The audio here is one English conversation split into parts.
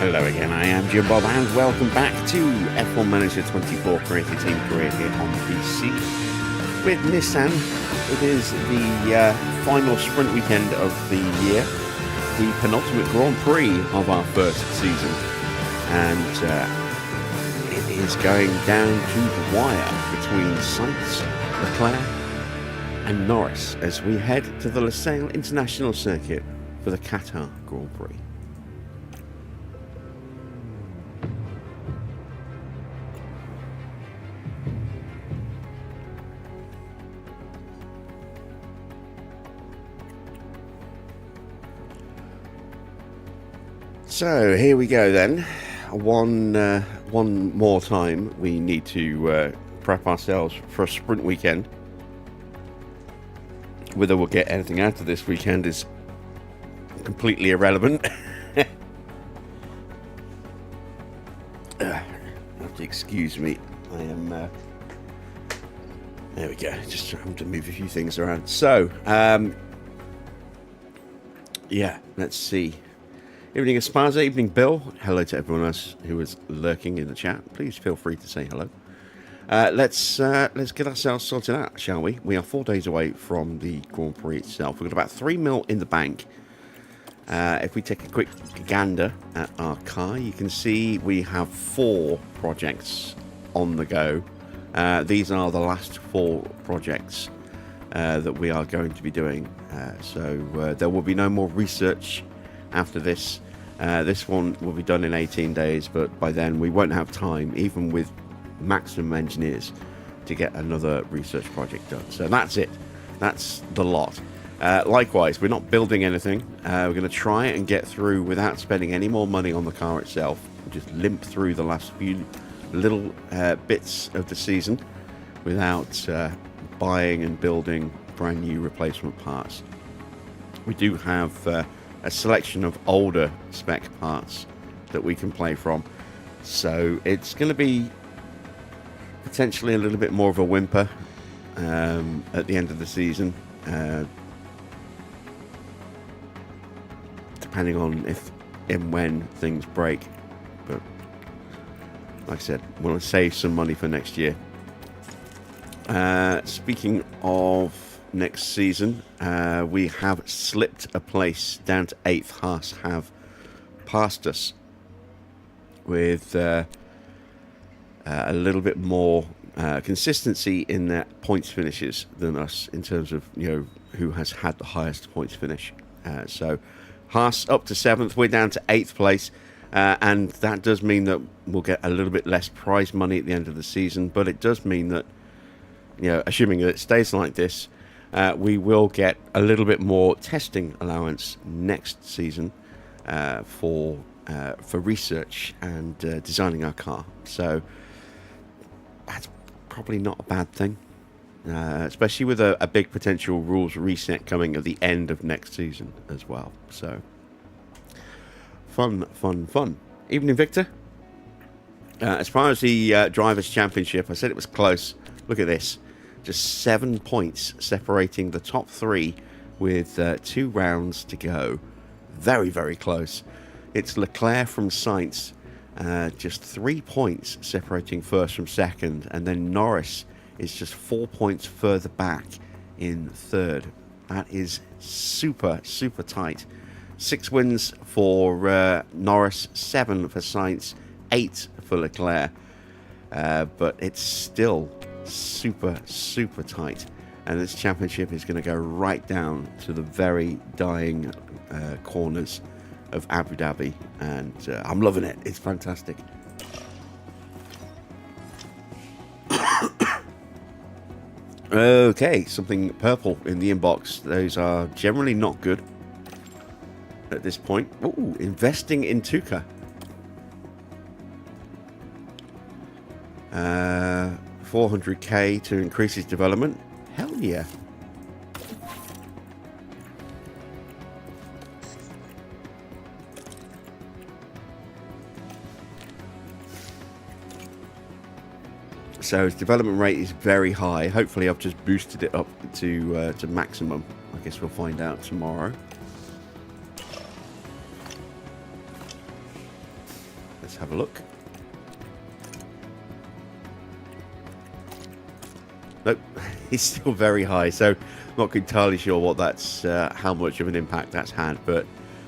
Hello again, I am Jim Bob and welcome back to F1 Manager 24 Creative Team Career here on PC with Nissan. It is the final sprint weekend of the year, the penultimate Grand Prix of our first season, and it is going down to the wire between Sainz, Leclerc and Norris as we head to the Lusail International Circuit for the Qatar Grand Prix. So here we go then. One more time we need to prep ourselves for a sprint weekend. Whether we'll get anything out of this weekend is completely irrelevant. Have to excuse me. I am there we go, just trying to move a few things around. So yeah, let's see. Evening Esparza, evening Bill. Hello to everyone else who is lurking in the chat. Please feel free to say hello. Let's get ourselves sorted out, shall we? We are 4 days away from the Grand Prix itself. We've got about 3 mil in the bank. If we take a quick gander at our car, you can see we have 4 projects on the go. These are the last 4 projects that we are going to be doing. So there will be no more research after this. This one will be done in 18 days, but by then we won't have time, even with maximum engineers, to get another research project done. So that's it. That's the lot. Likewise, we're not building anything. We're going to try and get through without spending any more money on the car itself. We'll just limp through the last few little bits of the season without buying and building brand new replacement parts. We do have a selection of older spec parts that we can play from, so it's going to be potentially a little bit more of a whimper at the end of the season, depending on if and when things break. But like I said, we want to save some money for next year. Speaking of next season, we have slipped a place down to 8th. Haas have passed us with a little bit more consistency in their points finishes than us in terms of, you know, who has had the highest points finish. So Haas up to 7th, we're down to 8th place, and that does mean that we'll get a little bit less prize money at the end of the season, but it does mean that, you know, assuming that it stays like this, we will get a little bit more testing allowance next season for research and designing our car. So that's probably not a bad thing, especially with a big potential rules reset coming at the end of next season as well. So fun. Evening, Victor. As far as the Drivers' Championship, I said it was close. Look at this. Just 7 points separating the top 3 with 2 rounds to go. Very, very close. It's Leclerc from Sainz, just 3 points separating first from second, and then Norris is just 4 points further back in third. That is super, super tight. 6 wins for Norris, 7 for Sainz, 8 for Leclerc, but it's still super, super tight, and this championship is going to go right down to the very dying corners of Abu Dhabi, and I'm loving it. It's fantastic. Okay, something purple in the inbox. Those are generally not good at this point. Ooh, investing in Tuca. 400k to increase his development. Hell yeah. So his development rate is very high. Hopefully I've just boosted it up to maximum. I guess we'll find out tomorrow. Let's have a look. Nope, he's still very high, so not entirely sure what that's, how much of an impact that's had, but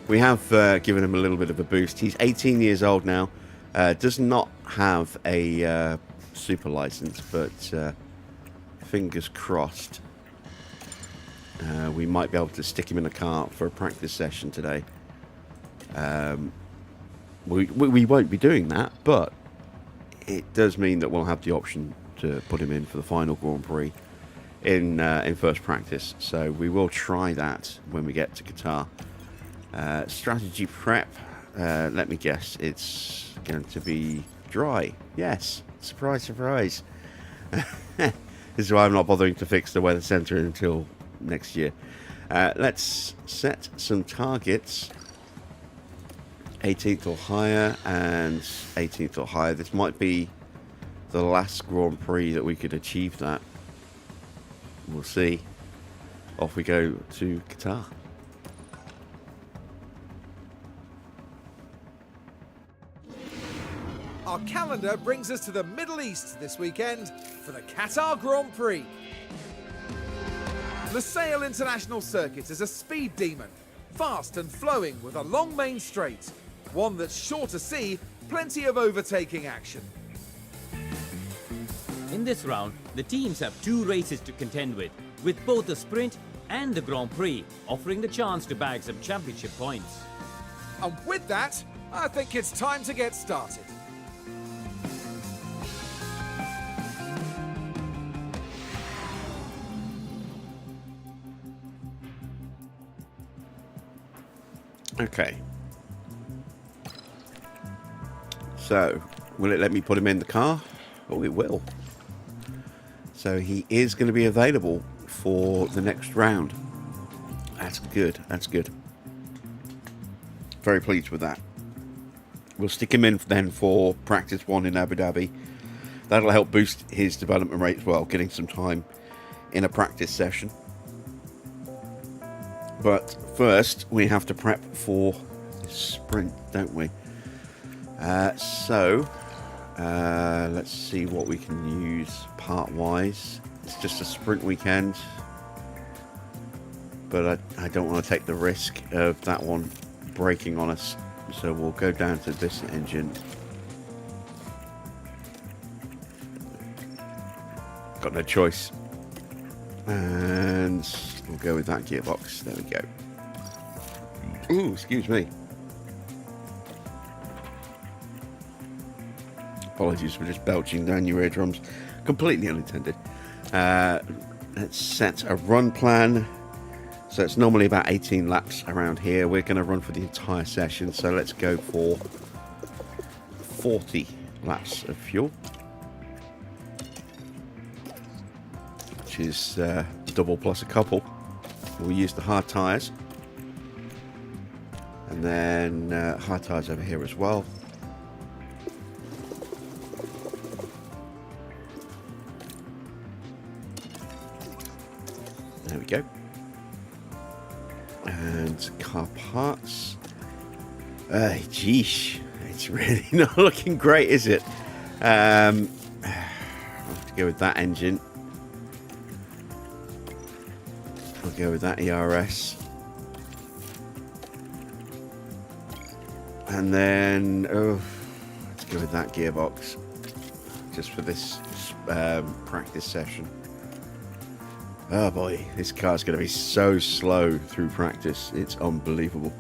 we have given him a little bit of a boost. He's 18 years old now, does not have a super license, but fingers crossed we might be able to stick him in a car for a practice session today. We won't be doing that, but it does mean that we'll have the option to put him in for the final Grand Prix in first practice. So we will try that when we get to Qatar. Strategy prep, let me guess, it's going to be dry. Yes, surprise, surprise. This is why I'm not bothering to fix the weather center until next year. Let's set some targets. 18th or higher and 18th or higher. This might be the last Grand Prix that we could achieve that. We'll see. Off we go to Qatar. Our calendar brings us to the Middle East this weekend for the Qatar Grand Prix. Lusail International Circuit is a speed demon, fast and flowing with a long main straight, one that's sure to see plenty of overtaking action. In this round, the teams have 2 races to contend with both the sprint and the Grand Prix offering the chance to bag some championship points. And with that, I think it's time to get started. Okay. So, will it let me put him in the car? Oh, it will. So he is going to be available for the next round. That's good. That's good. Very pleased with that. We'll stick him in then for practice 1 in Abu Dhabi. That'll help boost his development rate as well, getting some time in a practice session. But first, we have to prep for the sprint, don't we? Let's see what we can use part-wise. It's just a sprint weekend, but I don't want to take the risk of that one breaking on us. So we'll go down to this engine. Got no choice. And we'll go with that gearbox. There we go. Ooh, excuse me. Apologies for just belching down your eardrums. Completely unintended. Let's set a run plan. So it's normally about 18 laps around here. We're going to run for the entire session. So let's go for 40 laps of fuel. Which is double plus a couple. We'll use the hard tyres. And then hard tyres over here as well. There we go. And car parts. Geesh, it's really not looking great, is it? I'll have to go with that engine. I'll go with that ERS. And then, let's go with that gearbox. Just for this practice session. Oh boy, this car's going to be so slow through practice. It's unbelievable.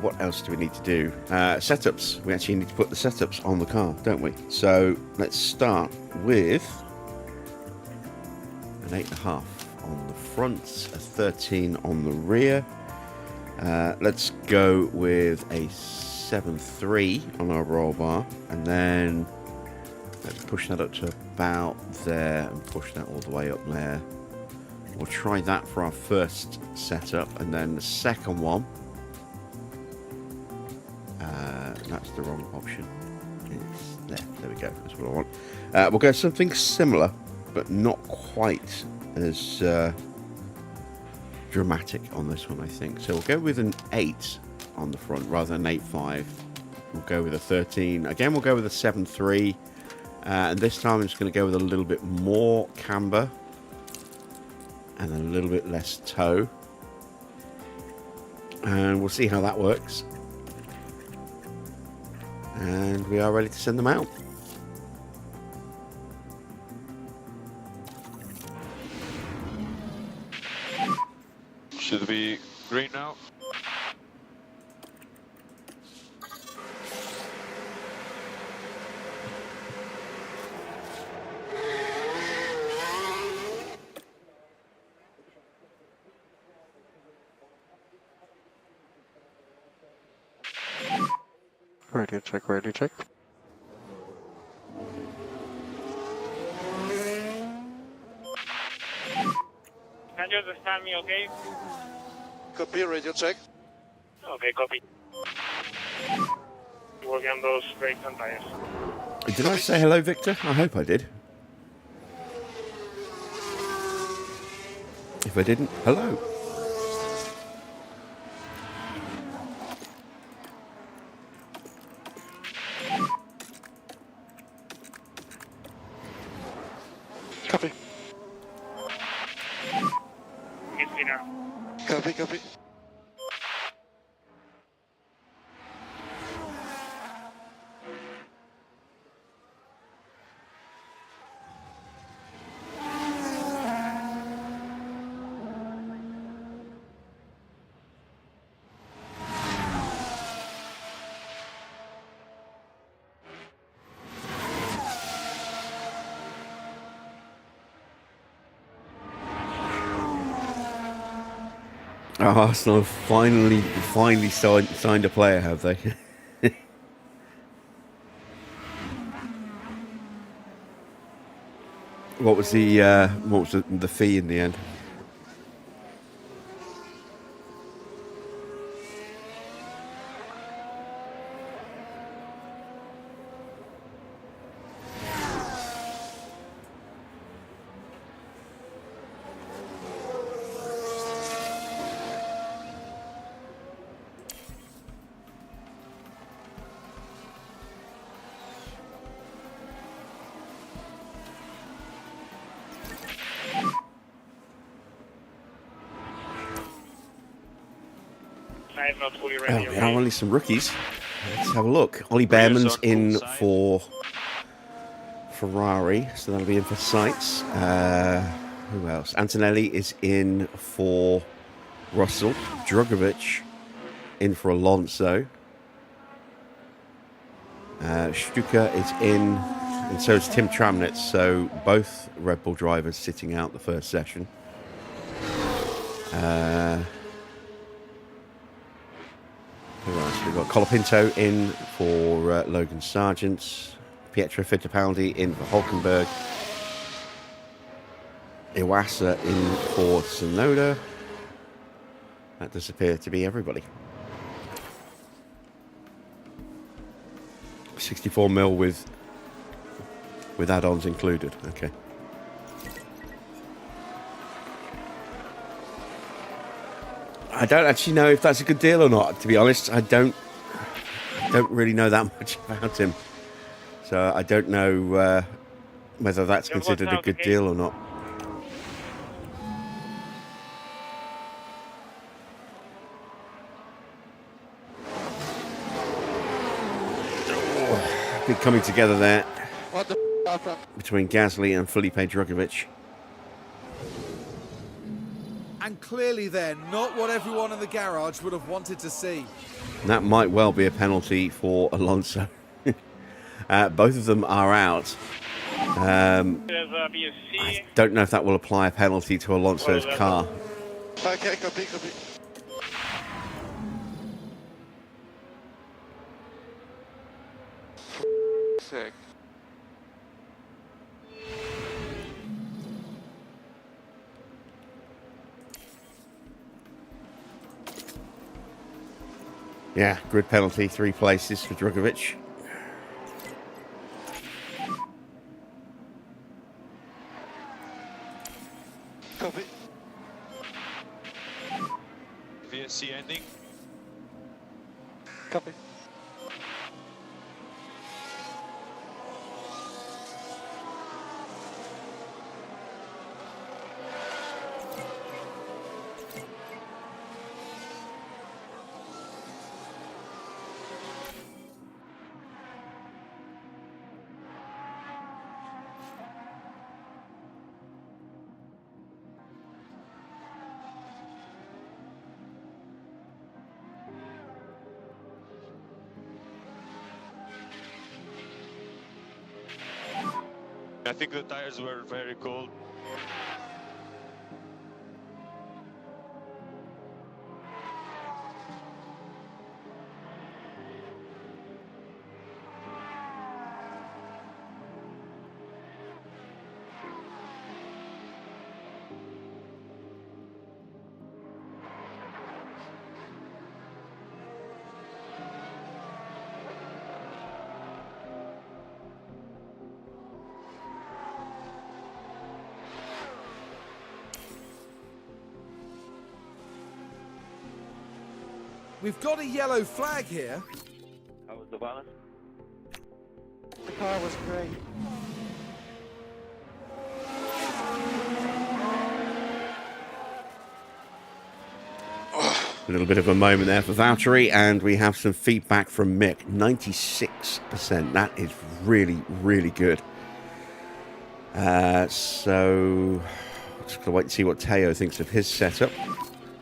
What else do we need to do? Setups. We actually need to put the setups on the car, don't we? So let's start with an 8.5 on the front, a 13 on the rear. Let's go with a 7.3 on our roll bar, and then let's push that up to about there and push that all the way up there. We'll try that for our first setup, and then the second one, that's the wrong option. It's there we go, that's what I want. We'll go something similar, but not quite as dramatic on this one, I think. So we'll go with an 8 on the front rather than 8.5. We'll go with a 13. Again, we'll go with a 7.3. And this time I'm just going to go with a little bit more camber and a little bit less toe. And we'll see how that works. And we are ready to send them out. Should be green now. Radio check, radio check. Can you understand me, okay? Copy, radio check. Okay, copy. Working on those brakes and tires. Did I say hello, Victor? I hope I did. If I didn't, hello. Copy. It's dinner. Copy, copy. Oh, Arsenal have finally signed a player, have they? What was the fee in the end? I'm not fully Oh, ready. there are only some rookies. Let's have a look. Ollie Behrman's in for Ferrari, so that'll be in for Sites. Who else? Antonelli is in for Russell. Drugovic in for Alonso. Stuka is in, and so is Tim Tramnitz. So both Red Bull drivers sitting out the first session. Who else? We've got Colapinto in for Logan Sargent. Pietro Fittipaldi in for Hulkenberg. Iwasa in for Tsunoda. That does appear to be everybody. 64 mil with add-ons included. Okay. I don't actually know if that's a good deal or not, to be honest. I don't really know that much about him. So I don't know whether that's considered a good deal or not. Big coming together there What the between Gasly and Felipe Drugovic. And clearly then, not what everyone in the garage would have wanted to see. That might well be a penalty for Alonso. Both of them are out. There's a BSC. I don't know if that will apply a penalty to Alonso's car. Okay, copy, copy. Sick. Yeah, grid penalty, 3 places for Drugovic. VSC ending. Copy. I think the tires were very cold. We've got a yellow flag here. How was the balance? The car was great. A little bit of a moment there for Valtteri, and we have some feedback from Mick. 96%. That is really, really good. So, just gonna wait and see what Teo thinks of his setup.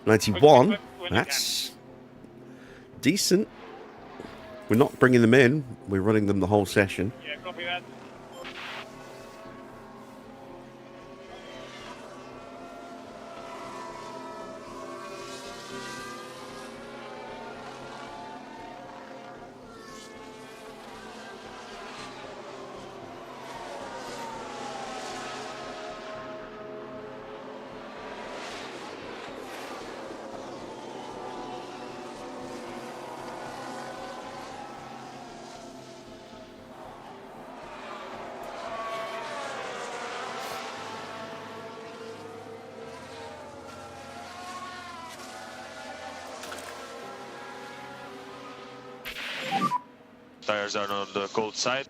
91. That's decent. We're not bringing them in. We're running them the whole session. Yeah, copy that. Tires are on the cold side.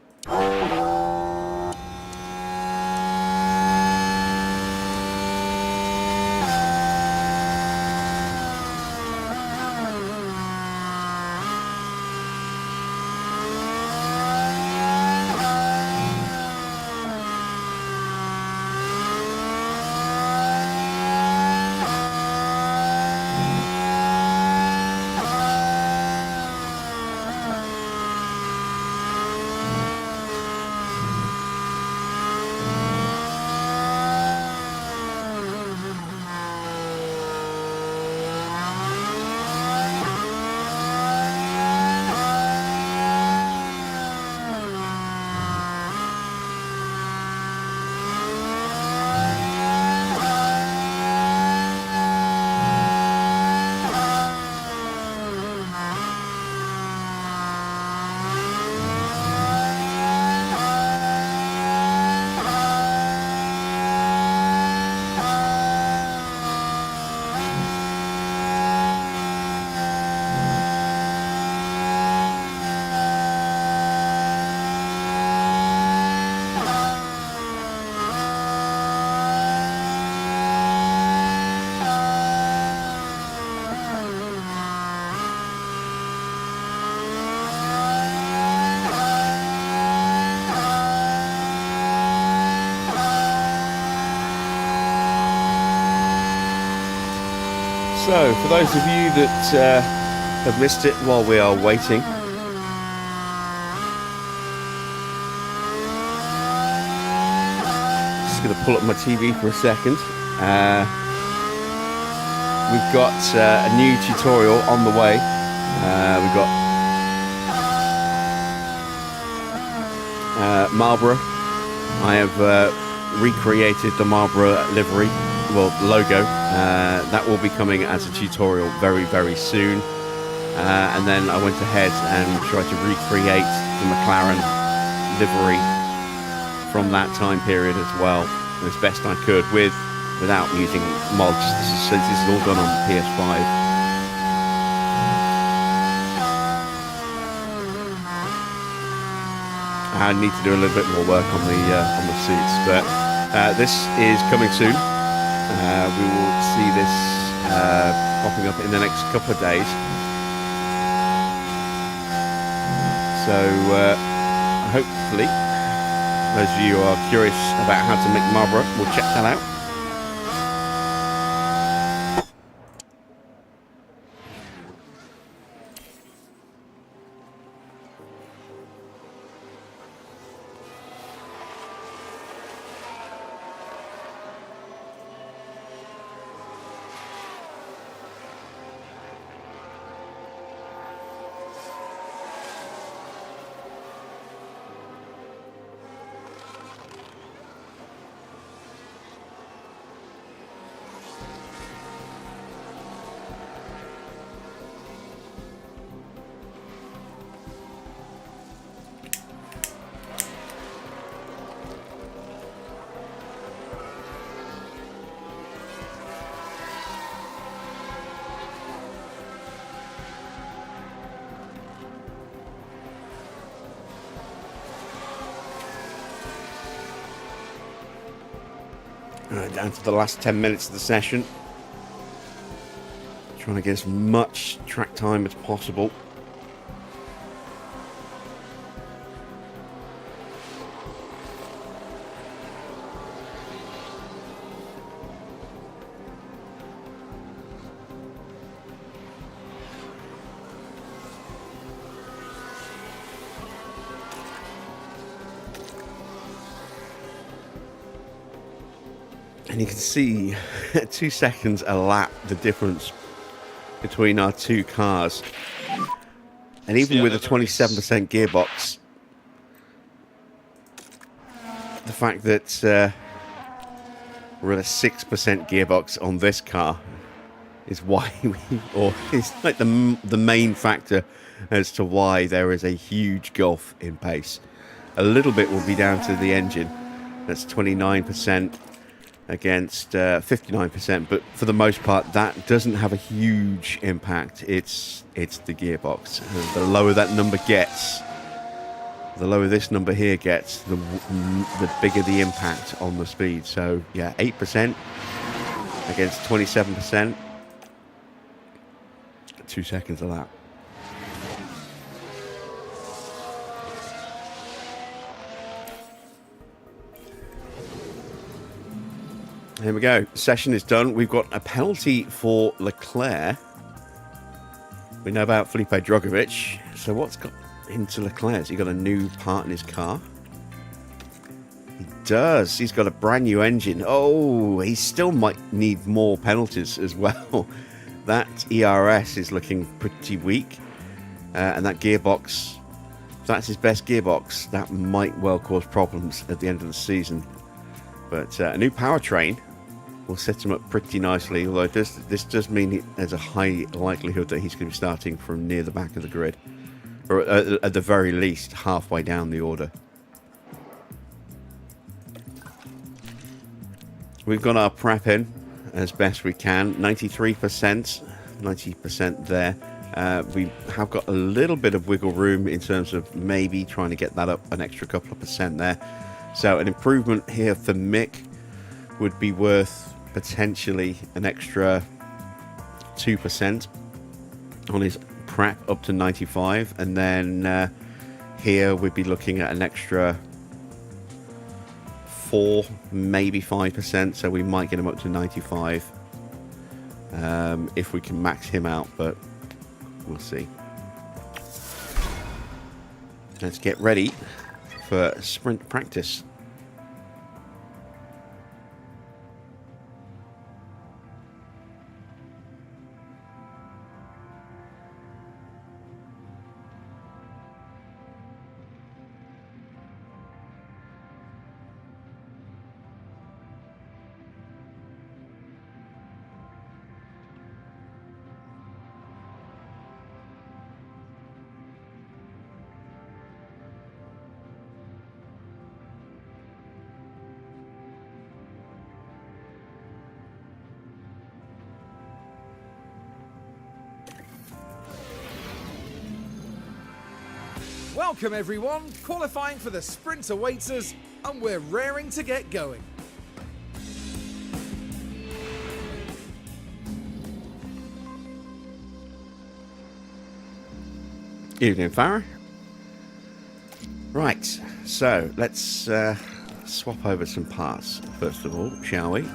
So, for those of you that have missed it while we are waiting, just going to pull up my TV for a second. We've got a new tutorial on the way. We've got Marlboro. I have recreated the Marlboro livery, well, logo. That will be coming as a tutorial very, very soon. And then I went ahead and tried to recreate the McLaren livery from that time period as well, as best I could, without using mods. This is all done on PS5. I need to do a little bit more work on the seats, but this is coming soon. We will see this popping up in the next couple of days. So hopefully, those of you who are curious about how to make Marlboro will check that out. Down to the last 10 minutes of the session. Trying to get as much track time as possible. And you can see 2 seconds a lap the difference between our two cars. And even with a 27% gearbox, the fact that we're at a 6% gearbox on this car is why it's like the main factor as to why there is a huge gulf in pace. A little bit will be down to the engine. That's 29%. Against 59%, but for the most part that doesn't have a huge impact. It's the gearbox. The lower that number gets, the lower this number here gets, the bigger the impact on the speed. So yeah, 8% against 27%, 2 seconds of that. Here we go. Session is done. We've got a penalty for Leclerc. We know about Felipe Drogovic. So what's got into Leclerc? Has he got a new part in his car? He does. He's got a brand new engine. Oh, he still might need more penalties as well. That ERS is looking pretty weak. And that gearbox, if that's his best gearbox, that might well cause problems at the end of the season. But a new powertrain will set him up pretty nicely, although this does mean there's a high likelihood that he's going to be starting from near the back of the grid, or at the very least halfway down the order. We've got our prep in as best we can, 93%, 90% there. We have got a little bit of wiggle room in terms of maybe trying to get that up an extra couple of percent there. So an improvement here for Mick would be worth potentially an extra 2% on his prep up to 95, and then here we'd be looking at an extra 4, maybe 5%, so we might get him up to 95 if we can max him out, but we'll see. Let's get ready for sprint practice. Welcome everyone, qualifying for the sprint awaits us, and we're raring to get going. Evening, Farah. Right, so let's swap over some parts first of all, shall we?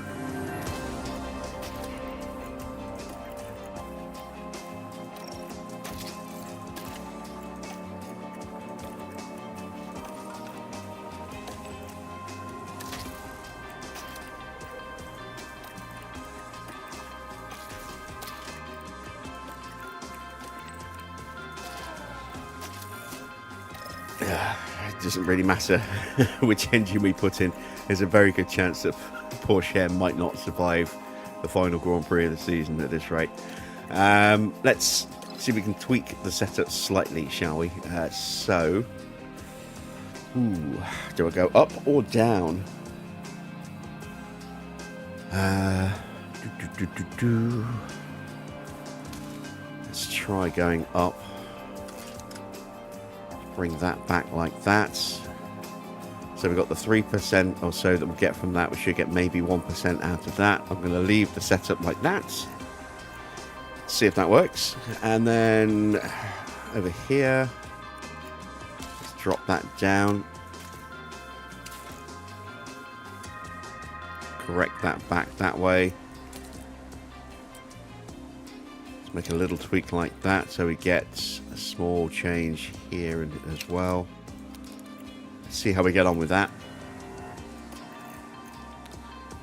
It doesn't really matter which engine we put in. There's a very good chance that Porsche might not survive the final Grand Prix of the season at this rate. Let's see if we can tweak the setup slightly, shall we? Do I go up or down? Let's try going up. Bring that back like that. So we've got the 3% or so that we get from that. We should get maybe 1% out of that. I'm going to leave the setup like that. See if that works. And then over here, let's drop that down. Correct that back that way. Let's make a little tweak like that so we get a small change here as well. See how we get on with that.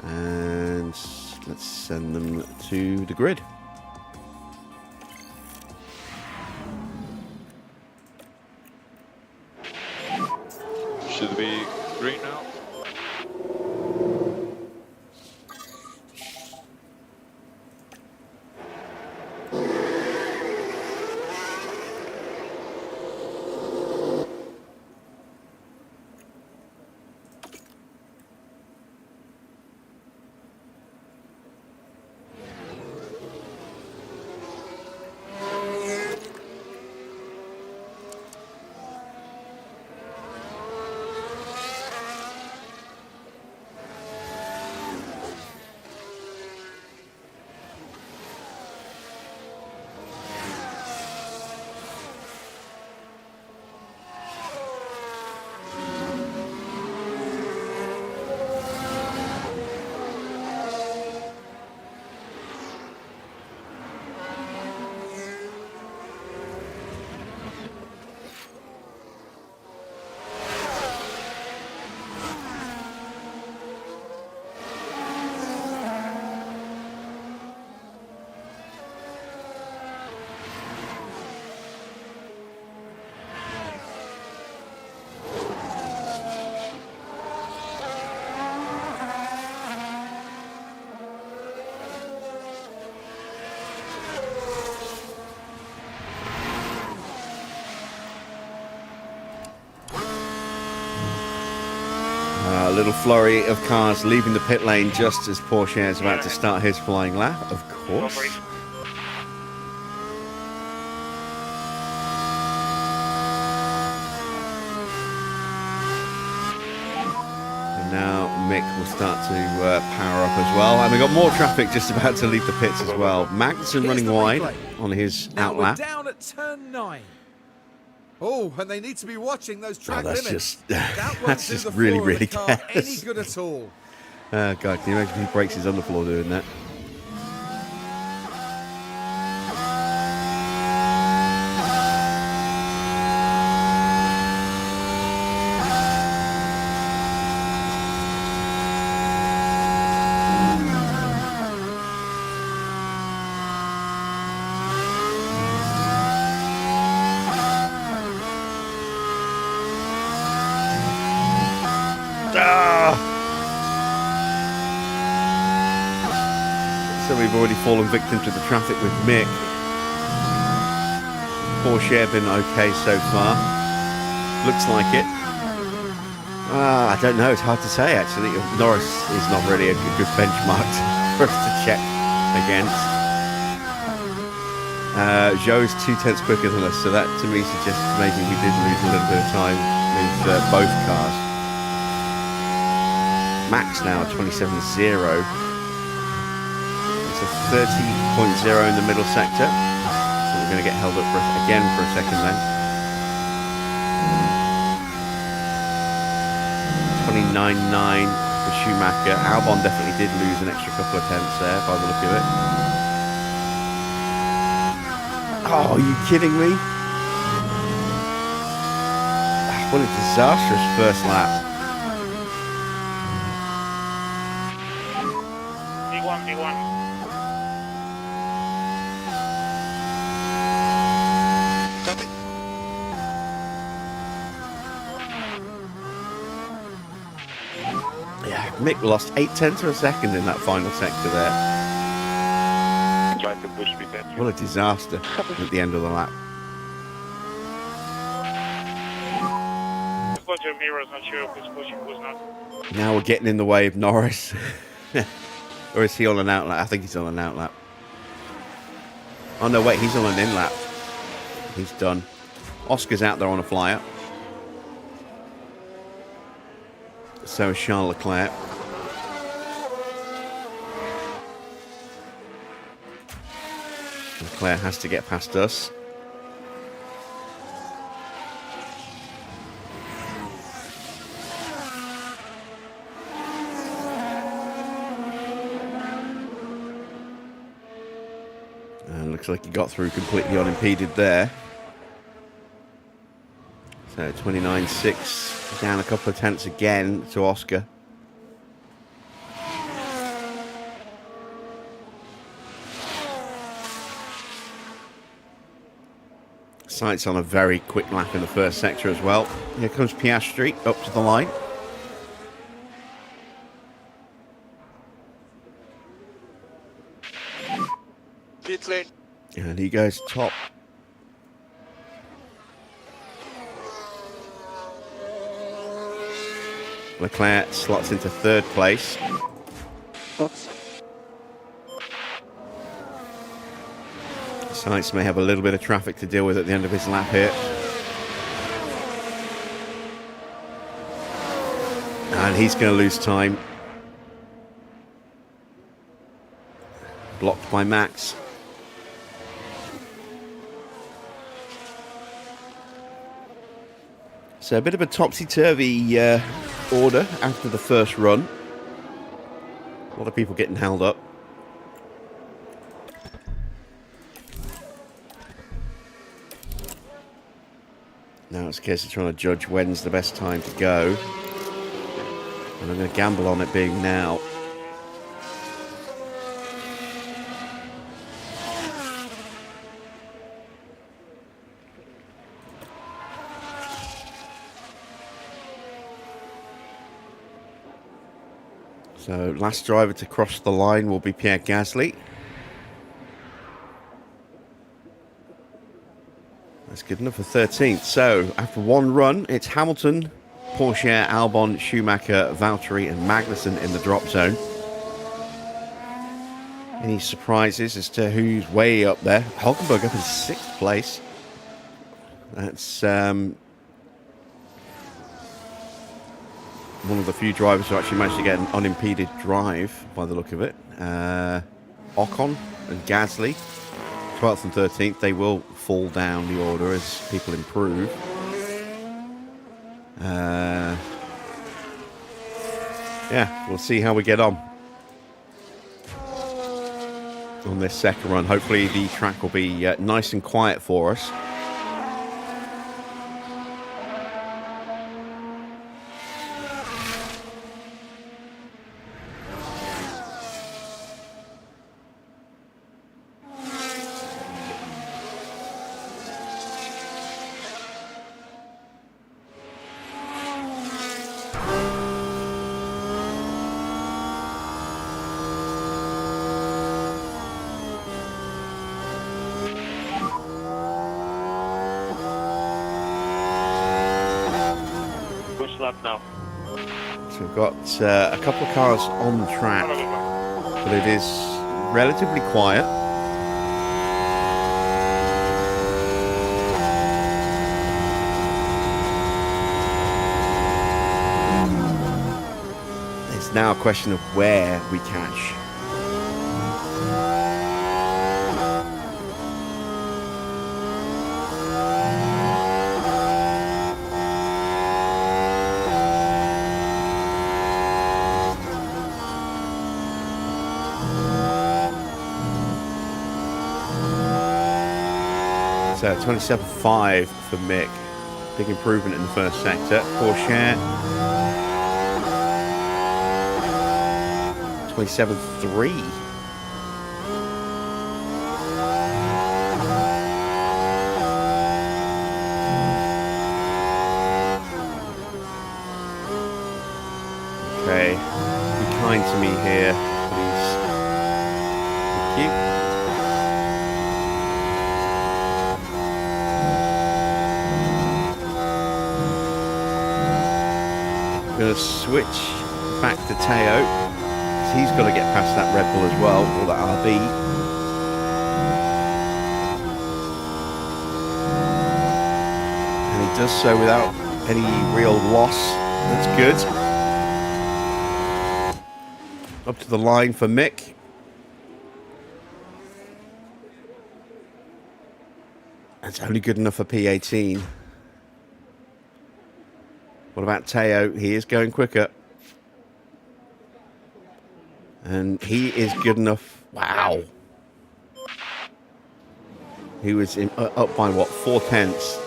And let's send them to the grid. Should be green now. A little flurry of cars leaving the pit lane just as Porsche is about to start his flying lap, of course. And now Mick will start to power up as well. And we've got more traffic just about to leave the pits as well. Magnussen running wide on his Now out we're lap. down at turn 9. Oh, and they need to be watching those track that's limits. just- That won't that's do just the really, floor of the really car any careless. good at all. God, can you imagine if he breaks his underfloor doing that? So we've already fallen victim to the traffic with Mick. Porsche been okay so far. Looks like it. I don't know, it's hard to say actually. Norris is not really a good benchmark for us to check against. Joe's 2/10 quicker than us, so that to me suggests maybe we did lose a little bit of time with both cars. Max now 27.0. It's a 30.0 in the middle sector. So we're going to get held up again for a second then. 29.9 for Schumacher. Albon definitely did lose an extra couple of tenths there by the look of it. Oh, are you kidding me? What a disastrous first lap. B1. Yeah, Mick lost 8/10 of a second in that final sector there. Trying to push me back. What a disaster at the end of the lap. Got your mirrors, not sure who's pushing, who's not. Now we're getting in the way of Norris. Or is he on an out lap? I think he's on an out lap. Oh no, wait, he's on an in lap. He's done. Oscar's out there on a flyer. So is Charles Leclerc. Leclerc has to get past us. And looks like he got through completely unimpeded there. So 29.6, down a couple of tenths again to Oscar. Sights on a very quick lap in the first sector as well. Here comes Piastri up to the line. Pit lane. And he goes top. Leclerc slots into third place. Oops. Sainz may have a little bit of traffic to deal with at the end of his lap here. And he's going to lose time. Blocked by Max. So a bit of a topsy-turvy order after the first run. A lot of people getting held up. Now it's a case of trying to judge when's the best time to go. And I'm going to gamble on it being now. So last driver to cross the line will be Pierre Gasly. That's good enough for 13th. So after one run, it's Hamilton, Porsche, Albon, Schumacher, Valtteri and Magnussen in the drop zone. Any surprises as to who's way up there? Hulkenberg up in 6th place. That's one of the few drivers who actually managed to get an unimpeded drive by the look of it. Ocon and Gasly, 12th and 13th, they will fall down the order as people improve. Yeah, we'll see how we get on this second run. Hopefully the track will be nice and quiet for us. Lap now. So we've got a couple of cars on the track, but it is relatively quiet. now a question of where we catch. So 27.5 for Mick. Big improvement in the first sector. Porsche 27.3. Okay, be kind to me here, please. Thank you. Going to switch back to Teo. He's got to get past that Red Bull as well, or that RB. And he does so without any real loss. That's good. Up to the line for Mick. That's only good enough for P18. What about Teo? He is going quicker. And he is good enough. Wow. He was up by, what, 4 tenths.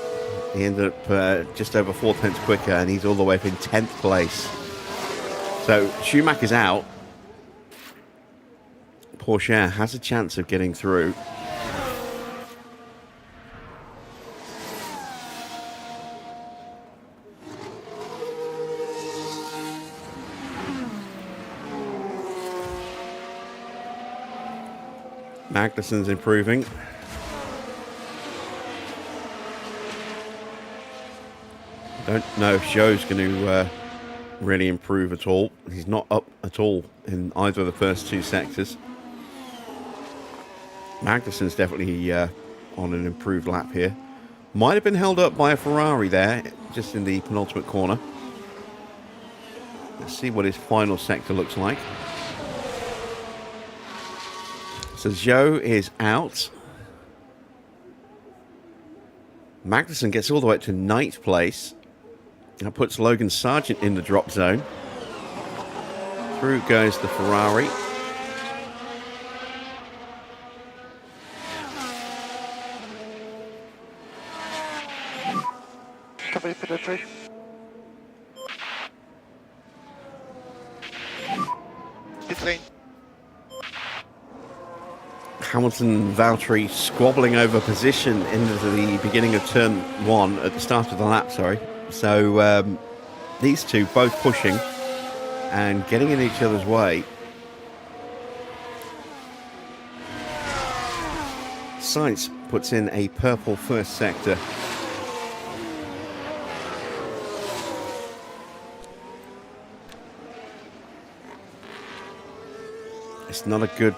He ended up just over 4 tenths quicker, and he's all the way up in 10th place. So Schumacher's out. Porsche has a chance of getting through. Magnussen's improving. Don't know if Joe's going to really improve at all. He's not up at all in either of the first two sectors. Magnussen's definitely on an improved lap here. Might have been held up by a Ferrari there, just in the penultimate corner. Let's see what his final sector looks like. So Joe is out. Magnussen gets all the way up to 9th place. That puts Logan Sargent in the drop zone. Through goes the Ferrari. JBPG. Pit lane. Hamilton, Valtteri squabbling over position into the beginning of turn 1 at the start of the lap, sorry. So these two both pushing and getting in each other's way. Sainz puts in a purple first sector. It's not a good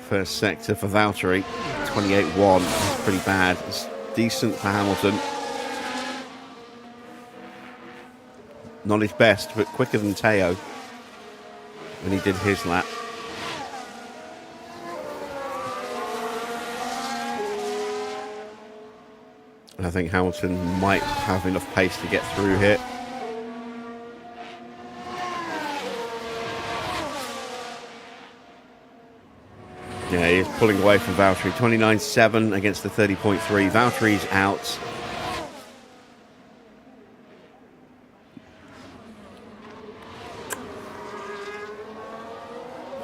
first sector for Valtteri. 28.1 is pretty bad. It's decent for Hamilton. Not his best, but quicker than Teo when he did his lap. And I think Hamilton might have enough pace to get through here. Yeah, he's pulling away from Valtteri. 29.7 against the 30.3. Valtteri's out.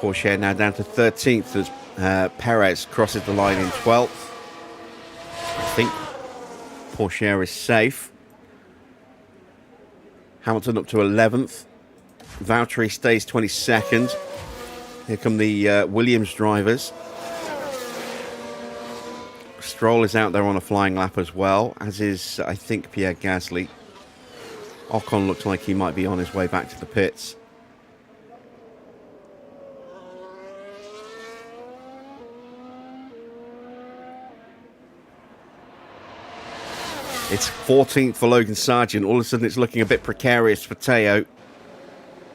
Porsche now down to 13th as Perez crosses the line in 12th. I think Porsche is safe. Hamilton up to 11th. Valtteri stays 22nd. Here come the Williams drivers. Stroll is out there on a flying lap as well, as is, I think, Pierre Gasly. Ocon looks like he might be on his way back to the pits. It's 14th for Logan Sargent. All of a sudden it's looking a bit precarious for Teo.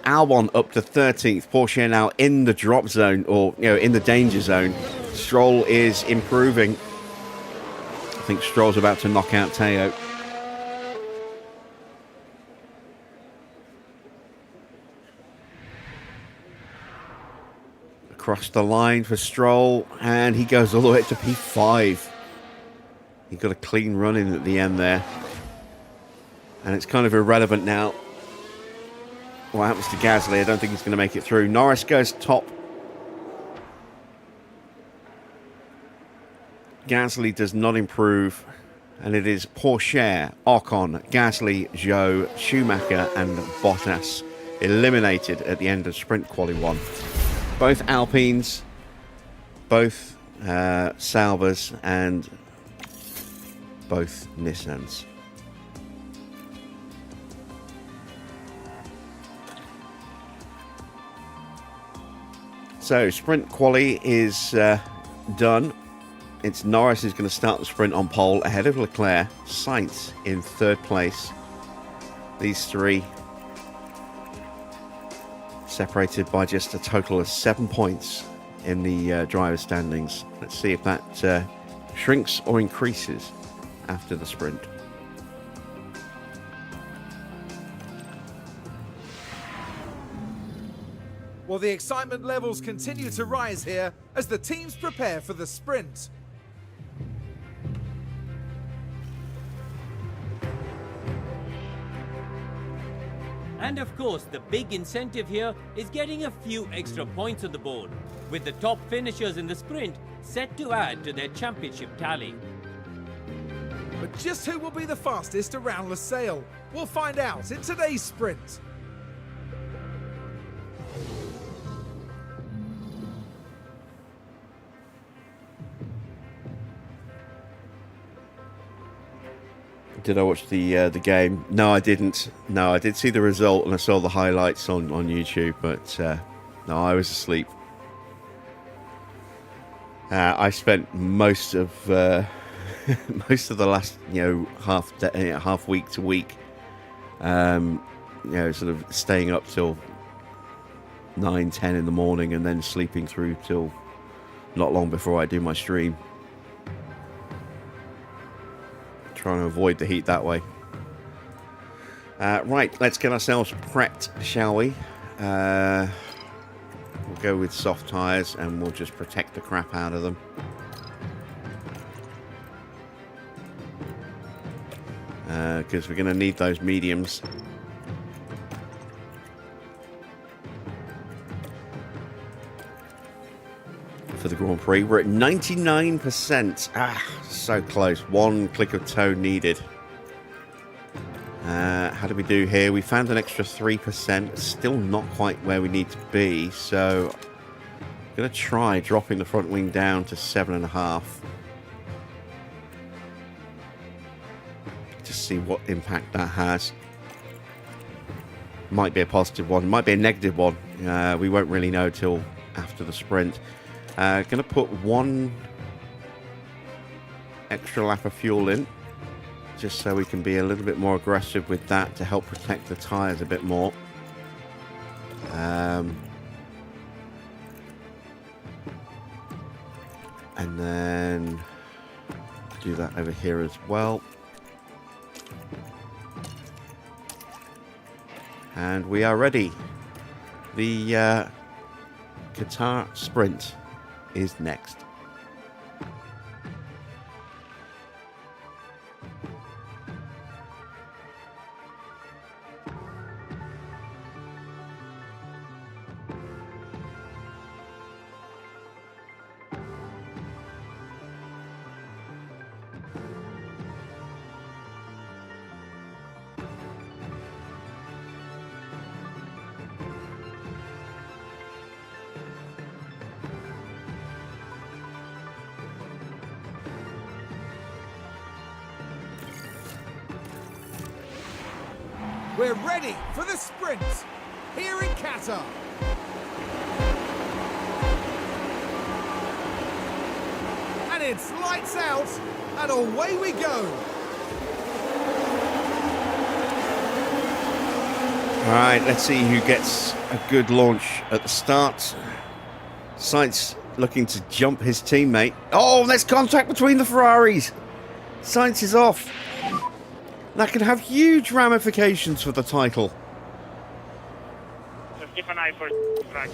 Albon up to 13th. Porsche now in the drop zone, or in the danger zone. Stroll is improving. I think Stroll's about to knock out Teo. Across the line for Stroll, and he goes all the way up to P5. He got a clean run in at the end there. And it's kind of irrelevant now what happens to Gasly. I don't think he's going to make it through. Norris goes top. Gasly does not improve. And it is Porsche, Ocon, Gasly, Zhou, Schumacher and Bottas eliminated at the end of sprint quali 1. Both Alpines, both Salvas and both Nissans. So sprint quali is done. It's Norris who's going to start the sprint on pole ahead of Leclerc. Sainz in 3rd place. These three separated by just a total of 7 points in the driver standings. Let's see if that shrinks or increases after the sprint. Well, the excitement levels continue to rise here as the teams prepare for the sprint. And of course, the big incentive here is getting a few extra points on the board, with the top finishers in the sprint set to add to their championship tally. But just who will be the fastest around Lusail? We'll find out in today's sprint. Did I watch the game? No, I didn't. No, I did see the result and I saw the highlights on YouTube, but no, I was asleep. I spent most of most of the last half week to week, sort of staying up till 9-10 in the morning and then sleeping through till not long before I do my stream. Trying to avoid the heat that way. Right, let's get ourselves prepped, shall we? We'll go with soft tyres and we'll just protect the crap out of them. Because we're going to need those mediums. For the Grand Prix, we're at 99%. So close. One click of toe needed. How do we do here? We found an extra 3%. Still not quite where we need to be. So I'm going to try dropping the front wing down to 7.5. Just see what impact that has. Might be a positive one. Might be a negative one. We won't really know till after the sprint. Going to put one extra lap of fuel in, just so we can be a little bit more aggressive with that to help protect the tyres a bit more. And then do that over here as well. And we are ready. The Qatar sprint is next. We're ready for the sprint here in Qatar. And it's lights out and away we go. All right, let's see who gets a good launch at the start. Sainz looking to jump his teammate. Oh, there's contact between the Ferraris. Sainz is off. That could have huge ramifications for the title. Just keep an eye for track.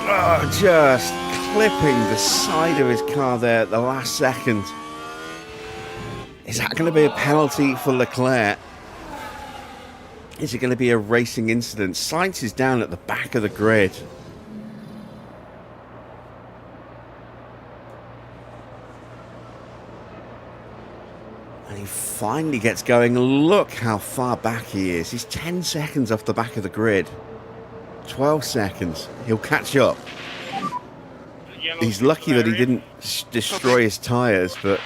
Oh, just clipping the side of his car there at the last second. Is that going to be a penalty for Leclerc? Is it going to be a racing incident? Sainz is down at the back of the grid. And he finally gets going. Look how far back he is. He's 10 seconds off the back of the grid. 12 seconds. He'll catch up. He's lucky that he didn't destroy his tyres, but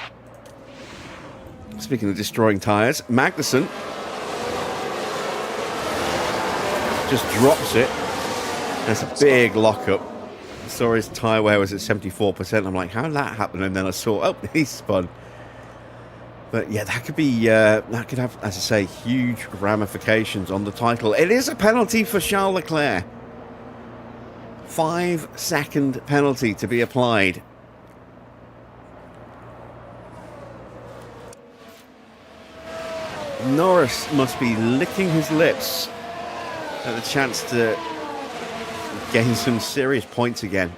speaking of destroying tyres, Magnussen just drops it. That's a big lockup. I saw his tyre wear was at 74%. I'm like, how did that happen? And then I saw, oh, he spun. But yeah, that could be, that could have, as I say, huge ramifications on the title. It is a penalty for Charles Leclerc. 5-second penalty to be applied. Norris must be licking his lips at the chance to gain some serious points again.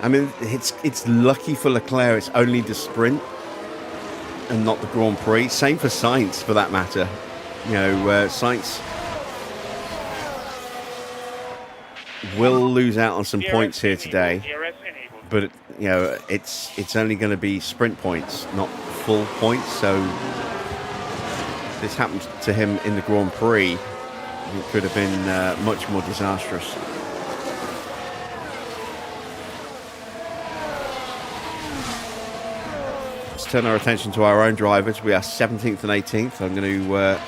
I mean, it's lucky for Leclerc it's only the sprint and not the Grand Prix. Same for Sainz, for that matter. You know, Sainz will lose out on some points here today, but you know, it's only going to be sprint points, not full points. So this happens to him in the Grand Prix, it could have been much more disastrous. Let's turn our attention to our own drivers. We are 17th and 18th. I'm going to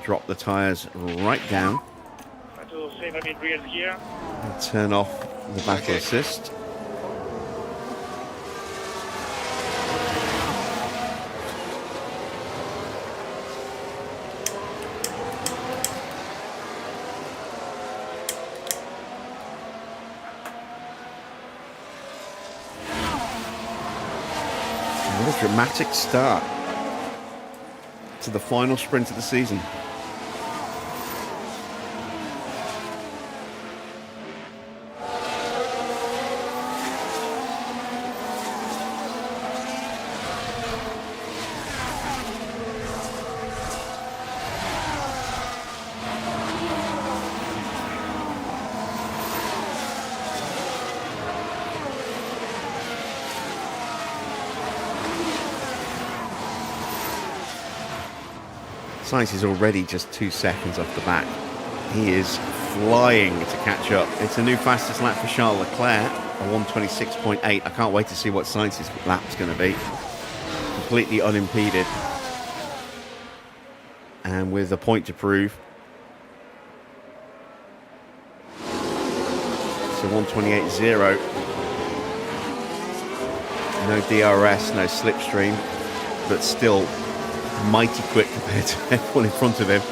drop the tyres right down. Try to save a bit rears here. And turn off the battle assist. What a dramatic start to the final sprint of the season. Sainz is already just 2 seconds off the back. He is flying to catch up. It's a new fastest lap for Charles Leclerc, a 1:26.8. I can't wait to see what Sainz's lap is going to be. Completely unimpeded. And with a point to prove. So 1:28.0. No DRS, no slipstream, but still mighty quick compared to everyone in front of him.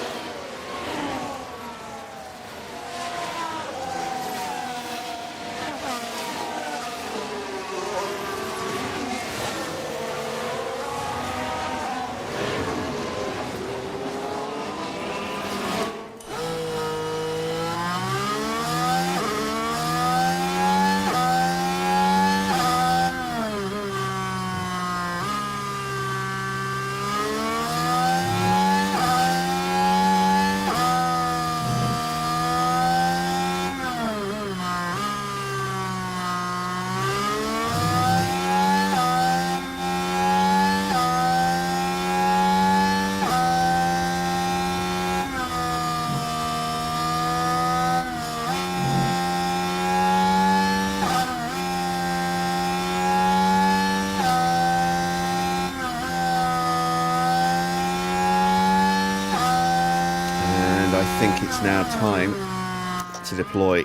I think it's now time to deploy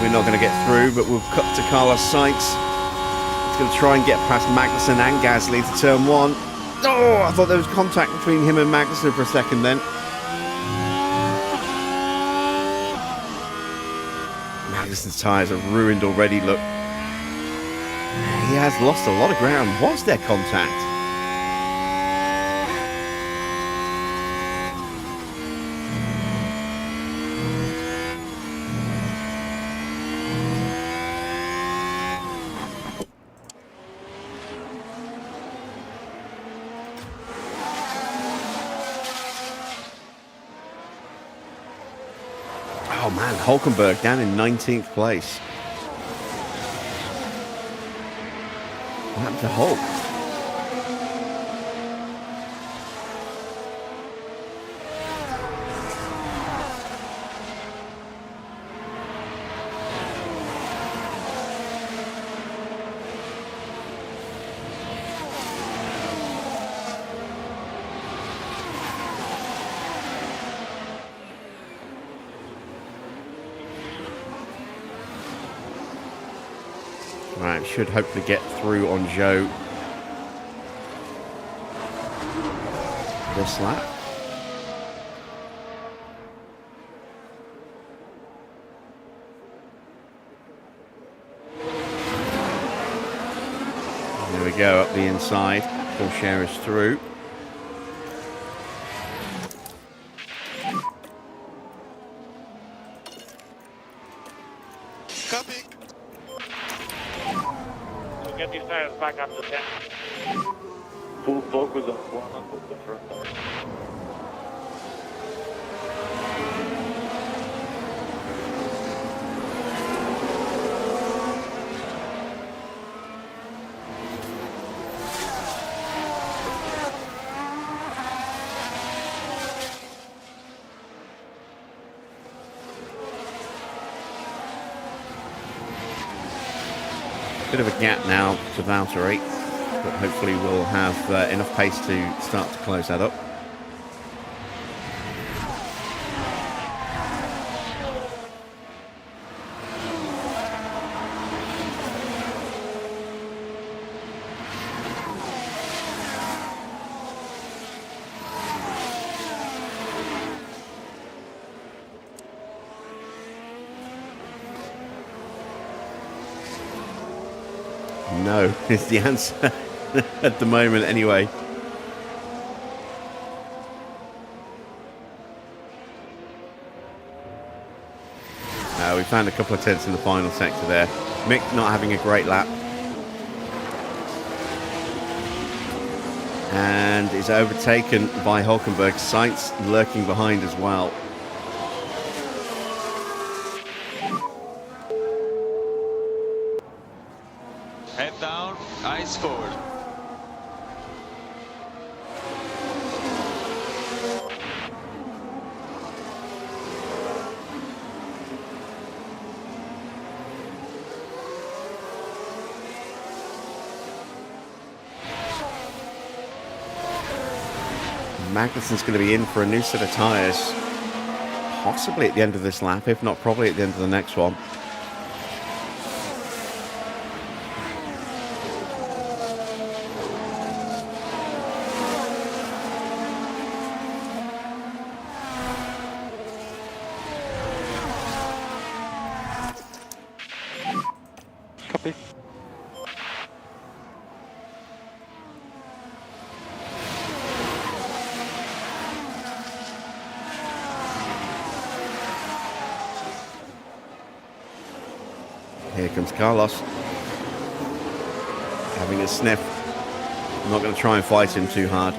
We're not going to get through, but we'll cut to Carlos Sainz. He's going to try and get past Magnussen and Gasly to turn 1. Oh, I thought there was contact between him and Magnussen for a second then. Magnussen's tyres are ruined already, look. He has lost a lot of ground. Was there contact? Oh man, Hulkenberg down in 19th place. What happened to Hulk? Right, should hopefully get through on Joe this lap. There we go, up the inside. Full share is through. Copy. So get these tires back up to 10. Full focus on one of the front tire. Bit of a gap now to Valtteri, but hopefully we'll have enough pace to start to close that up. No, is the answer at the moment anyway. We found a couple of tenths in the final sector there. Mick not having a great lap. And is overtaken by Hulkenberg. Sainz lurking behind as well. Head down, eyes forward. Magnussen's going to be in for a new set of tyres. Possibly at the end of this lap, if not probably at the end of the next one. Copy. Here comes Carlos. Having a sniff. I'm not going to try and fight him too hard.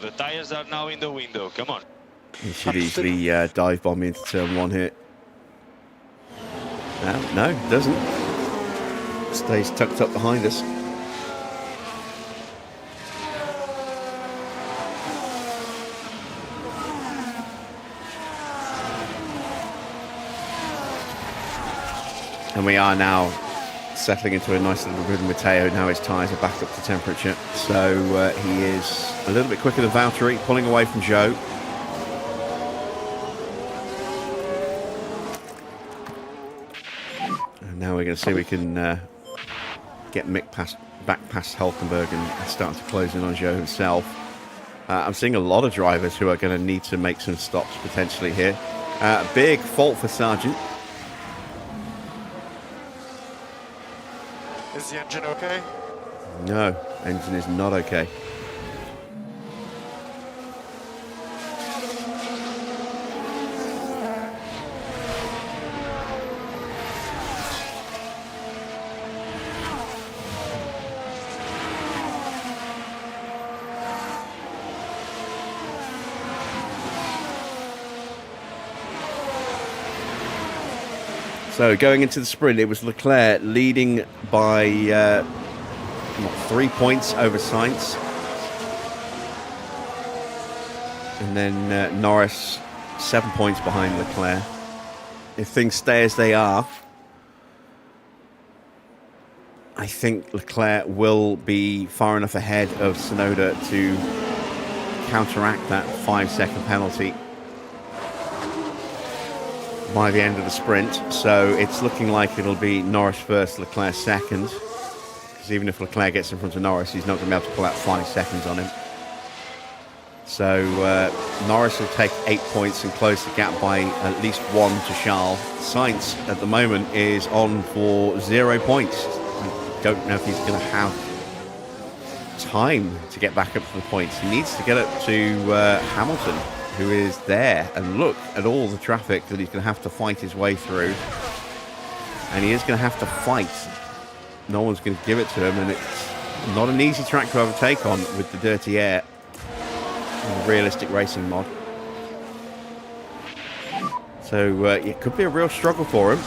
The tires are now in the window. Come on. He should easily dive bomb into turn 1 here. No, doesn't. Stays tucked up behind us. And we are now settling into a nice little rhythm with Teo. Now his tyres are back up to temperature. So he is a little bit quicker than Valtteri, pulling away from Joe. Now we're going to see if we can get Mick back past Hulkenberg and start to close in on Joe himself. I'm seeing a lot of drivers who are going to need to make some stops potentially here. Big fault for Sargent. Is the engine okay? No, engine is not okay. So going into the sprint, it was Leclerc leading by 3 points over Sainz. And then Norris 7 points behind Leclerc. If things stay as they are, I think Leclerc will be far enough ahead of Tsunoda to counteract that 5-second penalty by the end of the sprint. So it's looking like it'll be Norris first, Leclerc second. Because even if Leclerc gets in front of Norris, he's not going to be able to pull out 5 seconds on him. So Norris will take 8 points and close the gap by at least 1 to Charles. Sainz at the moment is on for 0 points. I don't know if he's going to have time to get back up to the points. He needs to get up to Hamilton, who is there, and look at all the traffic that he's going to have to fight his way through. And he is going to have to fight. No one's going to give it to him, and it's not an easy track to overtake on with the dirty air and the realistic racing mod. So it could be a real struggle for him.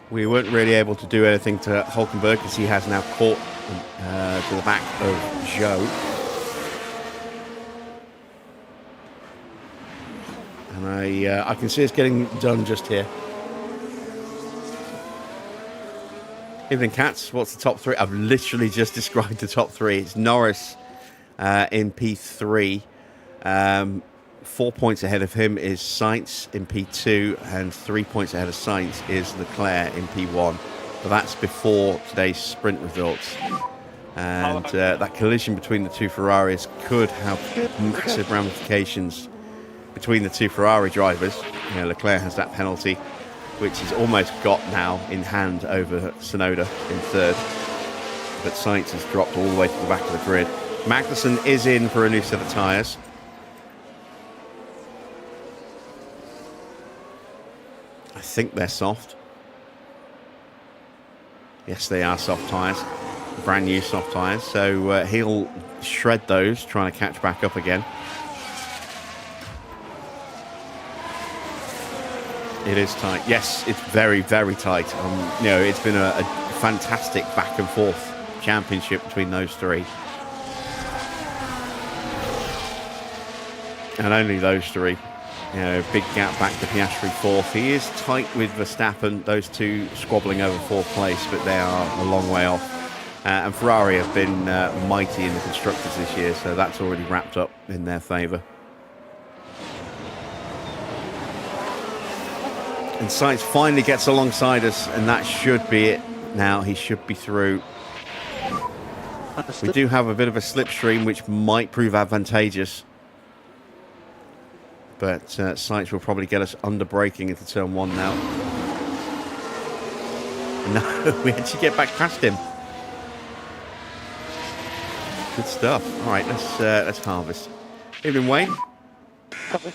We weren't really able to do anything to Hulkenberg because he has now caught to the back of Joe. And I can see it's getting done just here. Evening, Cats. What's the top three? I've literally just described the top three. It's Norris in P3. 4 points ahead of him is Sainz in P2, and 3 points ahead of Sainz is Leclerc in P1. But that's before today's sprint results. And that collision between the two Ferraris could have massive ramifications between the two Ferrari drivers. You know, Leclerc has that penalty, which he's almost got now in hand over Tsunoda in third. But Sainz has dropped all the way to the back of the grid. Magnussen is in for a new set of tyres. I think they're soft. Yes, they are soft tyres. Brand new soft tyres. So he'll shred those, trying to catch back up again. It is tight. Yes, it's very, very tight. You know, it's been a fantastic back and forth championship between those three. And only those three. You know, big gap back to Piastri fourth. He is tight with Verstappen, those two squabbling over fourth place, but they are a long way off. And Ferrari have been mighty in the constructors this year, so that's already wrapped up in their favour. And Sainz finally gets alongside us, and that should be it now. He should be through. We do have a bit of a slipstream, which might prove advantageous. But Sainz will probably get us under braking into turn one now. No, we actually get back past him. Good stuff. All right, let's harvest. Evening, Wayne. Copy.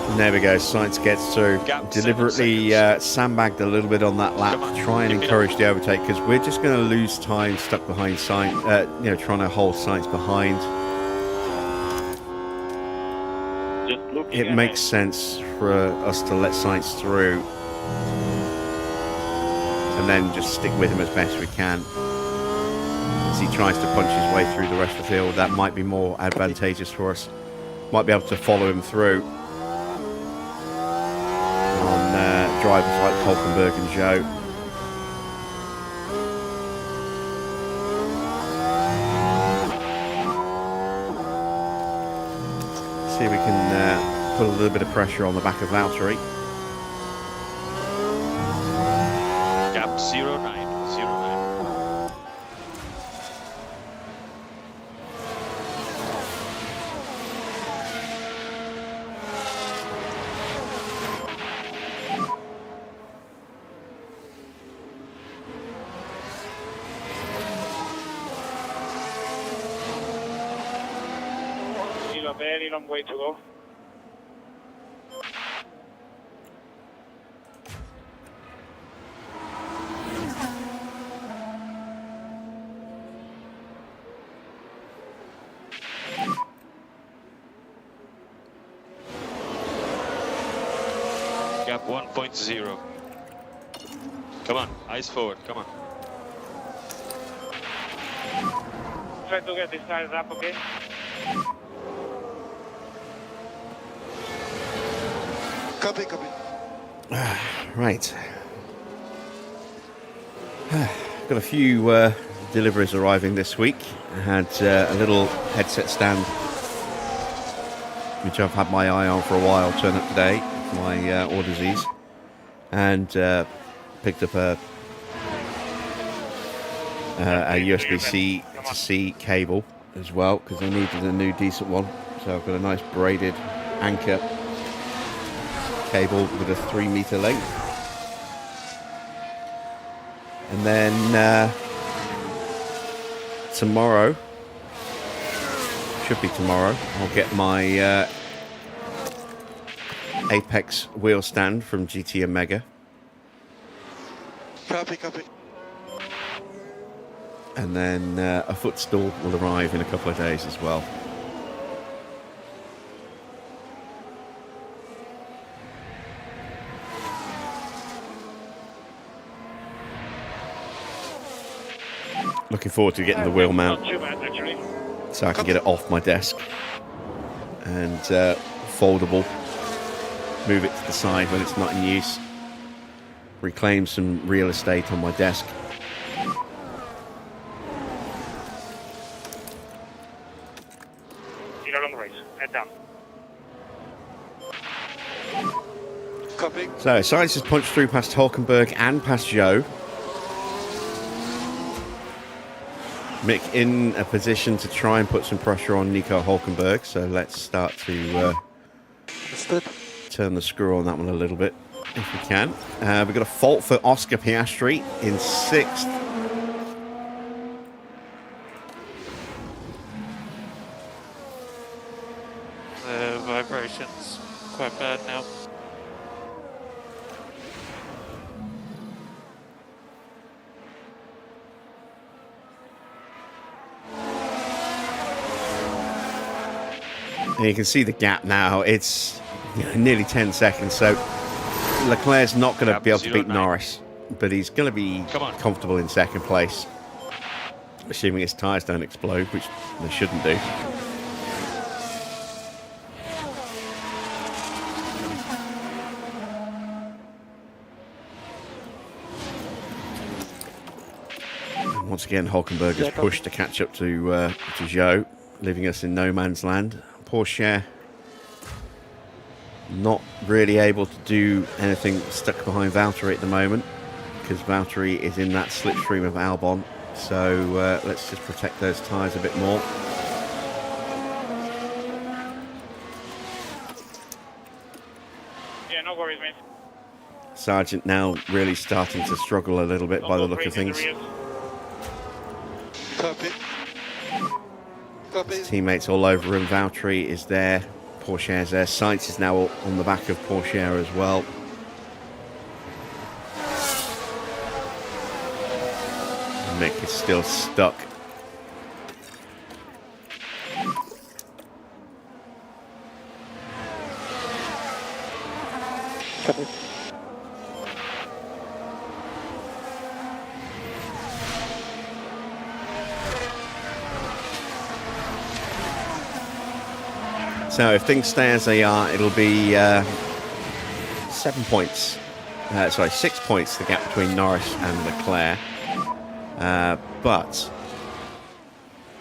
And there we go. Sainz gets through. Gap, Deliberately 7 sandbagged a little bit on that lap. Come on, Try and keep it encourage up. the overtake because we're just going to lose time stuck behind Sainz. Trying to hold Sainz behind. Just looking It makes sense for us to let Sainz through and then just stick with him as best we can. As he tries to punch his way through the rest of the field, that might be more advantageous for us. Might be able to follow him through on drivers like Hulkenberg and Joe. See if we can put a little bit of pressure on the back of Valtteri. Gap 09. Still a very long way to go. Gap 1.0. Come on, eyes forward, come on. Try to get these tires up, okay? Copy, copy. Right. Got a few deliveries arriving this week. I had a little headset stand, which I've had my eye on for a while, turn up today, my orders, and picked up a USB-C to C cable as well, because I needed a new decent one. So I've got a nice braided anchor cable with a 3-meter length. And then tomorrow, should be tomorrow, I'll get my Apex wheel stand from GT Omega. Copy, copy. And then a footstool will arrive in a couple of days as well. Looking forward to getting the wheel mount Not too bad, actually. so I can get it off my desk and foldable. Move it to the side when it's not in use. Reclaim some real estate on my desk. Still a long race. Head down. Copy. So Sainz has punched through past Hulkenberg and past Joe. Mick in a position to try and put some pressure on Nico Hulkenberg. So let's start to Understood. turn the screw on that one a little bit, if we can. We've got a fault for Oscar Piastri in 6th. The vibration's quite bad now. And you can see the gap now. It's nearly 10 seconds. So Leclerc's not going to Gap be able to beat 09. Norris, but he's going to be Come on. comfortable in 2nd place, assuming his tyres don't explode, which they shouldn't do. And once again, Hulkenberg has pushed to catch up to Joe, leaving us in no man's land. Porsche not really able to do anything stuck behind Valtteri at the moment, because Valtteri is in that slipstream of Albon. So let's just protect those tyres a bit more. Yeah, no worries, mate. Sargent now really starting to struggle a little bit by the look of things. Copy. Copy. Teammates all over him. Valtteri is there Pourchaire's there. Sainz is now on the back of Pourchaire as well. Mick is still stuck. Copy. So if things stay as they are, it'll be 7 points. Sorry, 6 points, the gap between Norris and Leclerc. But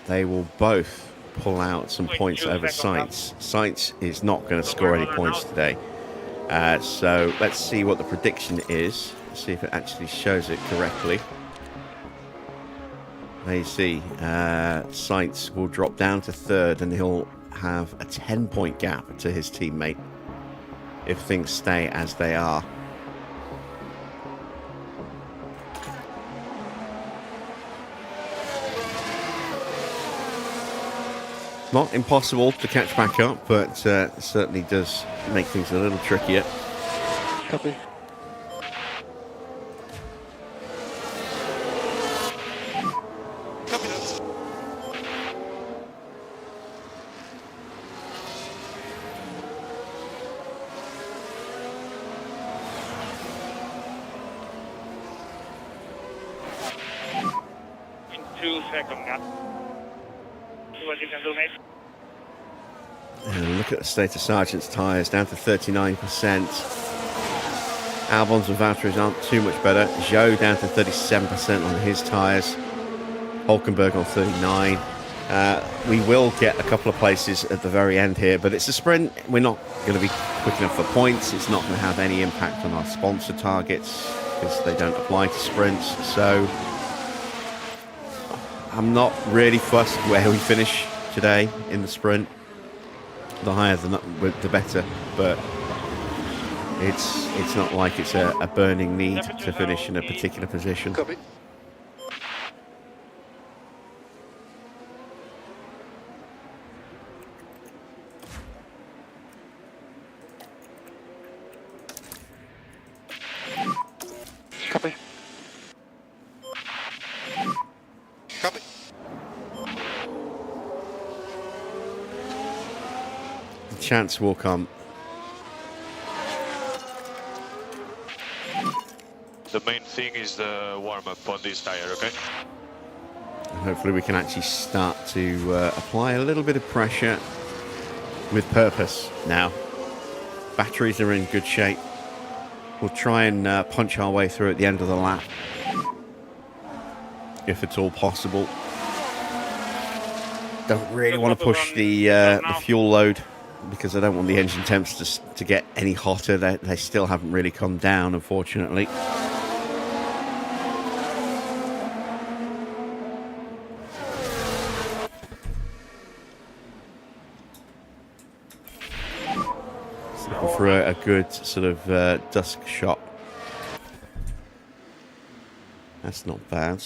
they will both pull out some points over Sainz. Sainz is not going to score any points today. So let's see what the prediction is. See if it actually shows it correctly. There you see, Sainz will drop down to third and he'll have a 10-point gap to his teammate if things stay as they are. Not impossible to catch back up, but certainly does make things a little trickier. Copy. Copy that. In 2 seconds, yeah. See what you can do, mate. And look at the state of Sargent's tyres, down to 39%. Albon's and Valtteri's aren't too much better. Zhou down to 37% on his tyres. Hulkenberg on 39. We will get a couple of places at the very end here, but it's a sprint. We're not going to be quick enough for points. It's not going to have any impact on our sponsor targets because they don't apply to sprints. So I'm not really fussed where we finish today in the sprint. The higher the better, but it's not like it's a burning need to finish in a particular position. Copy. Copy. Copy. The chance will come. The main thing is the warm-up on this tire, okay? And hopefully we can actually start to apply a little bit of pressure with purpose now. Batteries are in good shape. We'll try and punch our way through at the end of the lap, if it's all possible. Don't really want to push the fuel load because I don't want the engine temps to get any hotter. They still haven't really come down, unfortunately. Looking for a good sort of dusk shot. That's not bad.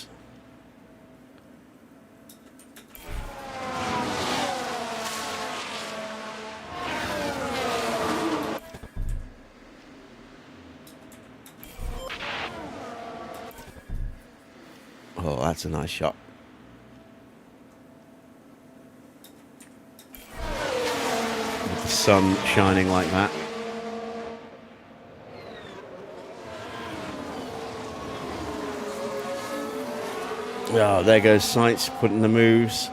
Oh, that's a nice shot. With the sun shining like that. Oh, there goes Sainz putting the moves.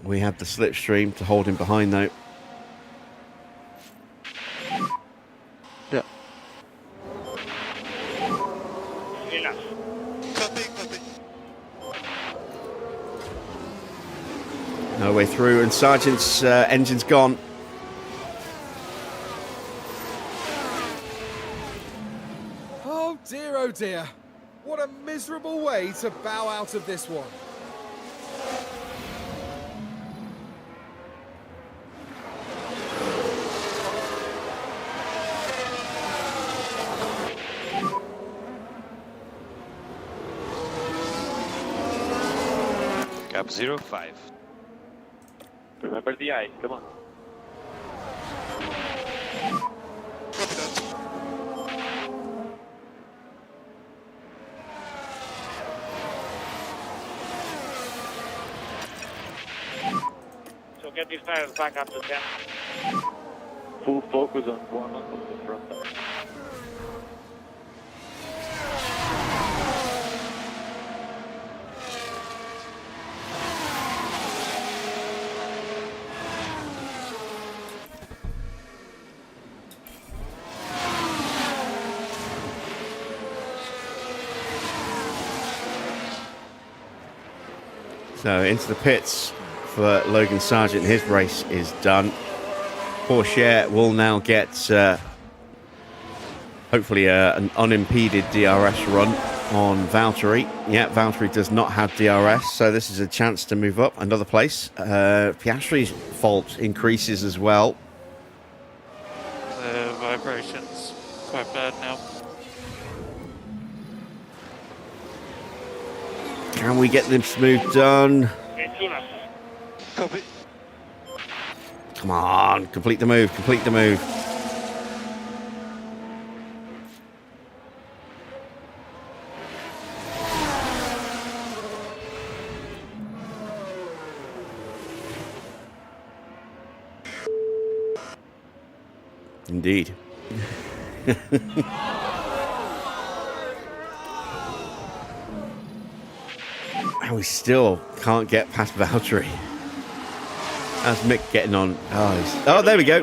We have the slipstream to hold him behind though. Yeah. Enough. Copy, copy. No way through, and Sargent's engine's gone. Oh dear. What a miserable way to bow out of this one. Gap. 05. Remember the ice, come on. Copy that. So get these tires back up to 10. Full focus on one of the front tire. So into the pits for Logan Sargent. His race is done. Porsche will now get hopefully an unimpeded DRS run on Valtteri. Yeah, Valtteri does not have DRS, so this is a chance to move up another place. Piastri's fault increases as well. The vibration's quite bad now. Can we get them smooth done? Okay, Tunas. Copy. Come on, complete the move, complete the move. Indeed. And we still can't get past Valtteri. How's Mick getting on? Oh, there we go.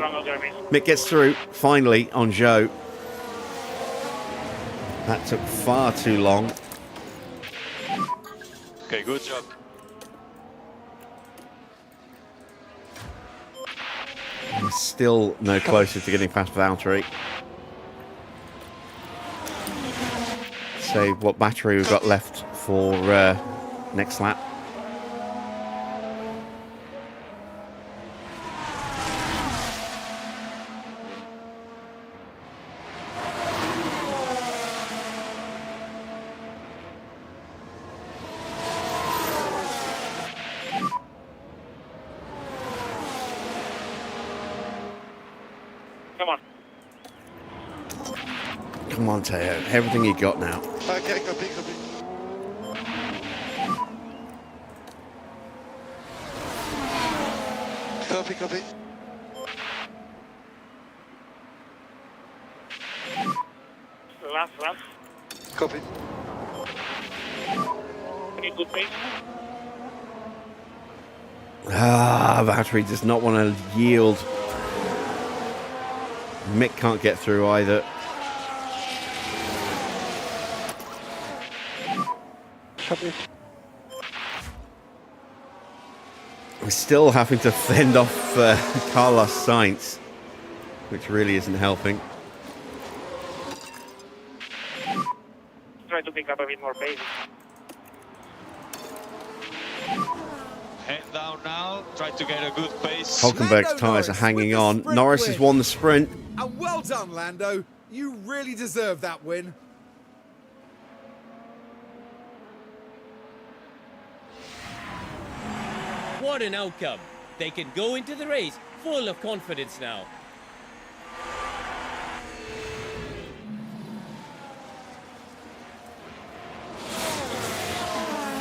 Mick gets through, finally, on Joe. That took far too long. Okay, good job. We're still no closer to getting past Valtteri. Say what battery we've got left for next lap. Come on. Come on, Teo. Everything you got now. Okay, copy, copy. Copy, copy. Last lap. Copy. Any good pace? Valtteri does not want to yield. Mick can't get through either. Copy. We're still having to fend off Carlos Sainz, which really isn't helping. Try to pick up a bit more pace. Head down now, try to get a good pace. Hulkenberg's Lando tyres are Norris hanging with the on. sprint Norris win. has won the sprint. And well done, Lando. You really deserve that win. What an outcome. They can go into the race full of confidence now.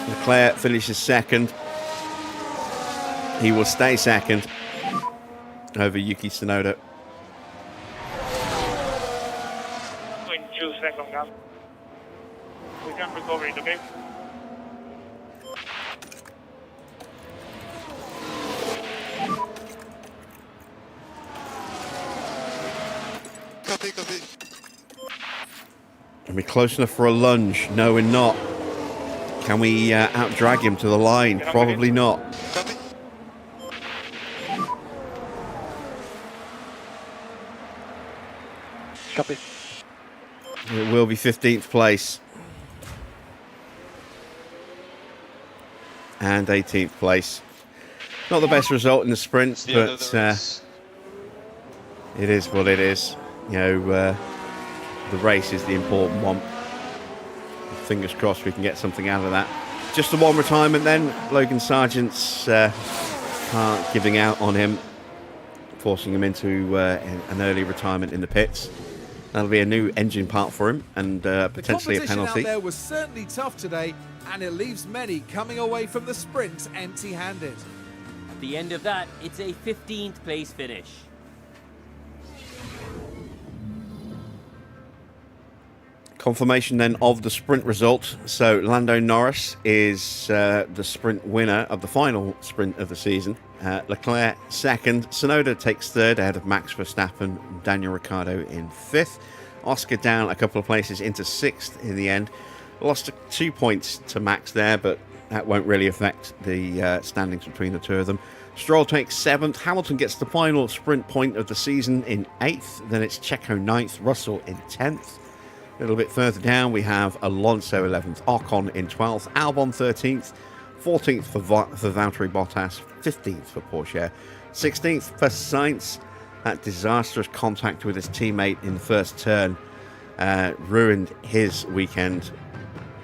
Leclerc finishes second. He will stay second over Yuki Tsunoda. 0.2 second gap. We can recover it, okay? Copy, copy. Are we close enough for a lunge? No, we're not. Can we out-drag him to the line? Probably not. Copy. Copy. It will be 15th place. And 18th place. Not the best result in the sprint, It's the end of but the race. it is what it is. You know, the race is the important one. Fingers crossed we can get something out of that. Just the one retirement then. Logan Sargent's giving out on him, forcing him into an early retirement in the pits. That'll be a new engine part for him and potentially a The competition penalty. out there was certainly tough today, and it leaves many coming away from the sprint empty-handed. At the end of that, it's a 15th place finish. Confirmation then of the sprint result. So Lando Norris is the sprint winner of the final sprint of the season. Leclerc second. Tsunoda takes third ahead of Max Verstappen. Daniel Ricciardo in fifth. Oscar down a couple of places into sixth in the end. Lost 2 points to Max there, but that won't really affect the standings between the two of them. Stroll takes seventh. Hamilton gets the final sprint point of the season in eighth. Then it's Checo ninth. Russell in 10th. A little bit further down, we have Alonso 11th, Ocon in 12th, Albon 13th, 14th for Valtteri Bottas, 15th for Porsche, 16th for Sainz. That disastrous contact with his teammate in the first turn ruined his weekend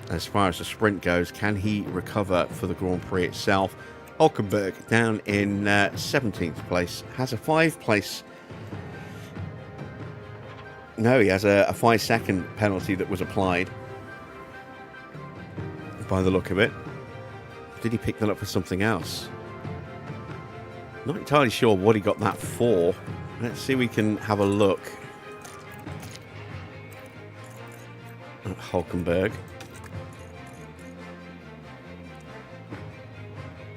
as far as the sprint goes. Can he recover for the Grand Prix itself? Hulkenberg down in 17th place, has a 5-place... No, he has a 5-second penalty that was applied by the look of it. Did he pick that up for something else? Not entirely sure what he got that for. Let's see if we can have a look at Hulkenberg.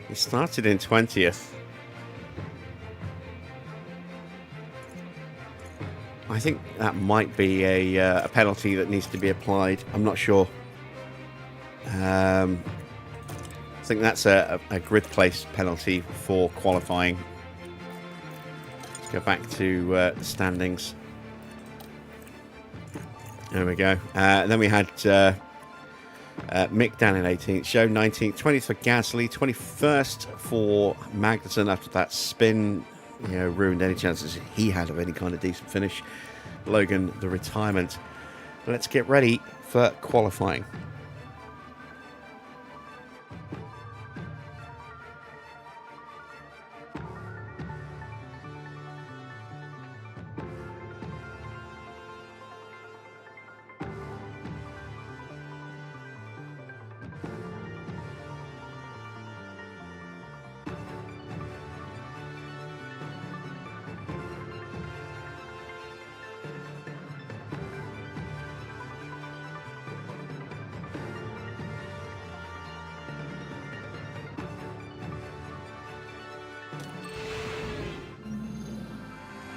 He started in 20th. I think that might be a penalty that needs to be applied. I'm not sure. I think that's a grid place penalty for qualifying. Let's go back to the standings. There we go. And then we had Mick down in 18th, Zhou 19th, 20th for Gasly, 21st for Magnussen after that spin. You know, ruined any chances he had of any kind of decent finish. Logan, the retirement. Let's get ready for qualifying.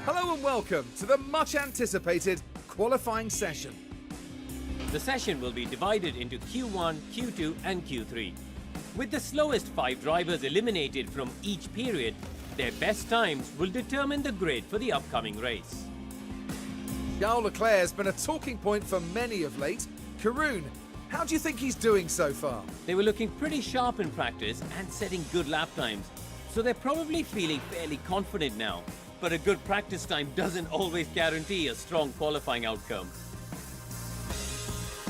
Hello and welcome to the much anticipated qualifying session. The session will be divided into Q1, Q2 and Q3. With the slowest 5 drivers eliminated from each period, their best times will determine the grid for the upcoming race. Charles Leclerc has been a talking point for many of late. Karun, how do you think he's doing so far? They were looking pretty sharp in practice and setting good lap times, so they're probably feeling fairly confident now. But a good practice time doesn't always guarantee a strong qualifying outcome.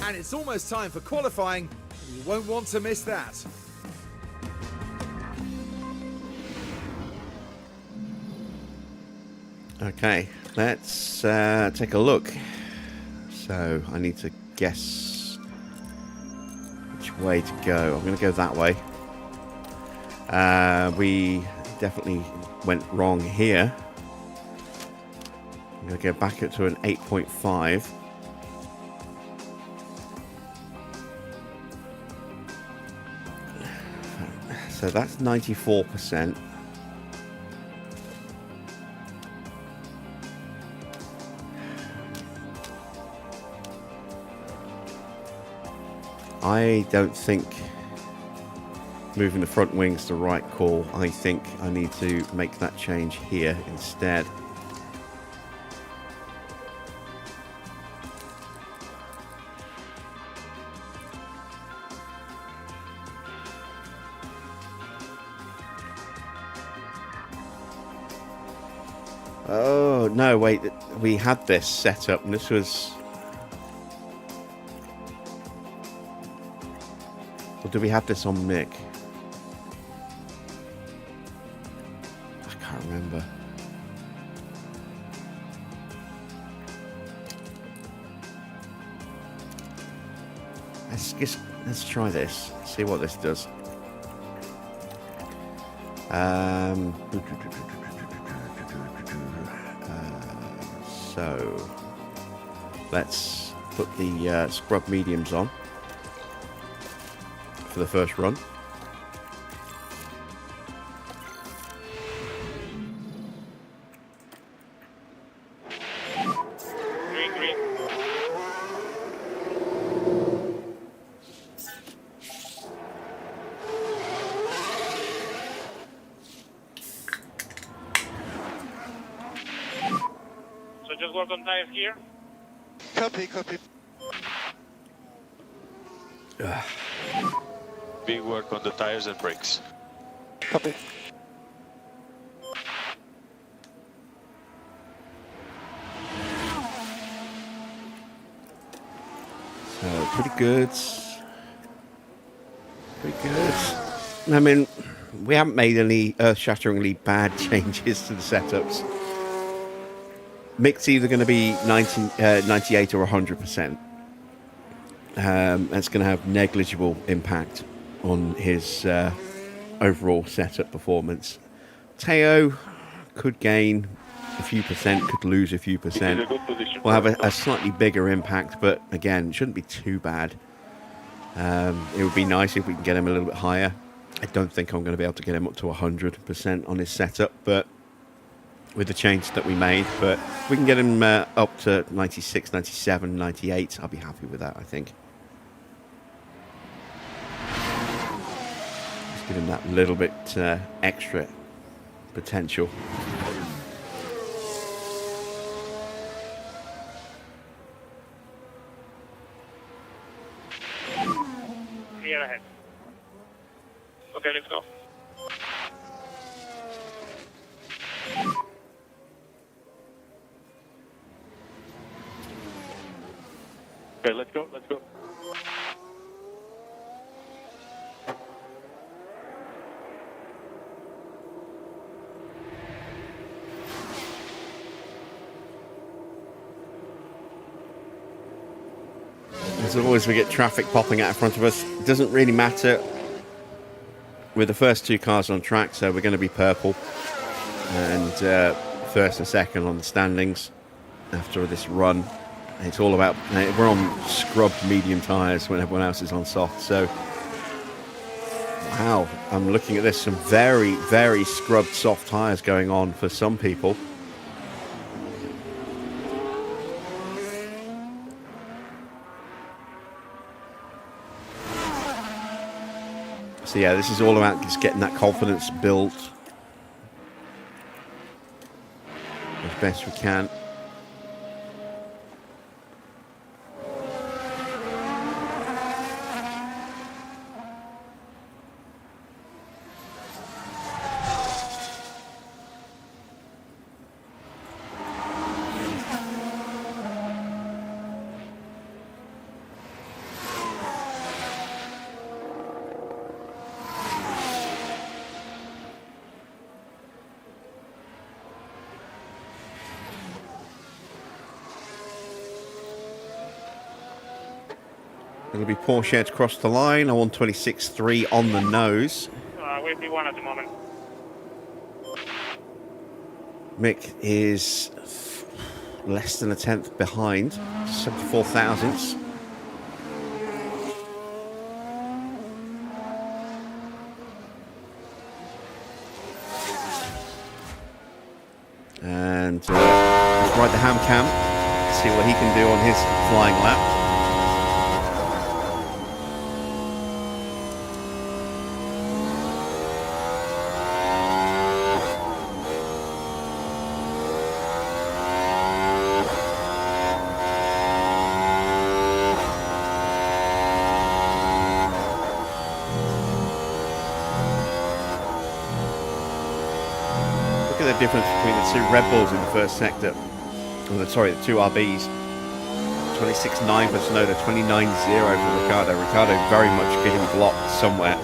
And it's almost time for qualifying, and you won't want to miss that. Okay, let's take a look. So I need to guess which way to go. I'm going to go that way. We definitely went wrong here. I'm going to go back up to an 8.5. So that's 94%. I don't think moving the front wing's the right call. I think I need to make that change here instead. Oh, no, wait, we had this set up and this was Or do we have this on Mick? I can't remember. Let's try this. See what this does. So let's put the scrub mediums on for the first run. Green, green. So just work on tires here. Copy, copy. Big work on the tires and brakes. Copy. So pretty good. Pretty good. I mean, we haven't made any earth-shatteringly bad changes to the setups. Mick's either going to be 98 or 100%. That's going to have negligible impact on his overall setup performance. Teo could gain a few percent, could lose a few percent. Will have a slightly bigger impact, but again, it shouldn't be too bad. It would be nice if we can get him a little bit higher. I don't think I'm going to be able to get him up to 100% on his setup, but with the change that we made, but if we can get him up to 96, 97, 98, I'll be happy with that, I think. Just give him that little bit extra potential. Clear ahead. Okay, let's go. Okay, let's go, let's go. As always, we get traffic popping out in front of us. It doesn't really matter. We're the first two cars on track, so we're going to be purple. And first and second on the standings after this run. It's all about, we're on scrubbed medium tyres when everyone else is on soft. So, wow, I'm looking at this, some very, very scrubbed soft tyres going on for some people. So yeah, this is all about just getting that confidence built as best we can. It'll be Porsche across the line. I want 26.3 on the nose. We're P1 at the moment. Mick is less than a tenth behind, 74 thousandths. And let's ride the ham cam, see what he can do on his flying lap. Difference between the two Red Bulls in the first sector, the two RBs, 26.9 for Tsunoda, 29.0 for Ricardo. Ricardo very much getting blocked somewhere.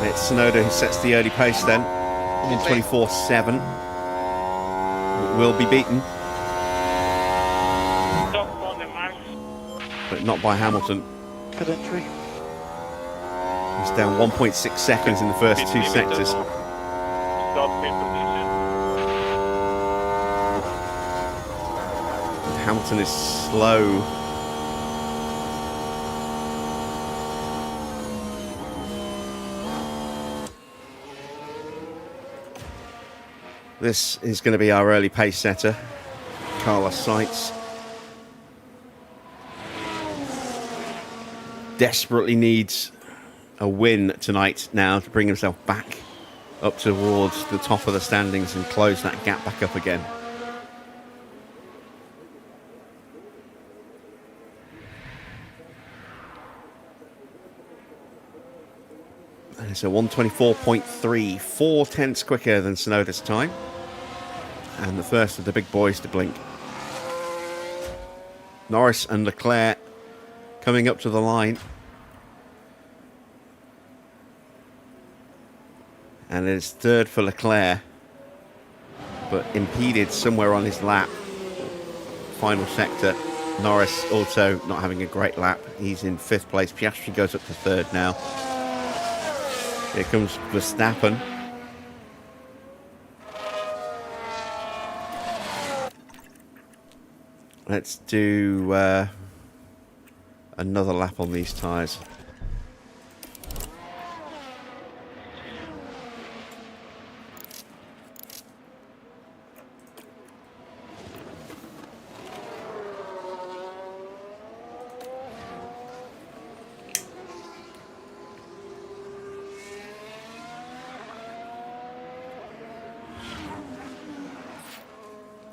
It's Tsunoda who sets the early pace then, in 24.7. Will be beaten, Top on the mark. but not by Hamilton. Good entry. He's down 1.6 seconds in the first Pit two limiter sectors. now. Stop pit position. Hamilton is slow. This is going to be our early pace setter, Carlos Sainz. Desperately needs a win tonight now to bring himself back up towards the top of the standings and close that gap back up again. And it's a 124.3, 4 tenths quicker than Tsunoda's time. And the first of the big boys to blink. Norris and Leclerc coming up to the line. And it's third for Leclerc, but impeded somewhere on his lap. Final sector. Norris also not having a great lap. He's in 5th place. Piastri goes up to 3rd now. Here comes Verstappen. Let's do another lap on these tyres.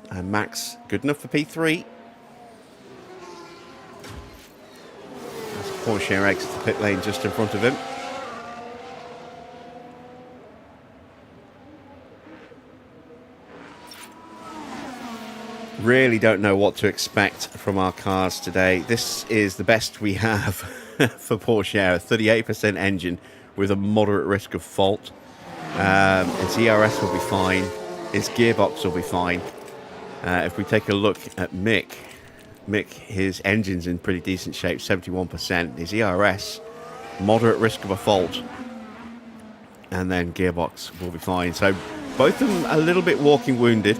And Max, good enough for P3. Porsche exits the pit lane just in front of him. Really don't know what to expect from our cars today. This is the best we have for Porsche. A 38% engine with a moderate risk of fault. Its ERS will be fine. Its gearbox will be fine. If we take a look at Mick, his engine's in pretty decent shape, 71%. His ERS, moderate risk of a fault. And then gearbox will be fine. So both of them a little bit walking wounded.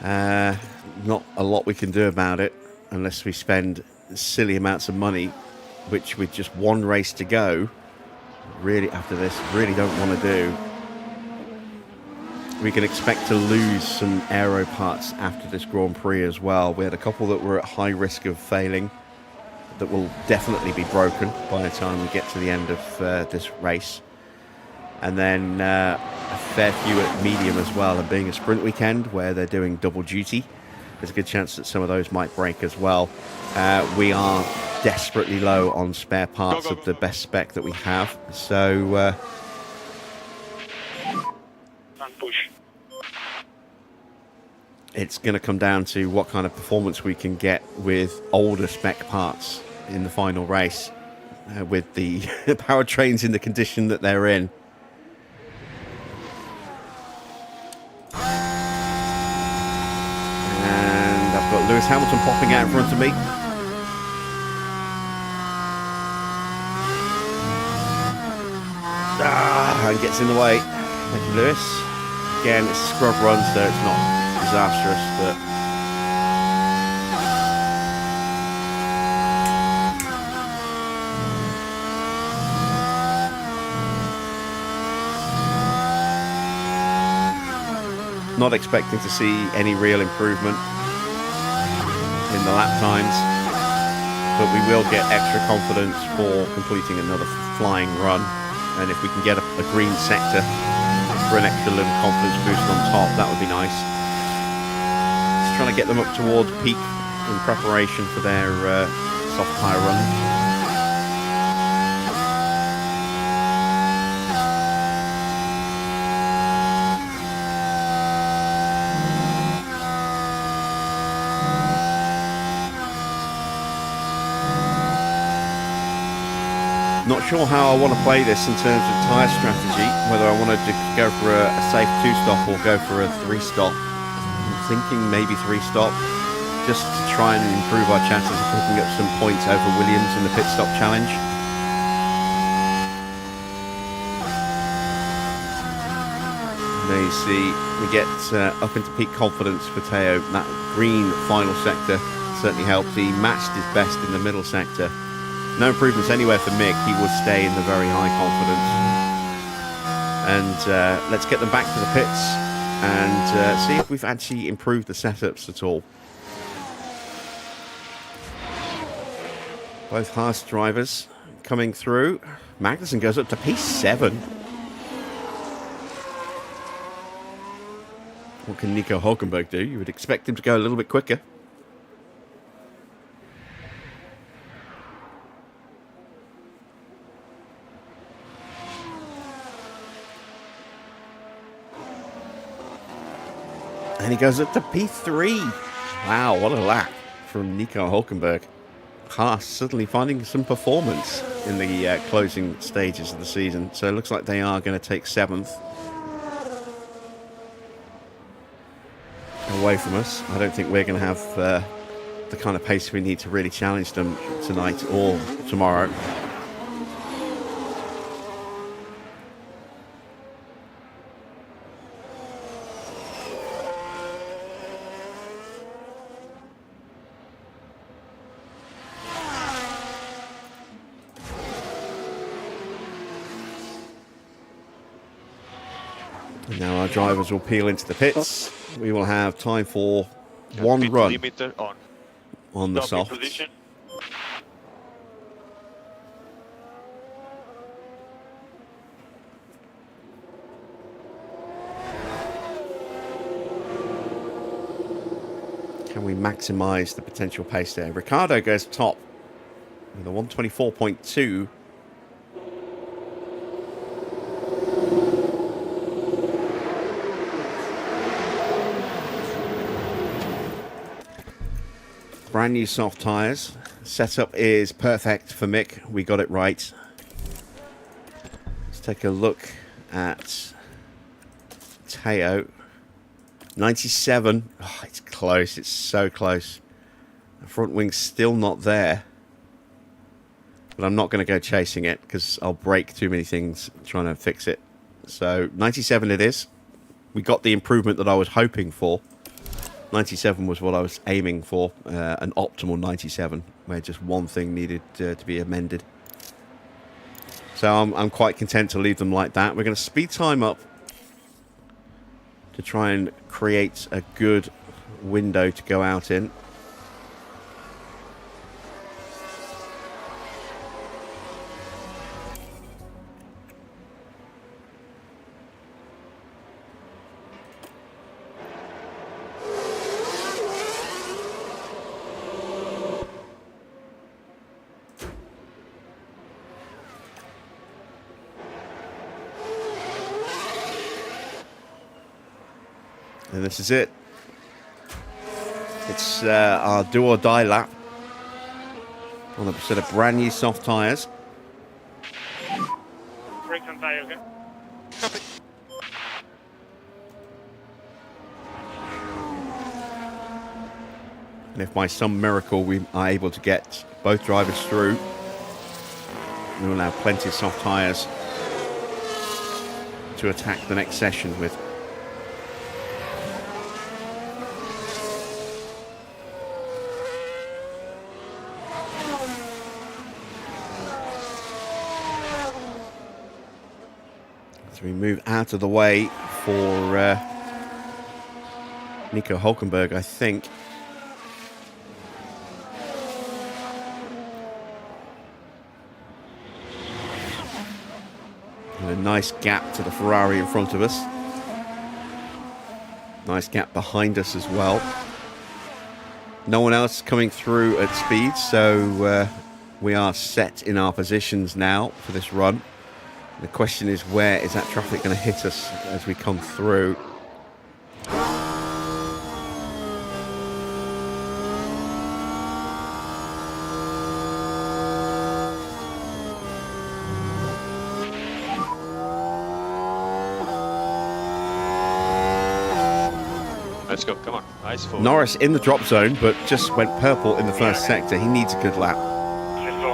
Not a lot we can do about it unless we spend silly amounts of money, which with just one race to go, really after this, really don't want to do. We can expect to lose some aero parts after this Grand Prix as well. We had a couple that were at high risk of failing that will definitely be broken by the time we get to the end of this race. And then a fair few at medium as well. And being a sprint weekend where they're doing double duty, there's a good chance that some of those might break as well. We are desperately low on spare parts of the best spec that we have. So Push. it's going to come down to what kind of performance we can get with older spec parts in the final race, with the powertrains in the condition that they're in. And I've got Lewis Hamilton popping out in front of me. And gets in the way. Thank you, Lewis. Again, it's a scrub run, so it's not disastrous, but not expecting to see any real improvement in the lap times. but we will get extra confidence for completing another flying run. And if we can get a green sector for an extra little confidence boost on top, that would be nice. Just trying to get them up towards peak in preparation for their soft tyre run. Not sure how I want to play this in terms of tyre strategy, whether I wanted to go for a safe 2-stop or go for a 3-stop. I'm thinking maybe 3-stop, just to try and improve our chances of picking up some points over Williams in the pit stop challenge. There you see, we get up into peak confidence for Teo. That green final sector certainly helps. He matched his best in the middle sector. No improvements anywhere for Mick. He will stay in the very high confidence. And let's get them back to the pits and see if we've actually improved the setups at all. Both Haas drivers coming through. Magnussen goes up to P7. What can Nico Hulkenberg do? You would expect him to go a little bit quicker. And he goes up to P3. Wow, what a lap from Nico Hulkenberg. Haas suddenly finding some performance in the closing stages of the season. So it looks like they are going to take 7th away from us. I don't think we're going to have the kind of pace we need to really challenge them tonight or tomorrow. Now our drivers will peel into the pits. We will have time for one run on the soft. Can we maximise the potential pace there? Ricardo goes top with a 124.2. Brand new soft tyres. Setup is perfect for Mick. We got it right. Let's take a look at Teo. 97. Oh, it's close. It's so close. The front wing's still not there. But I'm not going to go chasing it because I'll break too many things trying to fix it. So 97 it is. We got the improvement that I was hoping for. 97 was what I was aiming for, an optimal 97, where just one thing needed to be amended. So I'm quite content to leave them like that. We're going to speed time up to try and create a good window to go out in. And this is it. It's our do or die lap on a set of brand new soft tyres. Brakes on tire, okay? Copy. And if by some miracle we are able to get both drivers through, we will have plenty of soft tyres to attack the next session with. So we move out of the way for Nico Hulkenberg, I think. And a nice gap to the Ferrari in front of us. Nice gap behind us as well. No one else coming through at speed, so we are set in our positions now for this run. The question is, where is that traffic going to hit us as we come through? Let's go, come on, eyes forward. Norris in the drop zone, but just went purple in the first sector. He needs a good lap. Let's go.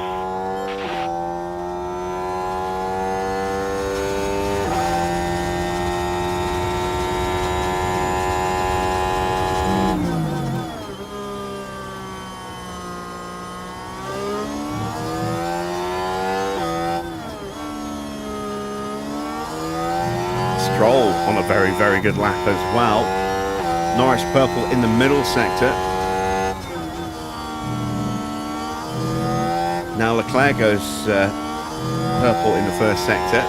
Stroll on a very, very good lap as well. Norris purple in the middle sector. Now Leclerc goes purple in the first sector.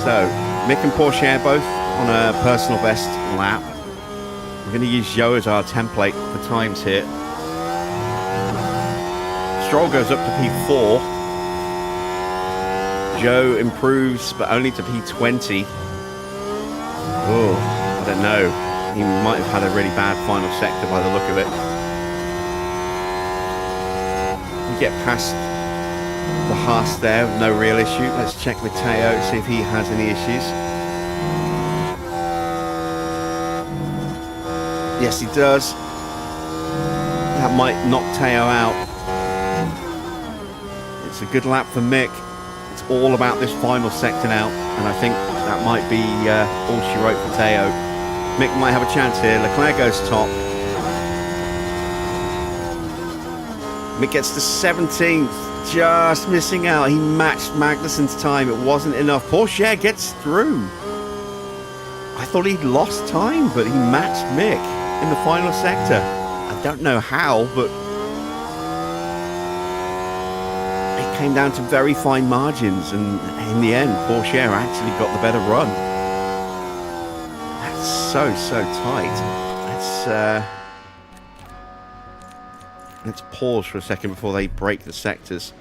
So Mick and Porsche both on a personal best lap. We're going to use Joe as our template for times here. Stroll goes up to P4. Joe improves, but only to P20. Oh, I don't know. He might have had a really bad final sector by the look of it. We get past the Haas there, no real issue. Let's check with Teo, see if he has any issues. Yes, he does. That might knock Teo out. It's a good lap for Mick. All about this final sector now, and I think that might be all she wrote for Teo. Mick might have a chance here. Leclerc goes top. Mick gets to 17th, just missing out. He matched Magnussen's time. It wasn't enough. Porsche gets through. I thought he'd lost time, but he matched Mick in the final sector. I don't know how, but came down to very fine margins, and in the end Porsche actually got the better run. That's so tight. Let's pause for a second before they break the sectors.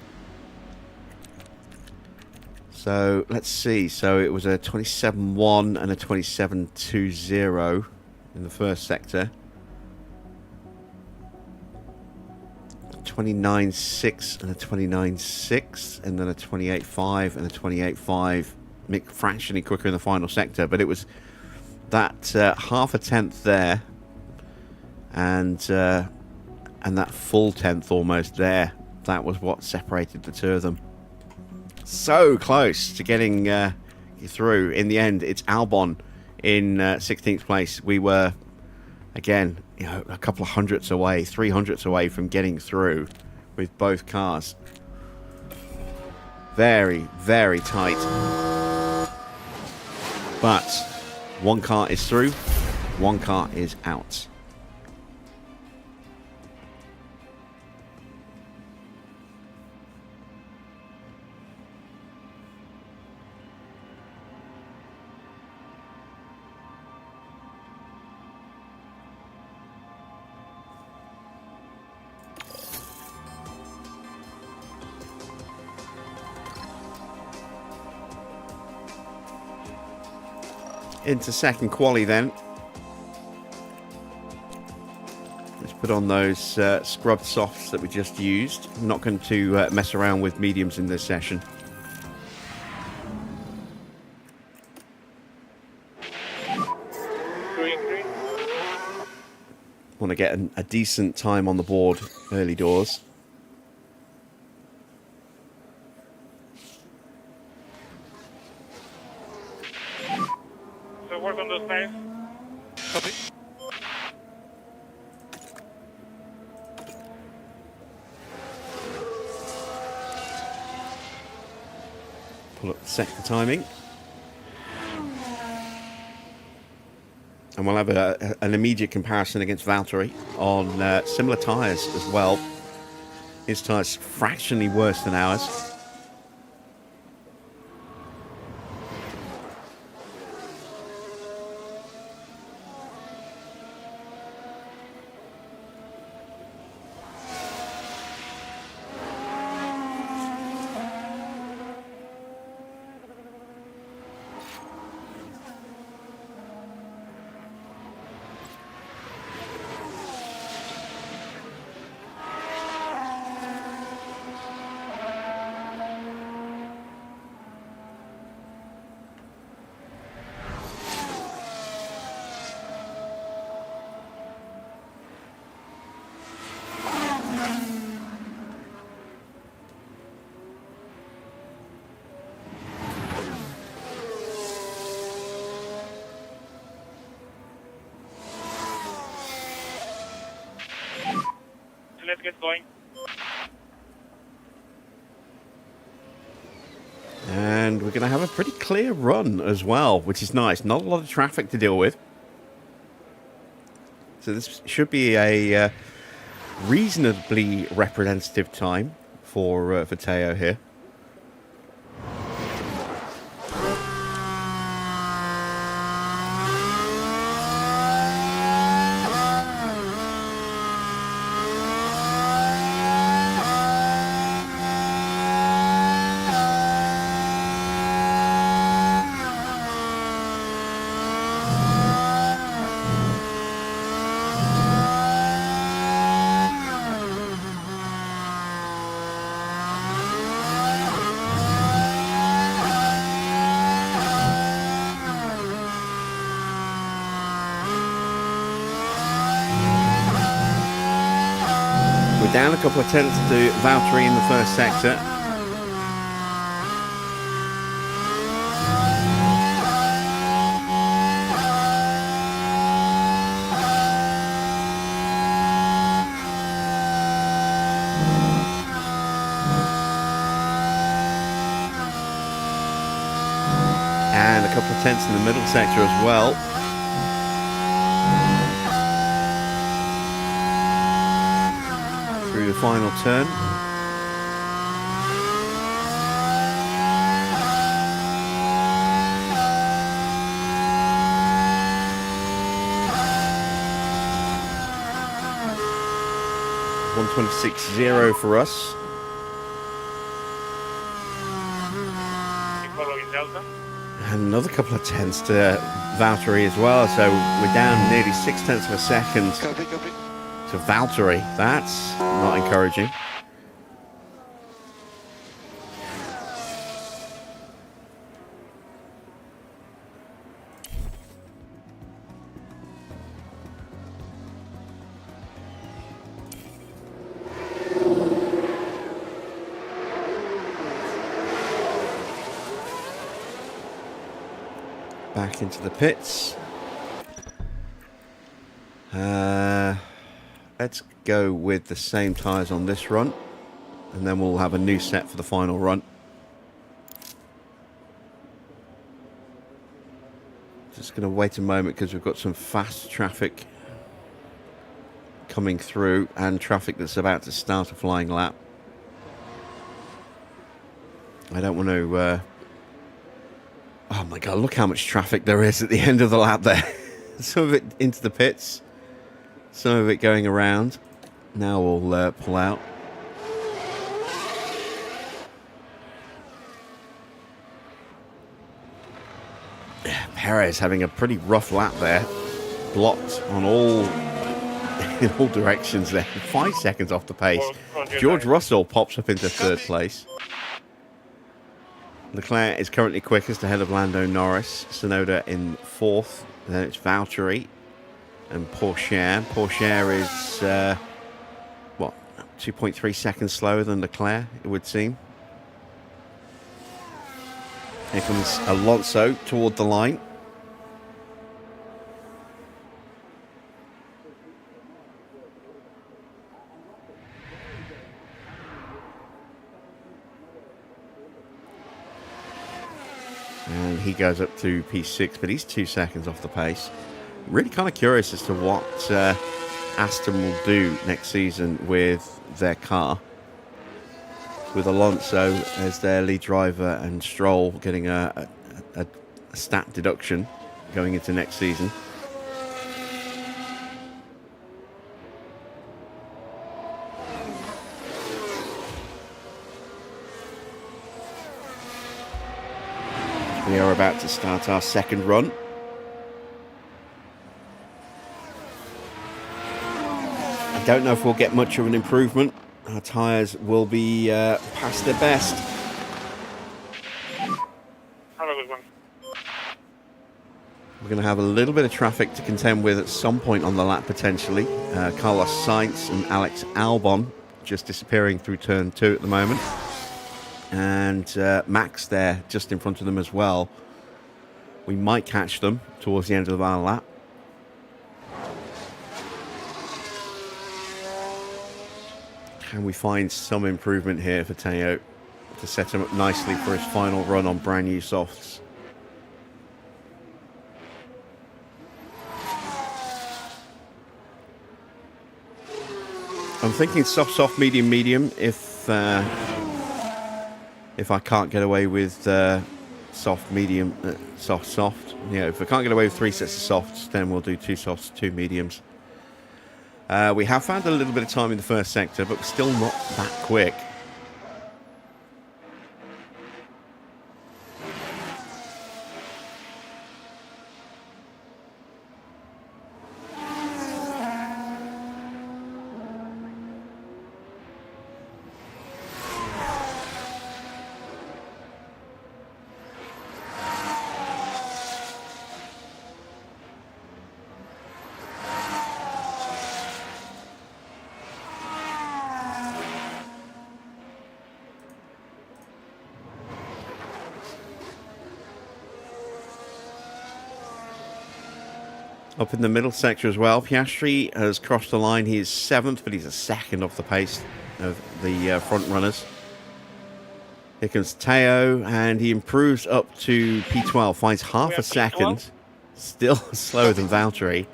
So let's see, so it was a 27.1 and a 27.20 in the first sector. 29.6 and a 29.6, and then a 28.5 and a 28.5. Mick fractionally quicker in the final sector, but it was that half a tenth there, and that full tenth almost there. That was what separated the two of them. So close to getting through. In the end, it's Albon in 16th place. We were, again, you know, a couple of hundredths away, 300ths away from getting through with both cars. Very, very tight. But one car is through, one car is out. Into second quali then. Let's put on those scrubbed softs that we just used. I'm not going to mess around with mediums in this session. Want to get a decent time on the board early doors. Work on those tires. Copy. Pull up the sector timing. And we'll have an immediate comparison against Valtteri on similar tyres as well. His tyre's fractionally worse than ours. Let's get going. And we're going to have a pretty clear run as well, which is nice. Not a lot of traffic to deal with. So this should be a reasonably representative time for Teo here. Down a couple of tenths to Valtteri in the first sector. And a couple of tenths in the middle sector as well. Through the final turn. .126.0 for us. Following Delta. And another couple of tenths to Valtteri as well, so we're down nearly 6 tenths of a second. Copy, copy. To Valtteri, that's not encouraging. Back into the pits. Let's go with the same tyres on this run, and then we'll have a new set for the final run. Just going to wait a moment because we've got some fast traffic coming through and traffic that's about to start a flying lap. I don't want to... Oh my god, look how much traffic there is at the end of the lap there. Some of it into the pits. Some of it going around. Now we'll pull out. Perez having a pretty rough lap there. Blocked on in all directions there. 5 seconds off the pace. George Russell pops up into third place. Leclerc is currently quickest ahead of Lando Norris. Tsunoda in fourth. Then it's Valtteri and Pourchaire. Pourchaire is, 2.3 seconds slower than Leclerc, it would seem. Here comes Alonso toward the line. And he goes up to P6, but he's 2 seconds off the pace. Really kind of curious as to what Aston will do next season with their car. with Alonso as their lead driver and Stroll getting a stat deduction going into next season. We are about to start our second run. I don't know if we'll get much of an improvement. Our tyres will be past their best. Have a good one. We're going to have a little bit of traffic to contend with at some point on the lap, potentially. Carlos Sainz and Alex Albon just disappearing through turn 2 at the moment. And Max there just in front of them as well. We might catch them towards the end of our lap. Can we find some improvement here for Teo to set him up nicely for his final run on brand new softs? I'm thinking soft, medium, medium. If I can't get away with soft, medium, soft. Yeah, if I can't get away with 3 sets of softs, then we'll do 2 softs, 2 mediums. We have found a little bit of time in the first sector, but we're still not that quick. Up in the middle sector as well, Piastri has crossed the line. He is 7th, but he's a second off the pace of the front runners. Here comes Teo, and he improves up to P12, finds half a second. Still slower than Valtteri.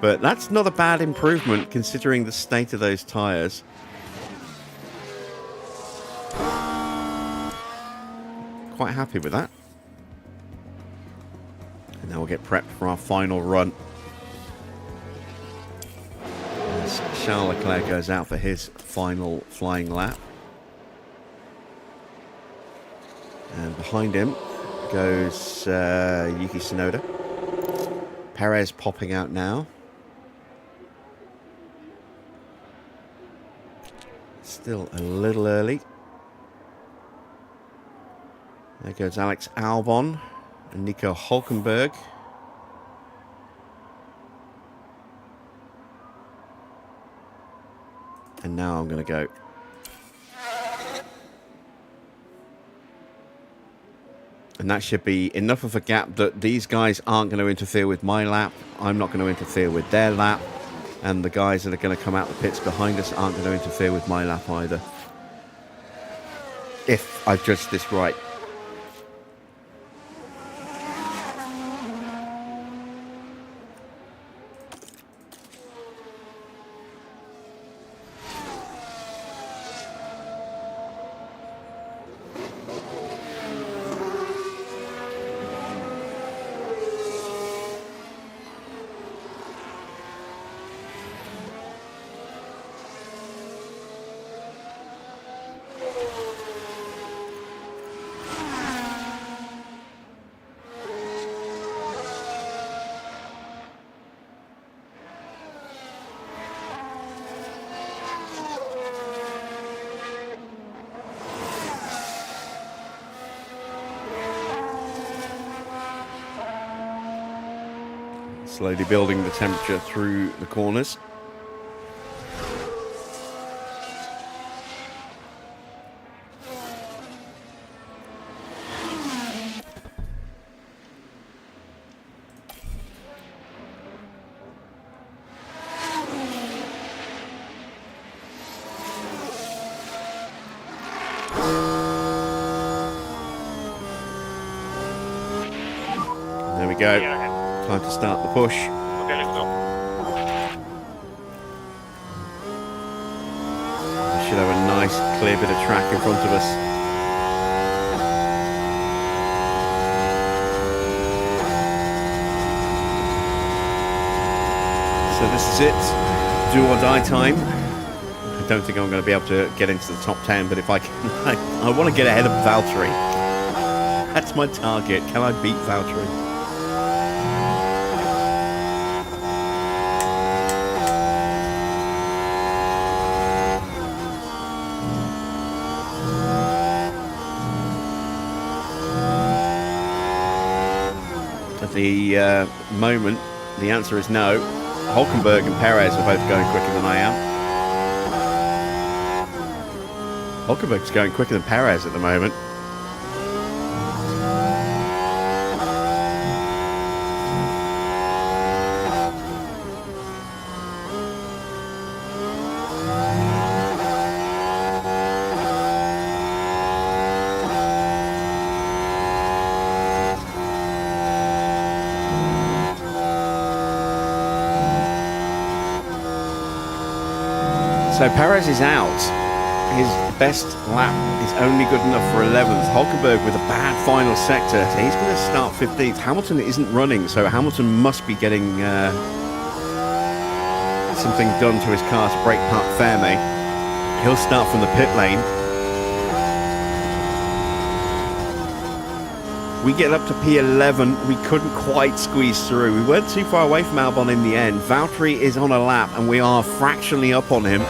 But that's not a bad improvement considering the state of those tyres. Quite happy with that. Now we'll get prepped for our final run. As Charles Leclerc goes out for his final flying lap. And behind him goes Yuki Tsunoda. Perez popping out now. Still a little early. There goes Alex Albon. And Nico Hulkenberg. And now I'm going to go. And that should be enough of a gap that these guys aren't going to interfere with my lap. I'm not going to interfere with their lap. And the guys that are going to come out the pits behind us aren't going to interfere with my lap either. If I've judged this right. Slowly building the temperature through the corners. There we go. Time to start the push. Okay, let's go. We should have a nice clear bit of track in front of us. So this is it. Do or die time. I don't think I'm going to be able to get into the top 10, but if I can, I want to get ahead of Valtteri. That's my target. Can I beat Valtteri? At the moment, the answer is no. Hulkenberg and Perez are both going quicker than I am. Hulkenberg's going quicker than Perez at the moment. So Perez is out. His best lap is only good enough for 11th. Hulkenberg with a bad final sector. So he's going to start 15th. Hamilton isn't running, so Hamilton must be getting something done to his car to break park Fairmay. He'll start from the pit lane. We get up to P11. We couldn't quite squeeze through. We weren't too far away from Albon in the end. Valtteri is on a lap, and we are fractionally up on him.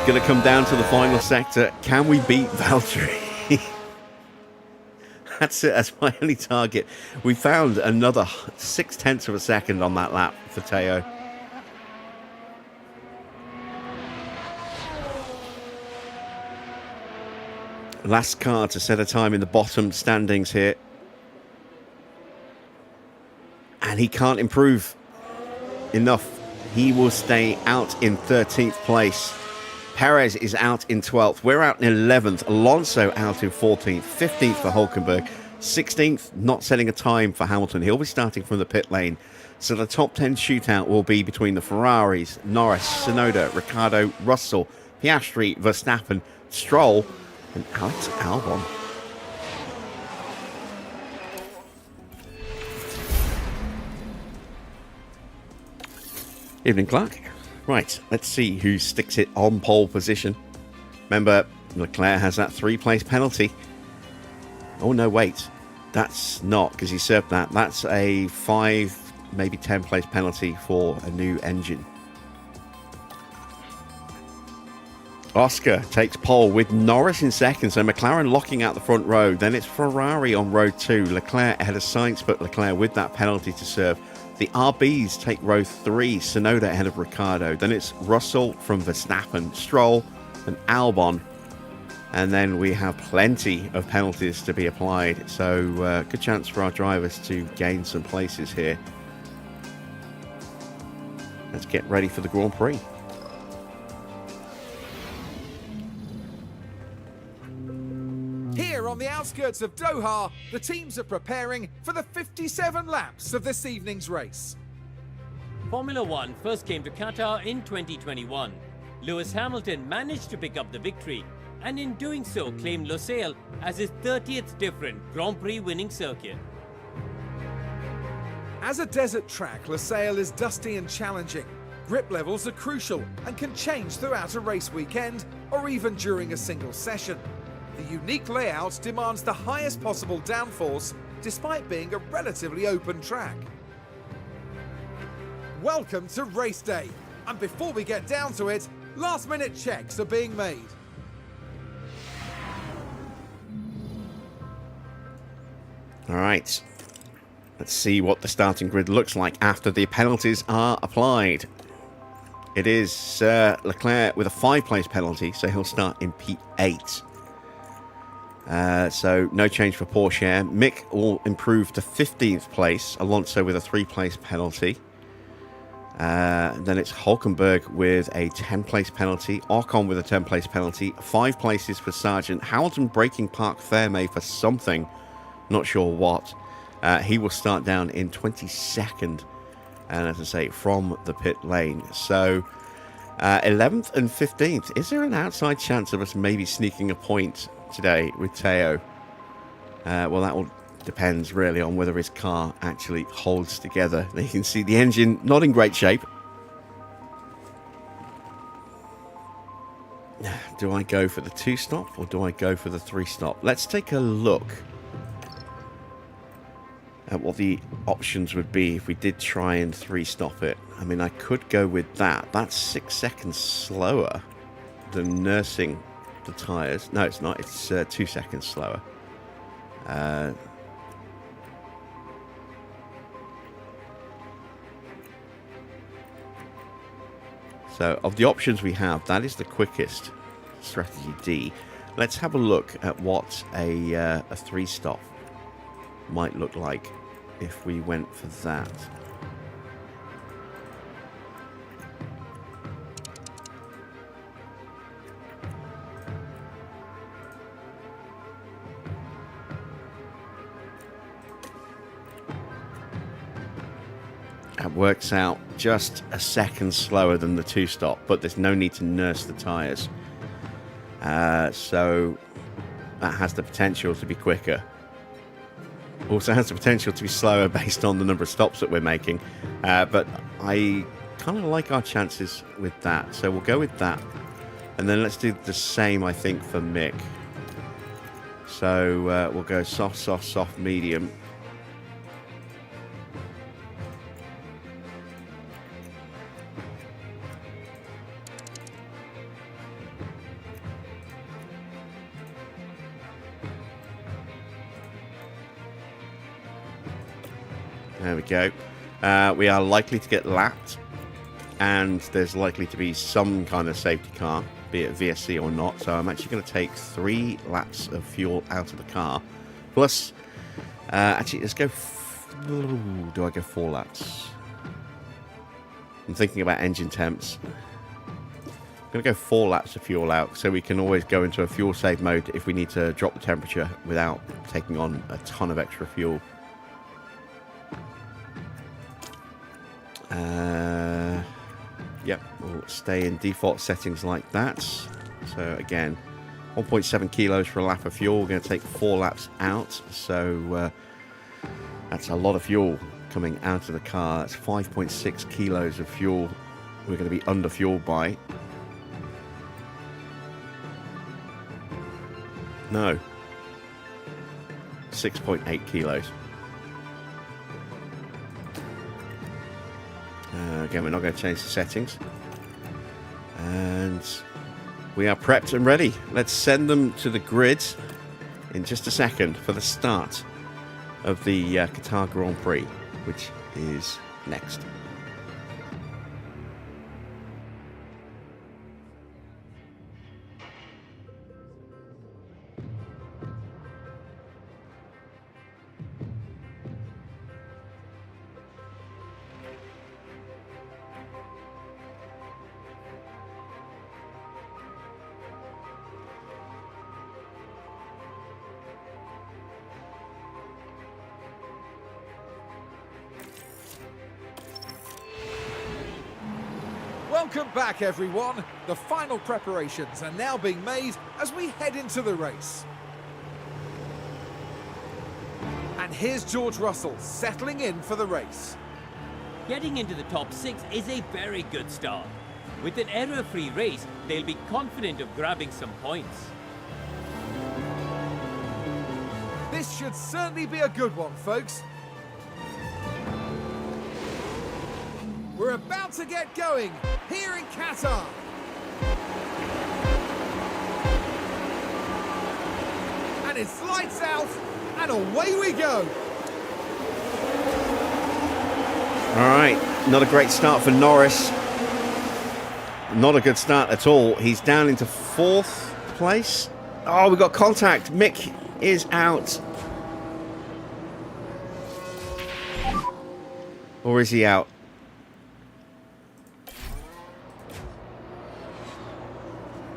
Going to come down to the final sector. Can we beat Valtteri? That's it. That's my only target. We found another 0.6 of a second on that lap for Teo. Last car to set a time in the bottom standings here. And he can't improve enough. He will stay out in 13th place. Perez is out in 12th. We're out in 11th. Alonso out in 14th. 15th for Hulkenberg. 16th, not setting a time for Hamilton. He'll be starting from the pit lane. So the top 10 shootout will be between the Ferraris, Norris, Tsunoda, Ricciardo, Russell, Piastri, Verstappen, Stroll, and Alex Albon. Evening, Clark. Right, let's see who sticks it on pole position. Remember, Leclerc has that 3-place penalty. Oh, no, wait. That's not, because he served that. That's a 5, maybe 10-place penalty for a new engine. Oscar takes pole with Norris in second, so McLaren locking out the front row. Then it's Ferrari on row 2. Leclerc ahead of Sainz, but Leclerc with that penalty to serve. The RBs take row 3, Tsunoda ahead of Ricciardo. Then it's Russell from Verstappen, Stroll and Albon. And then we have plenty of penalties to be applied. So good chance for our drivers to gain some places here. Let's get ready for the Grand Prix. Here on the outskirts of Doha, the teams are preparing for the 57 laps of this evening's race. Formula One first came to Qatar in 2021. Lewis Hamilton managed to pick up the victory, and in doing so claimed Lusail as his 30th different Grand Prix winning circuit. As a desert track, Lusail is dusty and challenging. Grip levels are crucial and can change throughout a race weekend or even during a single session. The unique layout demands the highest possible downforce despite being a relatively open track. Welcome to race day, and before we get down to it, last-minute checks are being made. All right, let's see what the starting grid looks like after the penalties are applied. It is Leclerc with a 5-place penalty, so he'll start in P8. So no change for Porsche. Mick will improve to 15th place. Alonso with a 3-place penalty. Then it's Hulkenberg with a 10-place penalty. Ocon with a 10-place penalty. 5 places for Sargent. Hamilton breaking Park Fairmay for something. Not sure what. He will start down in 22nd. And as I say, from the pit lane. So 11th and 15th. Is there an outside chance of us maybe sneaking a point today with Teo? Well, that will depends really on whether his car actually holds together. You can see the engine not in great shape. Do I go for the 2-stop or do I go for the 3-stop? Let's take a look at what the options would be if we did try and 3-stop it. I mean, I could go with that. That's 6 seconds slower than nursing the tyres. No, it's not. It's 2 seconds slower. So, of the options we have, that is the quickest, strategy D. Let's have a look at what a 3-stop might look like if we went for that. That works out just a second slower than the 2-stop, but there's no need to nurse the tyres. So that has the potential to be quicker. Also has the potential to be slower based on the number of stops that we're making. But I kind of like our chances with that. So we'll go with that. And then let's do the same, I think, for Mick. So we'll go soft, soft, soft, medium. There we go. We are likely to get lapped, and there's likely to be some kind of safety car, be it VSC or not. So I'm actually going to take 3 laps of fuel out of the car. Plus, actually, let's go. Do I go 4 laps? I'm thinking about engine temps. I'm going to go 4 laps of fuel out, so we can always go into a fuel save mode if we need to drop the temperature without taking on a ton of extra fuel. Yep, we'll stay in default settings like that. So again, 1.7 kilos for a lap of fuel. We're going to take 4 laps out. So that's a lot of fuel coming out of the car. That's 5.6 kilos of fuel we're going to be under fuel by. No. 6.8 kilos. Again, we're not going to change the settings. And we are prepped and ready. Let's send them to the grid in just a second for the start of the Qatar Grand Prix, which is next. Welcome back, everyone. The final preparations are now being made as we head into the race. And here's George Russell settling in for the race. Getting into the top 6 is a very good start. With an error-free race, they'll be confident of grabbing some points. This should certainly be a good one, folks. We're about to get going here in Qatar. And it's lights out, and away we go. All right, not a great start for Norris. Not a good start at all. He's down into 4th place. Oh, we got contact. Mick is out. Or is he out?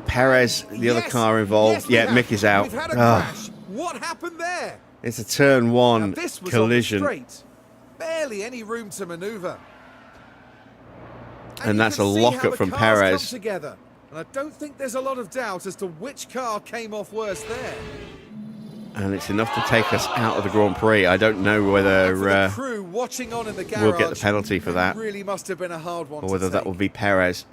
Perez, the other car involved. Yes, yeah, Mick is out. We've had a crash. What happened there? It's a turn 1 Now, this was collision. on the straight. Barely any room to maneuver. And you that's can a see lockup how the from cars Perez. come together. And I don't think there's a lot of doubt as to which car came off worse there. And it's enough to take us out of the Grand Prix. I don't know whether And for the crew watching on in the garage, we'll get the penalty for that, really must have been a hard one or whether to that take. will be Perez.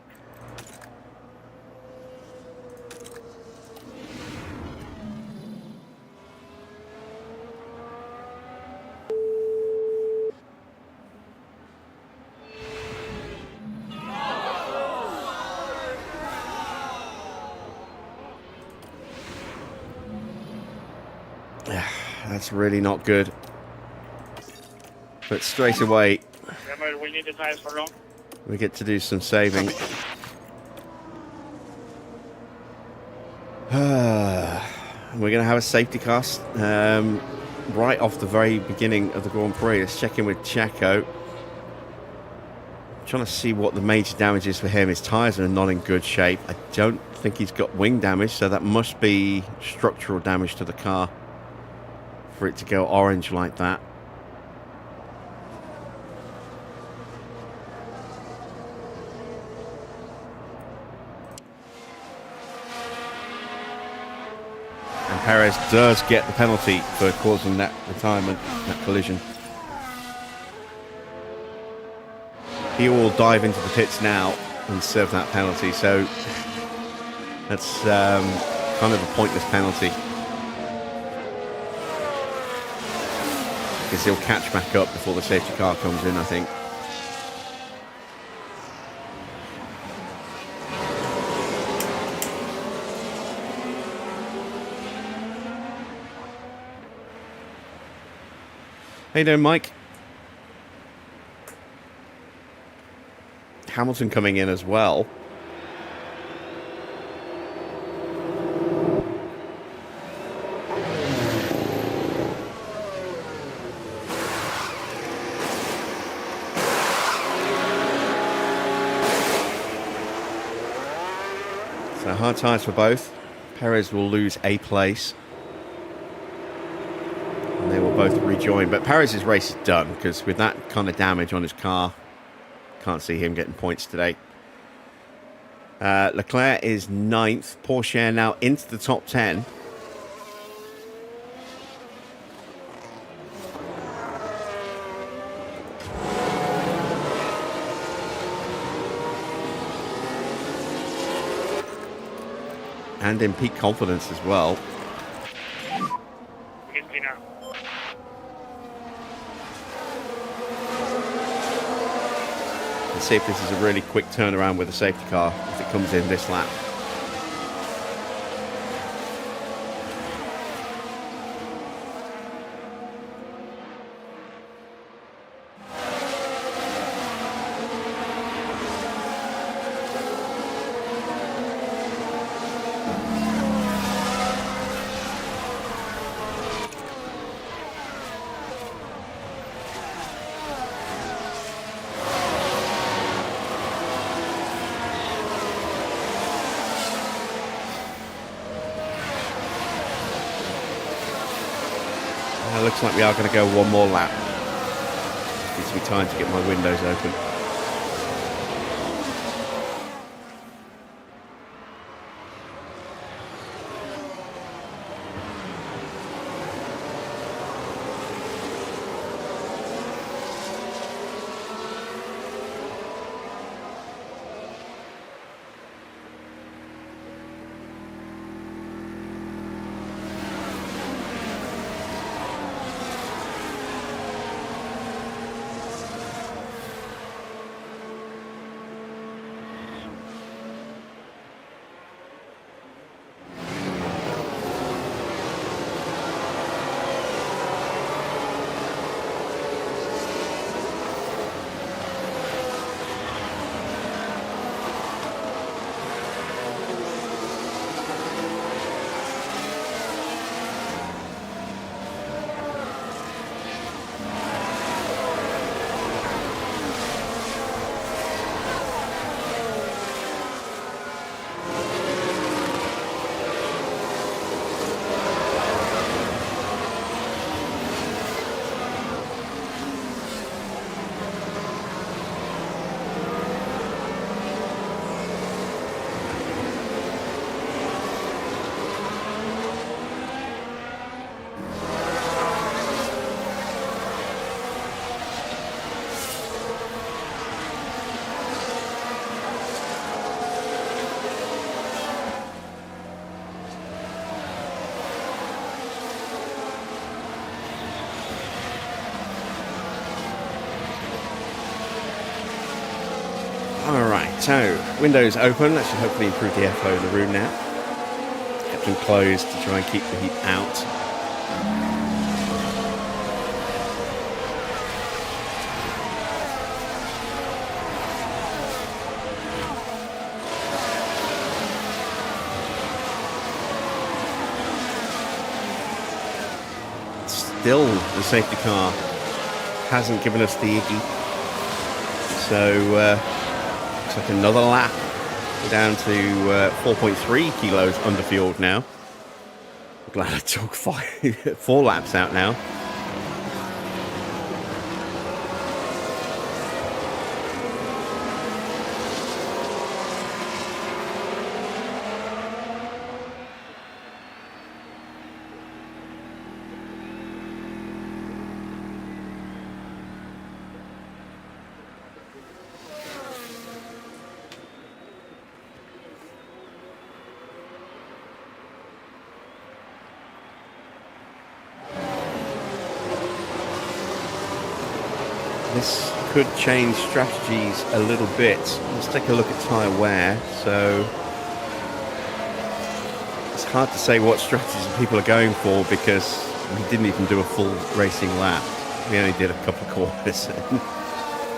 That's really not good. But straight away, Remember, we need the tires for long. we get to do some saving. We're going to have a safety car right off the very beginning of the Grand Prix. Let's check in with Checo. Trying to see what the major damage is for him. His tyres are not in good shape. I don't think he's got wing damage, so that must be structural damage to the car for it to go orange like that. And Perez does get the penalty for causing that retirement, that collision. He will dive into the pits now and serve that penalty, so that's kind of a pointless penalty, because he'll catch back up before the safety car comes in, I think. How you doing, Mike? Hamilton coming in as well. So hard tyres for both. Perez will lose a place. And they will both rejoin. But Perez's race is done, because with that kind of damage on his car, can't see him getting points today. Leclerc is 9th. Porsche now into the top 10. And in peak confidence as well. We can see now. Let's see if this is a really quick turnaround with the safety car, if it comes in this lap. Looks like we are going to go one more lap. Gives me time to get my windows open. Right, so windows open. That should hopefully improve the airflow in the room now. Kept them closed to try and keep the heat out. Still, the safety car hasn't given us the Iggy. So, looks like another lap. We're down to 4.3 kilos underfueled now. I'm glad I took 4 laps out now. This could change strategies a little bit. Let's take a look at tyre wear. So it's hard to say what strategies people are going for because we didn't even do a full racing lap. We only did a couple of quarters and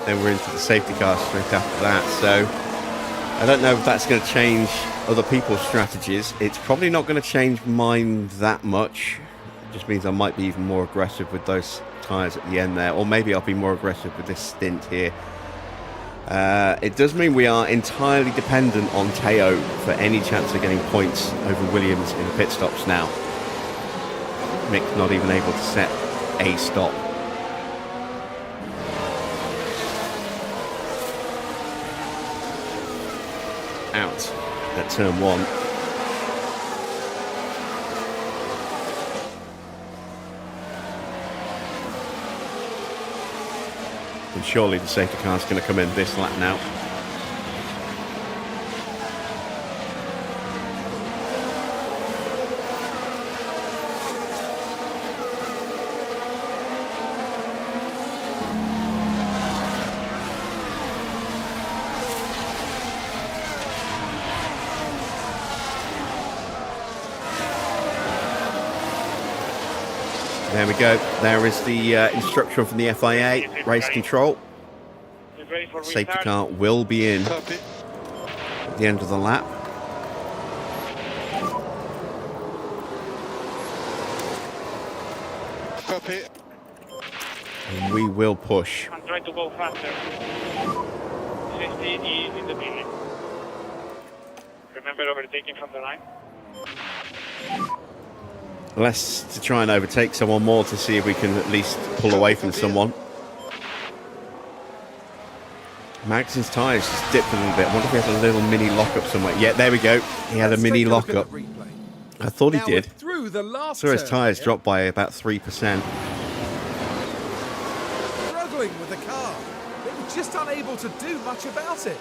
then we're into the safety car straight after that. So I don't know if that's going to change other people's strategies. It's probably not going to change mine that much. It just means I might be even more aggressive with those tyres at the end there, or maybe I'll be more aggressive with this stint here. It does mean we are entirely dependent on Teo for any chance of getting points over Williams in pit stops now. Mick's not even able to set a stop. Out at turn 1. And surely the safety car's going to come in this lap now. There we go. There is the instruction from the FIA, race control. Safety car will be in Copy. at the end of the lap. Copy. And we will push. And try to go faster. 60 is in the beginning. Remember overtaking from the line? Less to try and overtake someone, more to see if we can at least pull away from someone. Magnusson's tyres just dipped a little bit. I wonder if he has a little mini lockup somewhere. Yeah, there we go. He had a Let's mini take look at lockup. the replay. I thought he Now did. we're through the last Saw his turn tyres here. drop by about 3%. Struggling with the car. They were just unable to do much about it.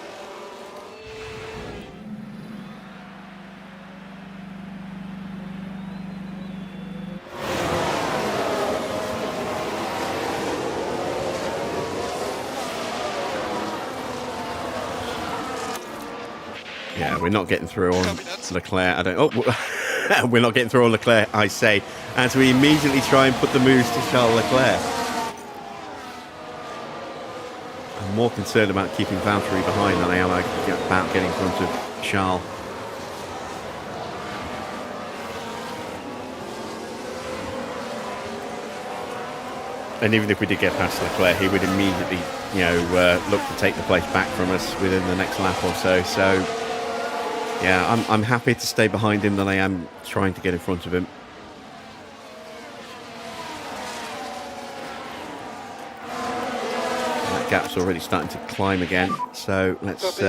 Yeah, we're not getting through on Leclerc. I don't. Oh, we're not getting through on Leclerc. I say, as we immediately try and put the moves to Charles Leclerc. I'm more concerned about keeping Valtteri behind than I am about getting in front of Charles. And even if we did get past Leclerc, he would immediately, look to take the place back from us within the next lap or so. So. Yeah, I'm happy to stay behind him than I am trying to get in front of him. And that gap's already starting to climb again. So let's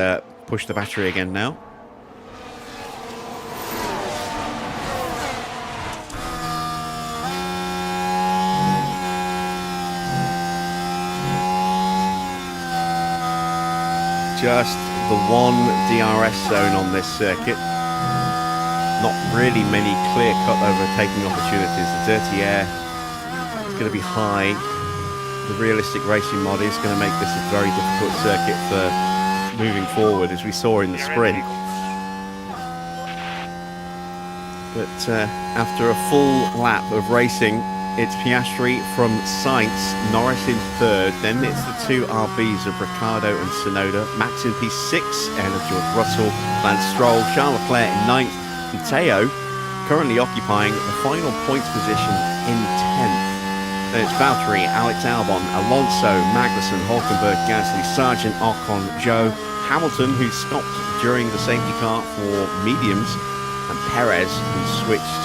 push the battery again now. Just the one DRS zone on this circuit. Not really many clear-cut overtaking opportunities. The dirty air is going to be high. The realistic racing mod is going to make this a very difficult circuit for moving forward, as we saw in the sprint. But after a full lap of racing, it's Piastri from Sainz, Norris in third, then it's the two RBs of Ricciardo and Tsunoda, Max in P6, ahead of George Russell, Lance Stroll, Charles Leclerc in ninth, Matteo currently occupying the final points position in 10th. Then it's Valtteri, Alex Albon, Alonso, Magnussen, Hulkenberg, Gasly, Sargent, Ocon, Joe, Hamilton, who stopped during the safety car for mediums, and Perez, who switched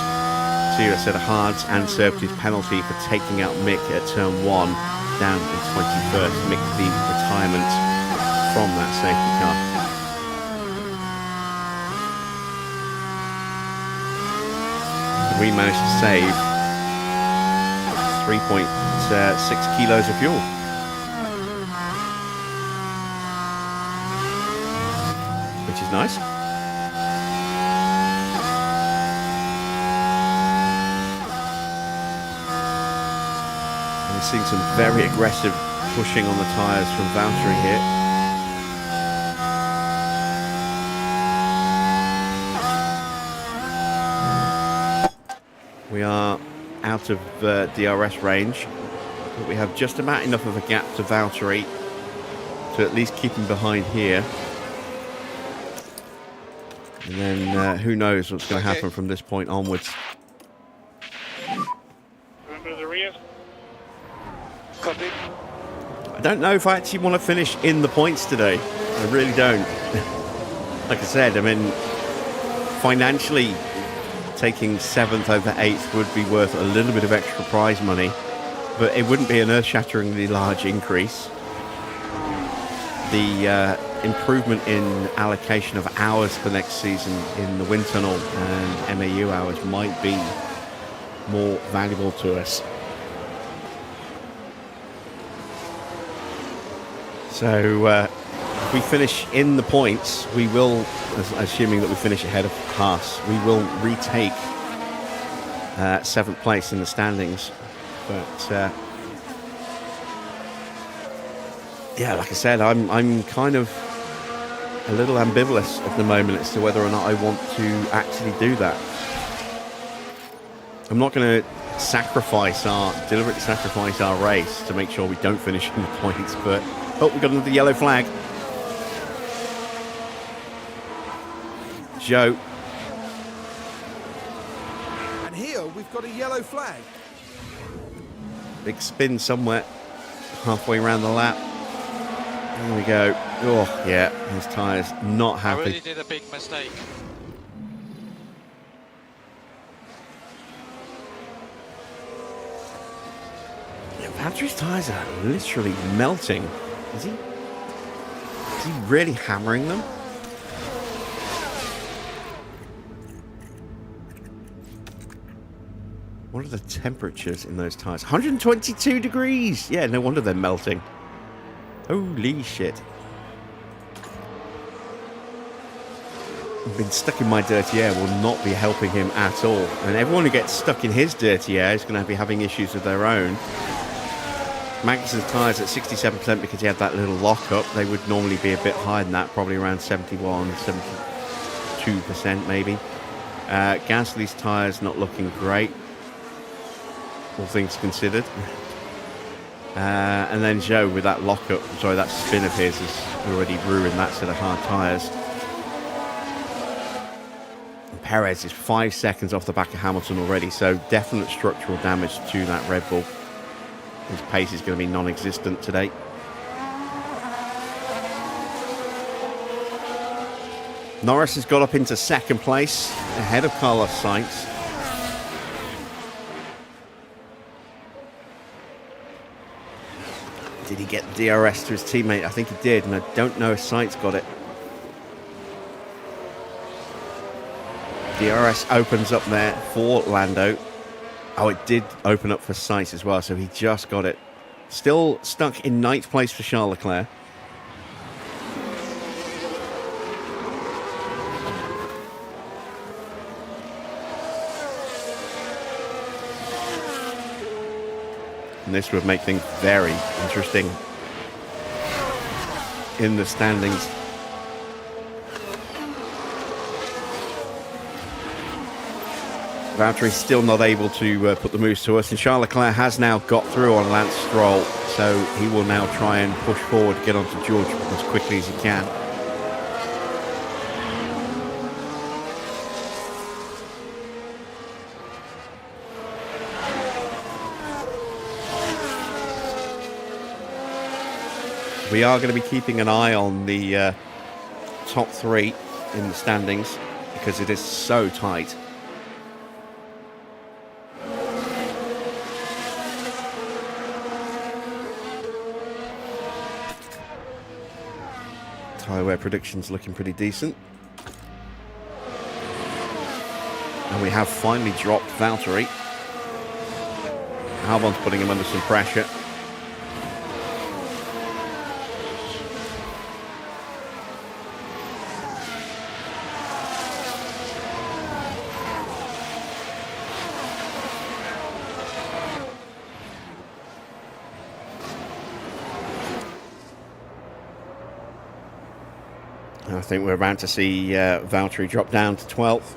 to a set of hards and served his penalty for taking out Mick at turn 1 down in 21st. Mick the retirement from that safety car. We managed to save 3.6 kilos of fuel. Which is nice. We're seeing some very aggressive pushing on the tyres from Valtteri here. We are out of DRS range, but we have just about enough of a gap to Valtteri to at least keep him behind here. And then who knows what's going to happen from this point onwards. Remember the rear? Copy. I don't know if I actually want to finish in the points today. I really don't. Like I said, I mean, financially, taking 7th over 8th would be worth a little bit of extra prize money, but it wouldn't be an earth-shatteringly large increase. The improvement in allocation of hours for next season in the wind tunnel and MAU hours might be more valuable to us. So if we finish in the points, we will, assuming that we finish ahead of Haas, we will retake 7th place in the standings. But yeah, like I said, I'm kind of a little ambivalent at the moment as to whether or not I want to actually do that. I'm not going to deliberately sacrifice our race to make sure we don't finish in the points, but oh, we got another yellow flag. Joe. And here we've got a yellow flag. Big spin somewhere halfway around the lap. There we go. Oh, yeah, his tyres not I really happy. did a big mistake. Yeah, Valtteri's tyres are literally melting. Is he really hammering them? What are the temperatures in those tyres? 122 degrees! Yeah, no wonder they're melting. Holy shit. Being stuck in my dirty air will not be helping him at all. And everyone who gets stuck in his dirty air is going to be having issues of their own. Magnussen's tyres at 67% because he had that little lock-up. They would normally be a bit higher than that, probably around 71, 72% maybe. Gasly's tyres not looking great, all things considered. And then Joe with that lock-up, sorry, that spin of his has already ruined that set of hard tyres. Perez is 5 seconds off the back of Hamilton already, so definite structural damage to that Red Bull. His pace is going to be non-existent today. Norris has got up into 2nd place, ahead of Carlos Sainz. Did he get DRS to his teammate? I think he did, and I don't know if Sainz got it. DRS opens up there for Lando. Oh, it did open up for Sainz as well, so he just got it. Still stuck in 9th place for Charles Leclerc. And this would make things very interesting in the standings. Valtteri still not able to put the moves to us, and Charles Leclerc has now got through on Lance Stroll, so he will now try and push forward, get onto George as quickly as he can. We are going to be keeping an eye on the top three in the standings because it is so tight. Tyre wear predictions looking pretty decent. And we have finally dropped Valtteri. Albon's putting him under some pressure. I think we're about to see Valtteri drop down to 12th.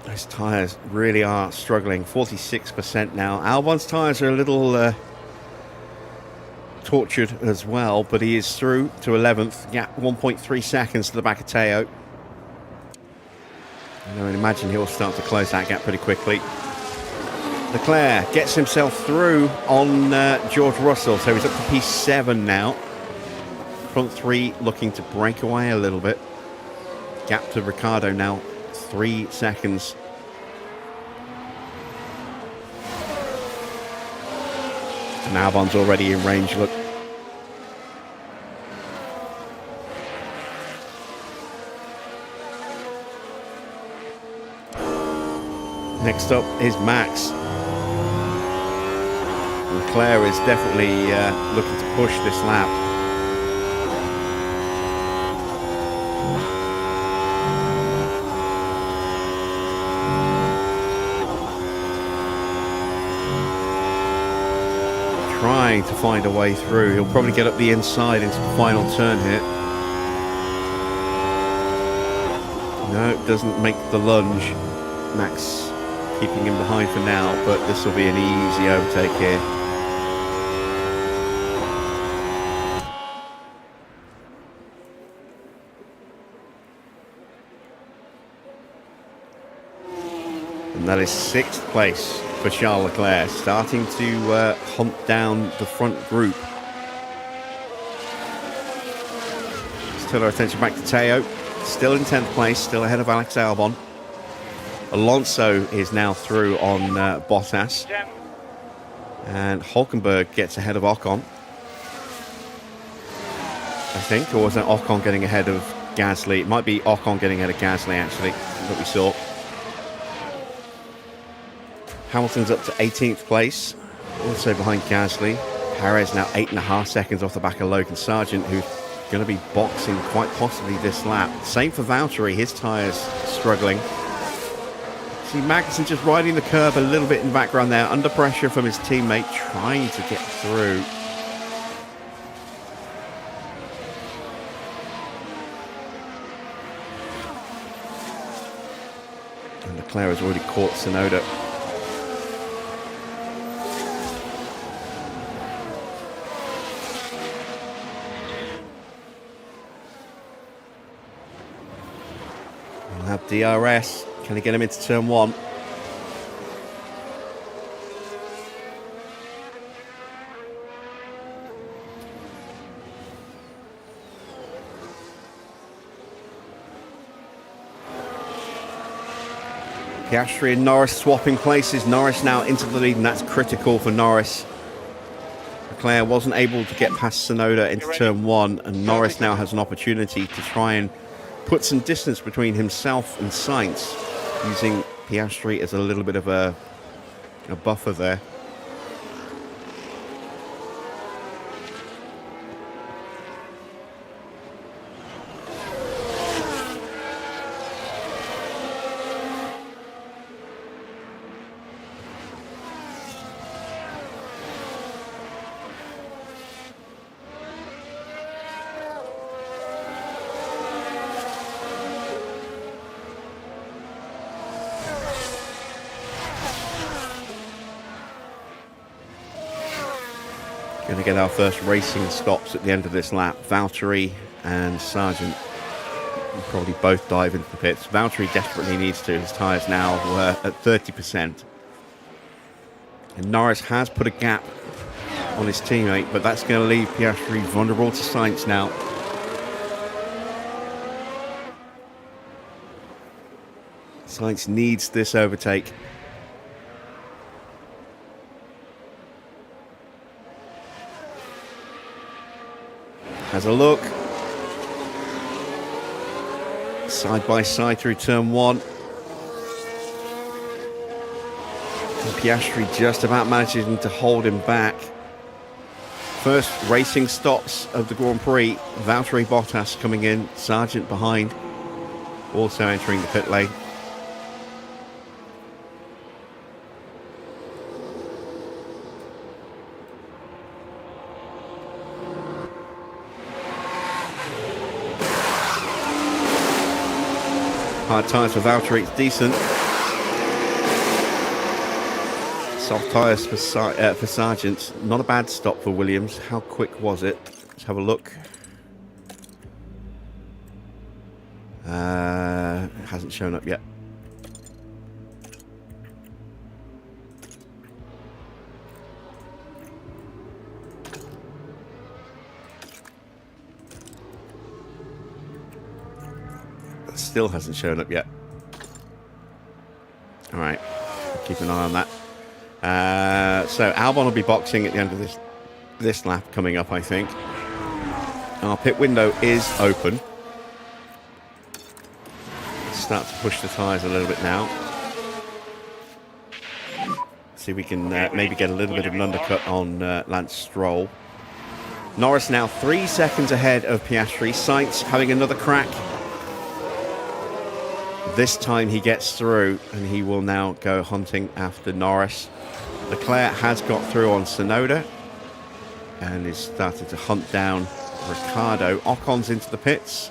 His tyres really are struggling, 46% now. Albon's tyres are a little tortured as well, but he is through to 11th, gap 1.3 seconds to the back of Teo. And I would imagine he'll start to close that gap pretty quickly. Leclerc gets himself through on George Russell, so he's up to P7 now. Front three looking to break away a little bit. Gap to Ricciardo now 3 seconds. And Albon's already in range, look. Next up is Max. Leclerc is definitely looking to push this lap. Trying to find a way through. He'll probably get up the inside into the final turn here. No, doesn't make the lunge. Max keeping him behind for now, but this will be an easy overtake here. And that is 6th place for Charles Leclerc, starting to hunt down the front group. Let's turn our attention back to Teo, still in 10th place, still ahead of Alex Albon. Alonso is now through on Bottas, and Hulkenberg gets ahead of Ocon, I think, or was that Ocon getting ahead of Gasly? It might be Ocon getting ahead of Gasly, actually, that we saw. Hamilton's up to 18th place, also behind Gasly. Perez now 8.5 seconds off the back of Logan Sargent, who's going to be boxing quite possibly this lap. Same for Valtteri, his tyres struggling. See Magnussen just riding the curb a little bit in the background there, under pressure from his teammate, trying to get through. And Leclerc has already caught Tsunoda. We'll have DRS. Can he get him into turn 1? Piastri and Norris swapping places. Norris now into the lead, and that's critical for Norris. Leclerc wasn't able to get past Tsunoda into turn 1, and Norris now has an opportunity to try and put some distance between himself and Sainz, using Piastri as a little bit of a buffer there. Going to get our first racing stops at the end of this lap. Valtteri and Sargent will probably both dive into the pits. Valtteri desperately needs to. His tyres now at 30%. And Norris has put a gap on his teammate, but that's going to leave Piastri vulnerable to Sainz now. Sainz needs this overtake. Has a look. Side by side through turn 1. And Piastri just about managing to hold him back. First racing stops of the Grand Prix. Valtteri Bottas coming in. Sargent behind. Also entering the pit lane. Hard tyres for Valtteri, it's decent. Soft tyres for Sargent. Not a bad stop for Williams. How quick was it? Let's have a look. It hasn't shown up yet. Still hasn't shown up yet. All right, keep an eye on that. So Albon will be boxing at the end of this lap coming up, I think. Our pit window is open. Let's start to push the tyres a little bit now. See if we can maybe get a little bit of an undercut on Lance Stroll. Norris now 3 seconds ahead of Piastri. Sainz having another crack. This time he gets through and he will now go hunting after Norris. Leclerc has got through on Tsunoda and is starting to hunt down Ricciardo. Ocon's into the pits.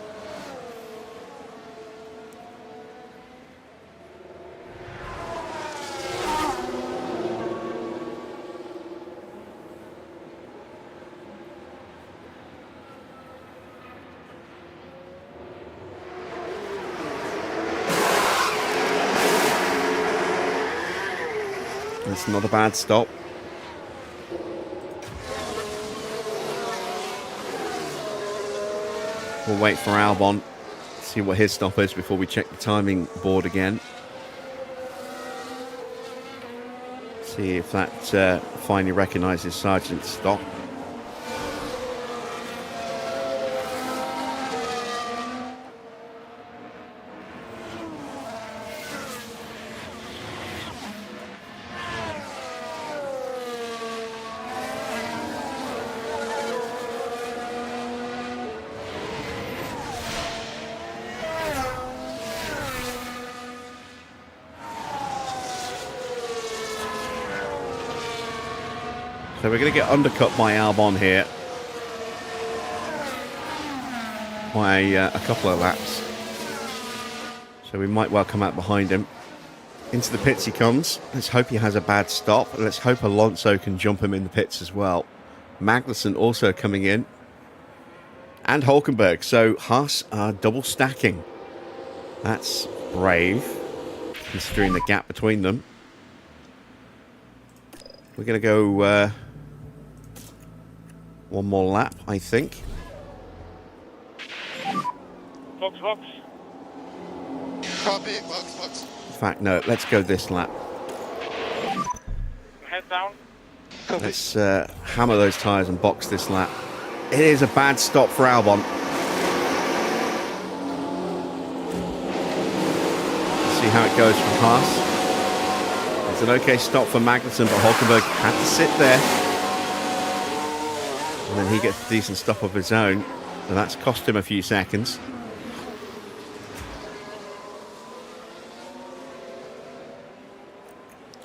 It's not a bad stop. We'll wait for Albon, see what his stop is before we check the timing board again. See if that finally recognises Sargent's stop. So we're going to get undercut by Albon here by a couple of laps. So we might well come out behind him. Into the pits he comes. Let's hope he has a bad stop. Let's hope Alonso can jump him in the pits as well. Magnussen also coming in. And Hulkenberg. So Haas are double stacking. That's brave, considering the gap between them. We're going to go one more lap, I think. Fox, Fox. Copy, Fox, Fox. In fact, no, let's go this lap. Head down. Copy. Let's hammer those tyres and box this lap. It is a bad stop for Albon. Let's see how it goes from Haas. It's an okay stop for Magnussen, but Hulkenberg had to sit there. And then he gets a decent stop of his own. And that's cost him a few seconds.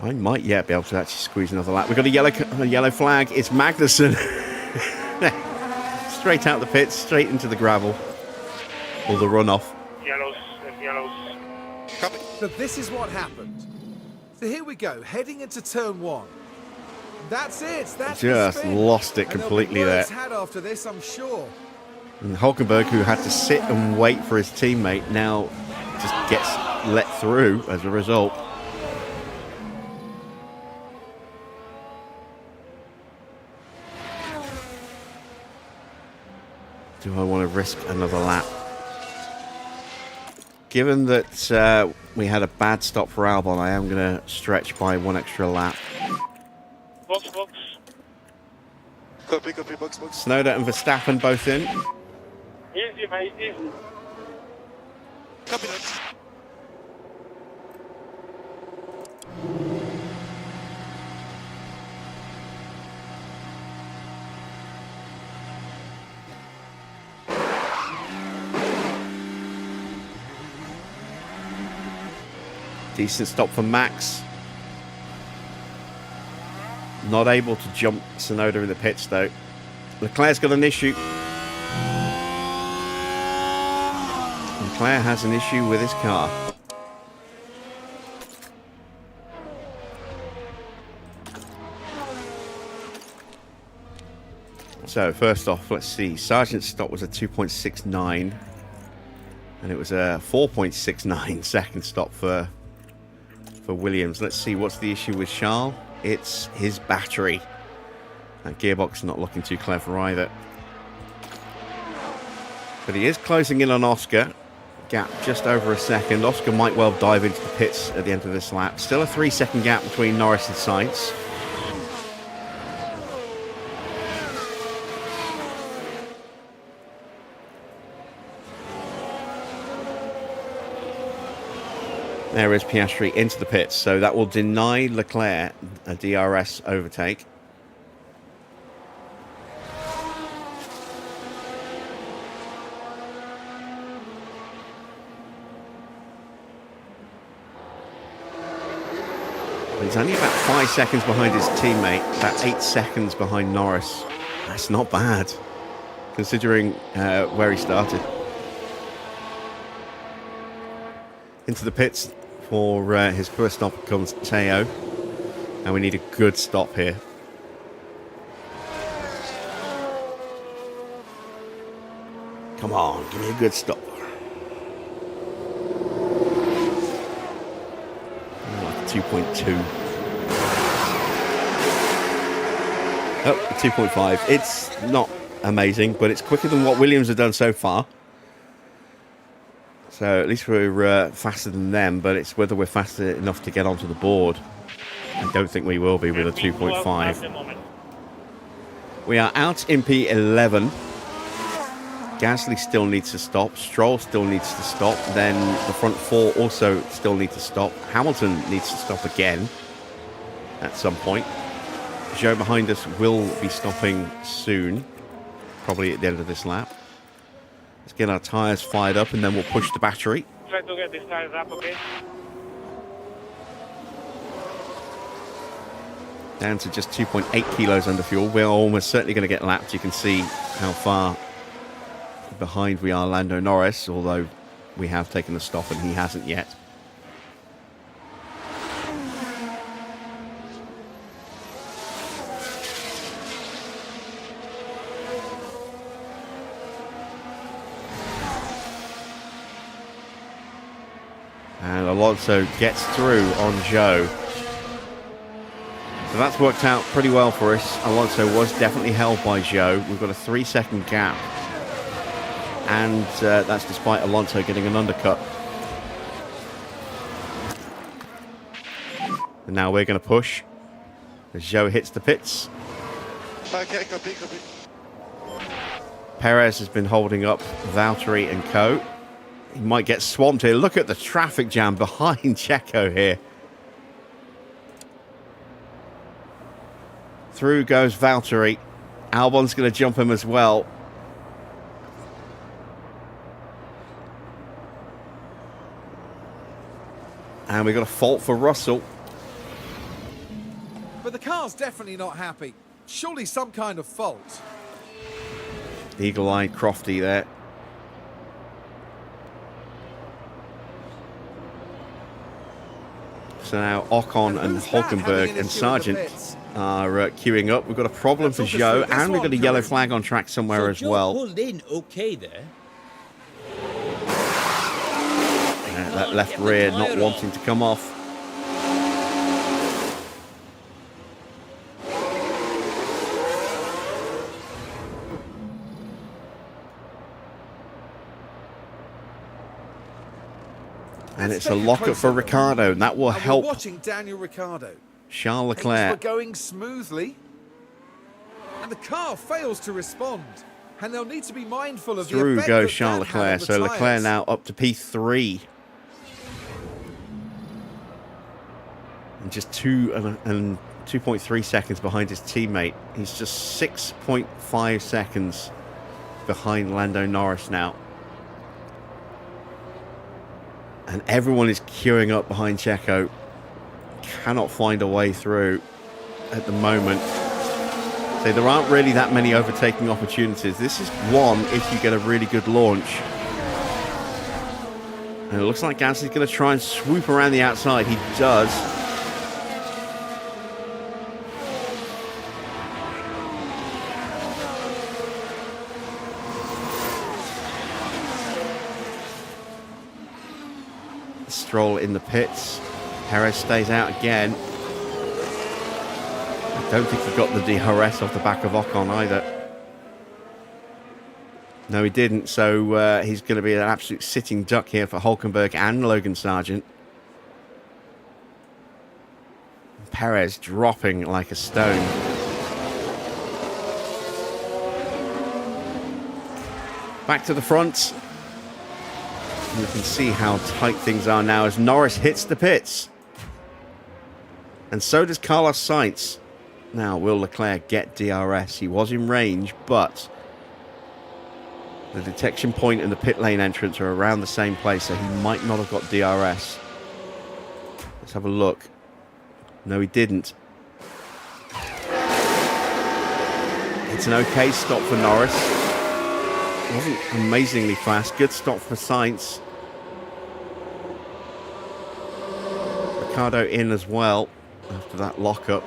I might yet be able to actually squeeze another lap. We've got a yellow flag. It's Magnussen. Straight out the pits, straight into the gravel. Or the runoff. Yellows, yellows. Copy. So this is what happened. So here we go, heading into turn 1. That's it. That's Just the spin. lost it And there'll be completely there. words had after this, I'm sure. And Hulkenberg, who had to sit and wait for his teammate, now just gets let through as a result. Do I want to risk another lap? Given that we had a bad stop for Albon, I am going to stretch by one extra lap. Box, box. Copy, copy, box, box. Snowden and Verstappen both in. Easy, mate, easy. Copy that. Decent stop for Max. Not able to jump Tsunoda in the pits though. Leclerc's got an issue. Leclerc has an issue with his car. So first off, let's see. Sargent's stop was a 2.69, and it was a 4.69 second stop for Williams. Let's see, what's the issue with Charles? It's his battery. That gearbox not looking too clever either. But he is closing in on Oscar. Gap just over a second. Oscar might well dive into the pits at the end of this lap. Still a 3-second gap between Norris and Sainz. There is Piastri into the pits, so that will deny Leclerc a DRS overtake. He's only about 5 seconds behind his teammate, about 8 seconds behind Norris. That's not bad, considering where he started. Into the pits for his first stop comes Teo, and we need a good stop here. Come on, give me a good stop. Like 2.2. Oh, 2.5. It's not amazing, but it's quicker than what Williams have done so far. So at least we're faster than them, but it's whether we're faster enough to get onto the board. I don't think we will be with a 2.5. We are out in P11. Gasly still needs to stop. Stroll still needs to stop. Then the front four also still need to stop. Hamilton needs to stop again at some point. Joe behind us will be stopping soon, probably at the end of this lap. Let's get our tyres fired up and then we'll push the battery. Try to get this tires up, okay? Down to just 2.8 kilos under fuel. We're almost certainly going to get lapped. You can see how far behind we are Lando Norris, although we have taken a stop and he hasn't yet. And Alonso gets through on Zhou. So that's worked out pretty well for us. Alonso was definitely held by Zhou. We've got a 3-second gap. And that's despite Alonso getting an undercut. And now we're going to push as Zhou hits the pits. Okay, copy, copy. Perez has been holding up Valtteri and co. He might get swamped here. Look at the traffic jam behind Checo here. Through goes Valtteri. Albon's going to jump him as well. And we've got a fault for Russell. But the car's definitely not happy. Surely some kind of fault. Eagle-eyed Crofty there. So now Ocon and who's that having Hulkenberg an and issue with the Sargent pits? are queuing up. We've got a problem Let's for talk us Zhou, through this and we've got one, a yellow Corinne. flag on track somewhere So as Joe well. pulled in okay there. That left rear not wanting to come off. And Let's it's a take lockup closer for look. Ricciardo, and that will And we're help watching Daniel Ricciardo. Charles Things were Leclerc. going smoothly, and the car fails to respond. And they'll need to be mindful of the Through effect goes that Charles that had on Leclerc. the So Leclerc tyres. now up to P3. And just 2.3 seconds behind his teammate. He's just 6.5 seconds behind Lando Norris now. And everyone is queuing up behind Checo. Cannot find a way through at the moment. So there aren't really that many overtaking opportunities. This is one if you get a really good launch. And it looks like Gasly's going to try and swoop around the outside. He does. Stroll in the pits. Perez stays out again. I don't think he got the DRS off the back of Ocon either. No, he didn't. So he's going to be an absolute sitting duck here for Hulkenberg and Logan Sargent. Perez dropping like a stone. Back to the front. You can see how tight things are now as Norris hits the pits. And so does Carlos Sainz. Now, will Leclerc get DRS? He was in range, but the detection point and the pit lane entrance are around the same place, so he might not have got DRS. Let's have a look. No, he didn't. It's an okay stop for Norris. It wasn't amazingly fast. Good stop for Sainz. Ricciardo in as well after that lockup.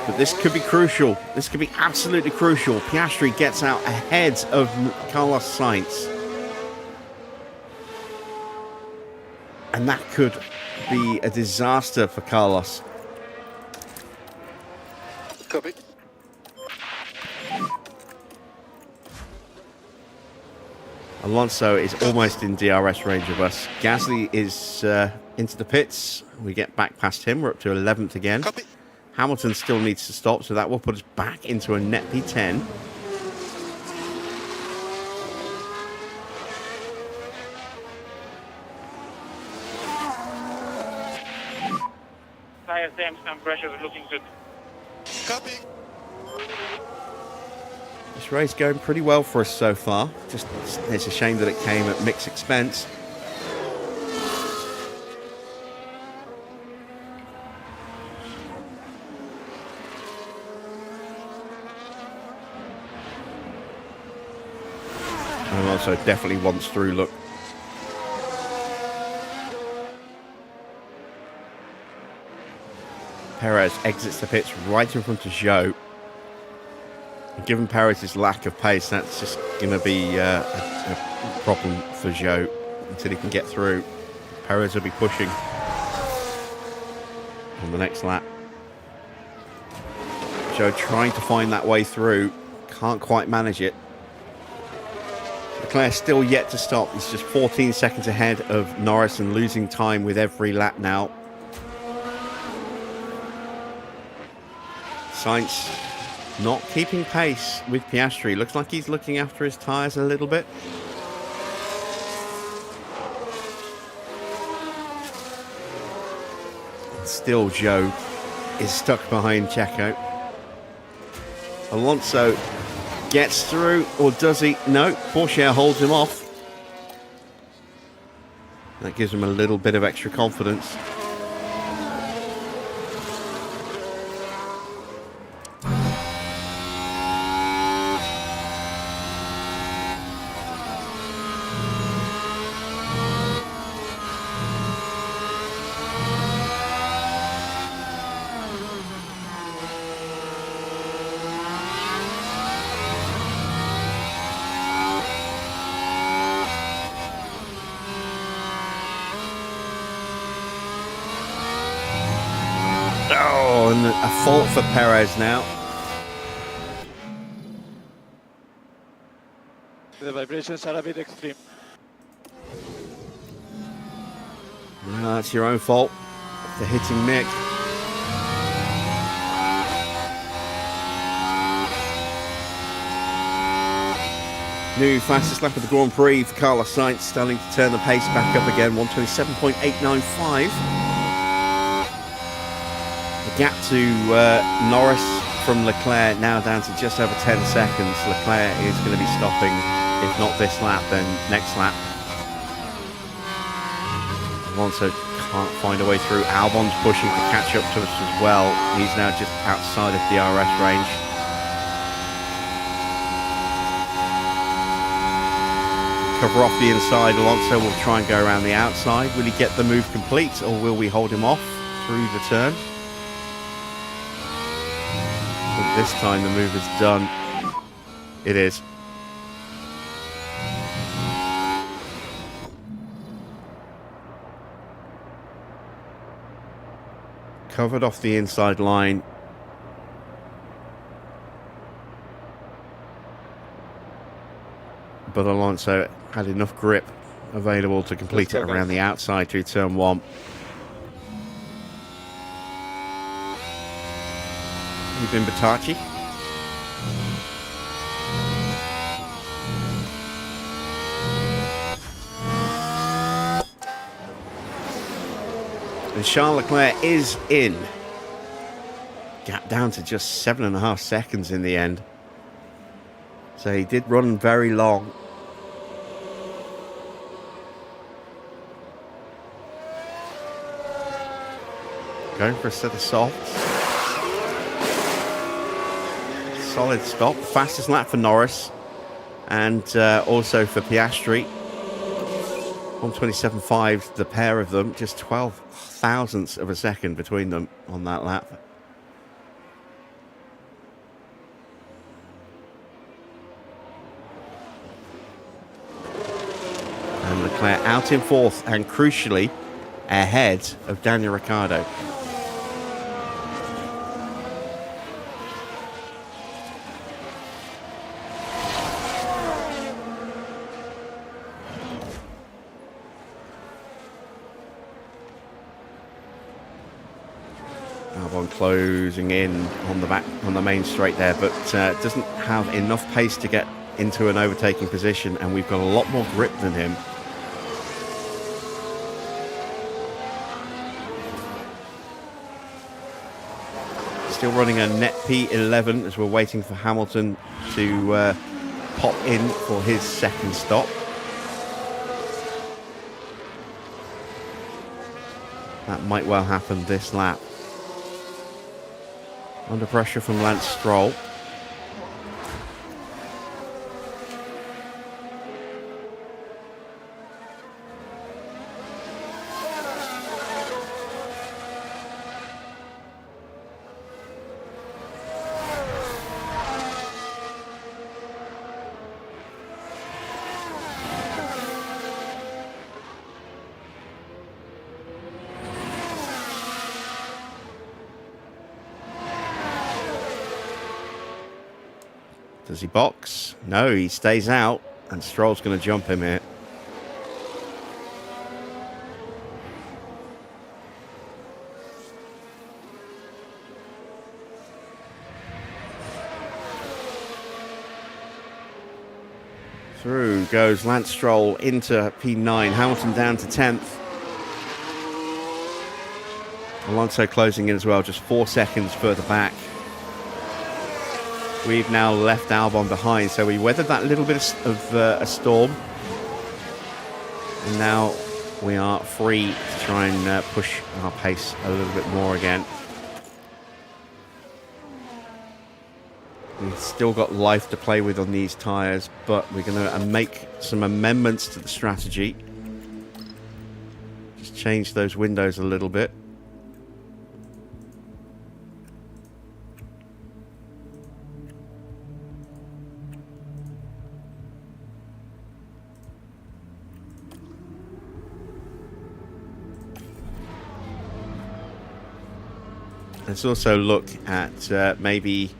But this could be crucial. This could be absolutely crucial. Piastri gets out ahead of Carlos Sainz. And that could be a disaster for Carlos. Copy. Alonso is almost in DRS range of us. Gasly is into the pits. We get back past him. We're up to 11th again. Copy. Hamilton still needs to stop, so that will put us back into a net P10. Tire temps and pressure are looking good. Copy. This race going pretty well for us so far. Just it's a shame that it came at Mick's expense. And also definitely wants through look. Perez exits the pits right in front of Zhou. And given Perez's lack of pace, that's just going to be a problem for Zhou until he can get through. Perez will be pushing on the next lap. Zhou trying to find that way through. Can't quite manage it. Leclerc still yet to stop. He's just 14 seconds ahead of Norris and losing time with every lap now. Sainz not keeping pace with Piastri. Looks like he's looking after his tyres a little bit. Still, Zhou is stuck behind Checo. Alonso gets through, or does he? No, Porsche holds him off. That gives him a little bit of extra confidence. Oh, and a fault for Perez now. The vibrations are a bit extreme. No, that's your own fault for hitting Mick. New fastest lap of the Grand Prix for Carlos Sainz, starting to turn the pace back up again, 1:27.895. The gap to Norris from Leclerc now down to just over 10 seconds. Leclerc is going to be stopping, if not this lap, then next lap. Alonso can't find a way through. Albon's pushing to catch up to us as well. He's now just outside of DRS range. Cover off the inside. Alonso will try and go around the outside. Will he get the move complete, or will we hold him off through the turn? I think this time the move is done. It is. Covered off the inside line. But Alonso had enough grip available to complete it around the outside through turn 1. Even Batacci. And Charles Leclerc is in. Gap down to just 7.5 seconds in the end. So he did run very long. Going for a set of softs. Solid stop. Fastest lap for Norris. And also for Piastri. 1:27.5, the pair of them. Just 12 thousandths of a second between them on that lap. And Leclerc out in 4th and crucially ahead of Daniel Ricciardo. Albon closing in on the main straight there, but doesn't have enough pace to get into an overtaking position, and we've got a lot more grip than him. Still running a net P11 as we're waiting for Hamilton to pop in for his second stop. That might well happen this lap. Under pressure from Lance Stroll. Does he box? No, he stays out, and Stroll's going to jump him here. Through goes Lance Stroll into P9. Hamilton down to 10th. Alonso closing in as well, just 4 seconds further back. We've now left Albon behind, so we weathered that little bit of a storm. And now we are free to try and push our pace a little bit more again. We've still got life to play with on these tyres, but we're going to make some amendments to the strategy. Just change those windows a little bit. Let's also look at maybe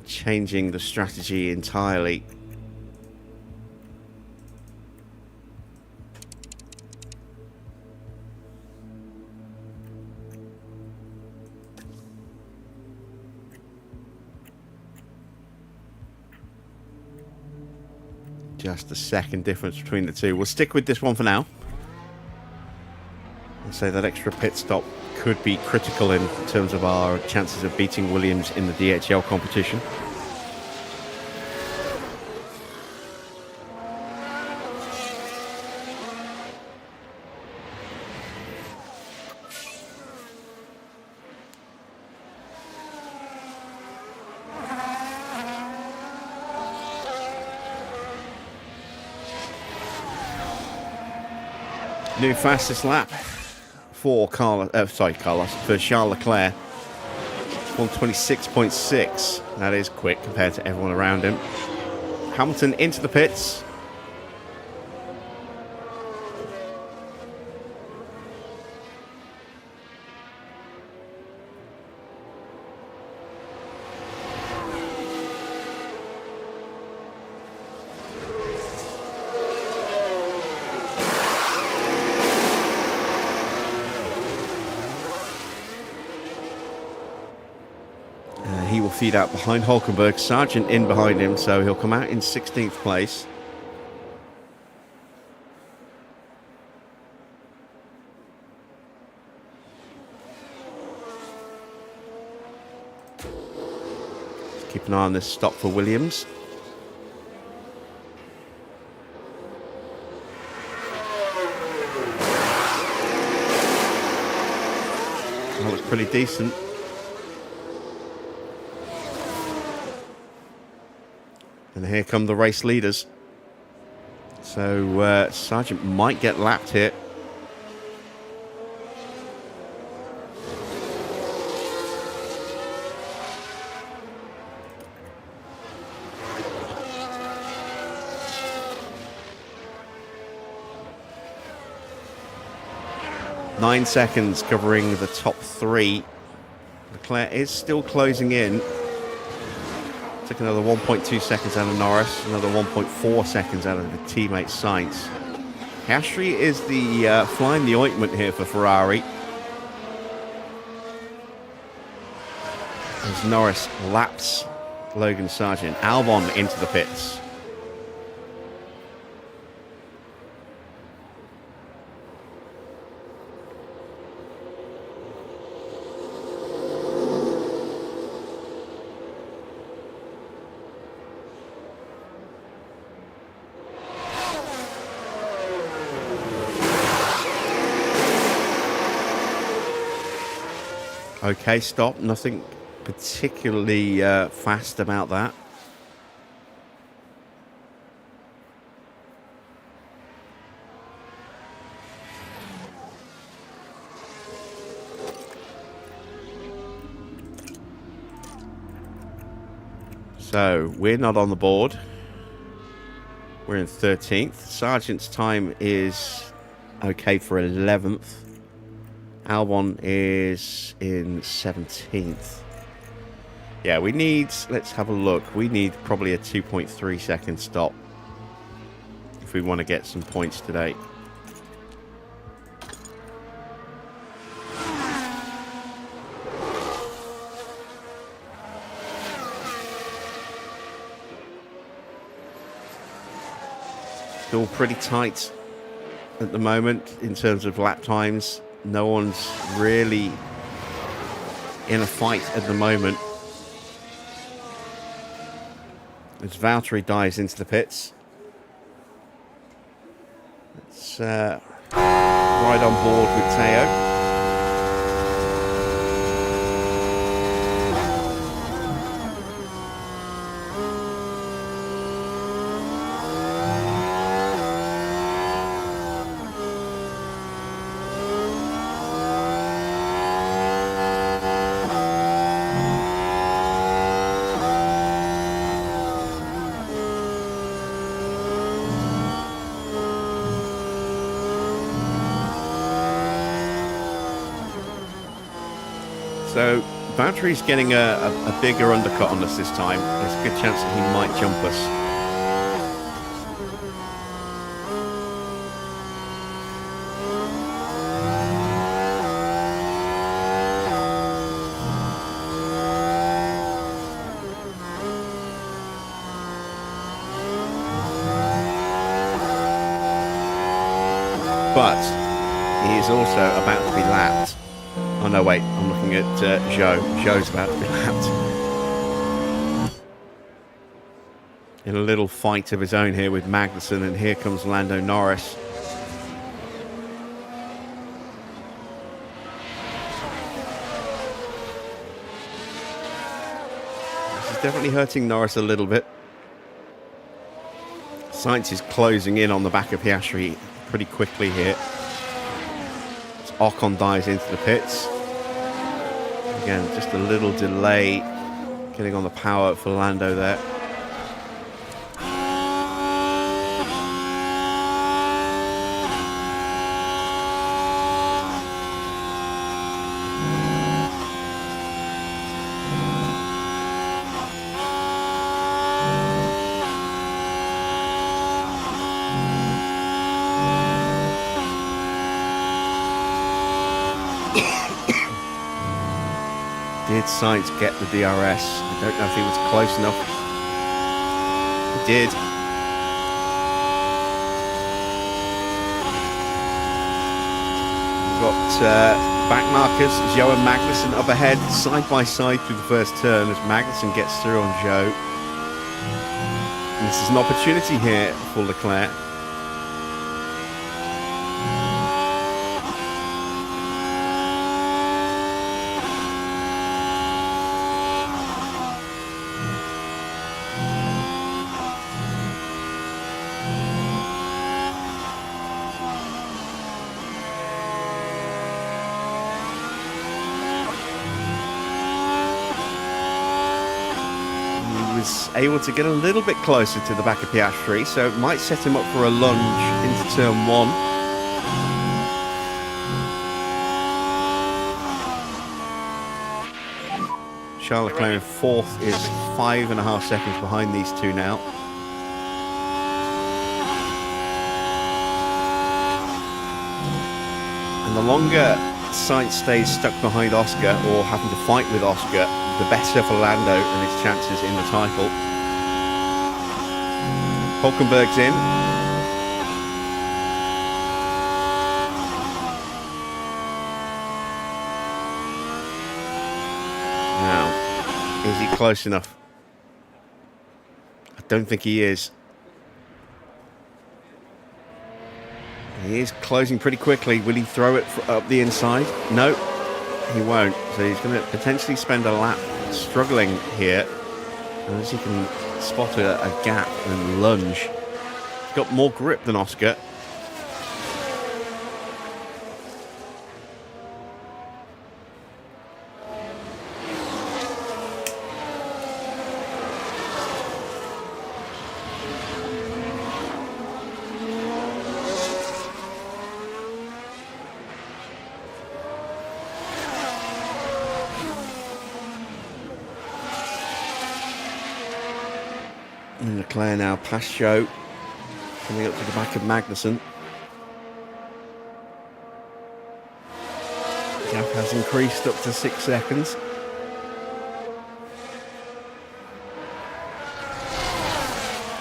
changing the strategy entirely. Just a second difference between the two. We'll stick with this one for now. And say that extra pit stop could be critical in terms of our chances of beating Williams in the DHL competition. New fastest lap for Charles Charles Leclerc. 126.6. That is quick compared to everyone around him. Hamilton into the pits. He will feed out behind Hulkenberg. Sargent in behind him, so he'll come out in 16th place. Let's keep an eye on this stop for Williams. That looks pretty decent. And here come the race leaders. So Sargent might get lapped here. Nine seconds covering the top three. Leclerc is still closing in. Took another 1.2 seconds out of Norris, another 1.4 seconds out of the teammate Sainz. Piastri is the flying the ointment here for Ferrari. As Norris laps Logan Sargent. Albon into the pits. Okay, stop. Nothing particularly fast about that. So, we're not on the board. We're in 13th. Sargent's time is okay for 11th. Albon is in 17th. Yeah, we need, let's have a look. We need probably a 2.3 second stop if we want to get some points today. Still pretty tight at the moment in terms of lap times. No one's really in a fight at the moment. As Valtteri dives into the pits. Let's ride on board with Teo. So Valtteri's getting a bigger undercut on us this time. There's a good chance that he might jump us. But he is also about to be lapped. Oh no, wait, I'm looking at Zhou. Zhou's about to be lapped. In a little fight of his own here with Magnussen, and here comes Lando Norris. This is definitely hurting Norris a little bit. Sainz is closing in on the back of Piastri pretty quickly here. As Ocon dives into the pits. Again, just a little delay getting on the power for Lando there. Did Sainz get the DRS? I don't know if he was close enough. He did. We've got back markers, Zhou and Magnussen up ahead, side by side through the first turn as Magnussen gets through on Zhou. And this is an opportunity here for Leclerc. Was able to get a little bit closer to the back of Piastri, so it might set him up for a lunge into turn one. Charles Leclerc in fourth is 5.5 seconds behind these two now. And the longer Sainz stays stuck behind Oscar or having to fight with Oscar, the better for Lando and his chances in the title. Hulkenberg's in. Now, is he close enough? I don't think he is. He is closing pretty quickly. Will he throw it up the inside? No, he won't. So he's going to potentially spend a lap struggling here. And as he can spot a gap and lunge. He's got more grip than Oscar. And Leclerc now past Zhou, coming up to the back of Magnussen. The gap has increased up to 6 seconds.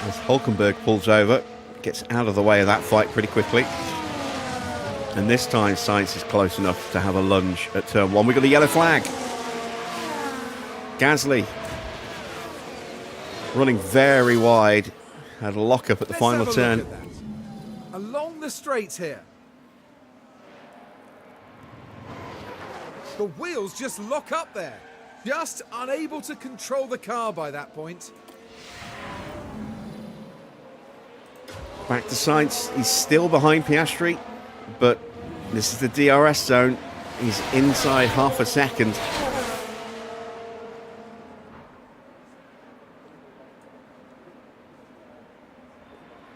As Hulkenberg pulls over, gets out of the way of that fight pretty quickly. And this time Sainz is close enough to have a lunge at turn one. We've got a yellow flag. Gasly running very wide, had a lock up at the final turn. Along the straights here. The wheels just lock up there. Just unable to control the car by that point. Back to Sainz, he's still behind Piastri, but this is the DRS zone. He's inside half a second.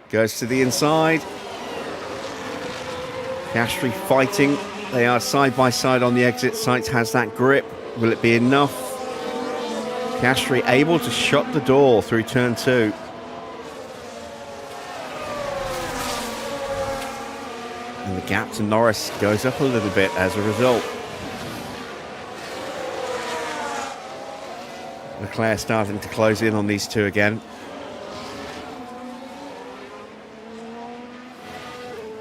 Goes to the inside. Piastri fighting They are side by side on the exit. Sainz has that grip. Will it be enough? Piastri able to shut the door through turn 2. And the gap to Norris goes up a little bit as a result. Leclerc starting to close in on these two again.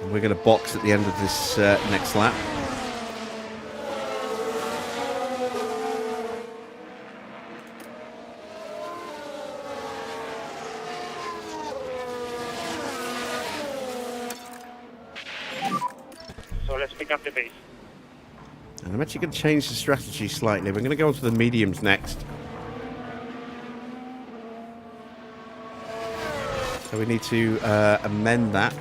And we're going to box at the end of this next lap. So let's pick up the pace. And I'm actually going to change the strategy slightly. We're going to go on to the mediums next. So we need to amend that.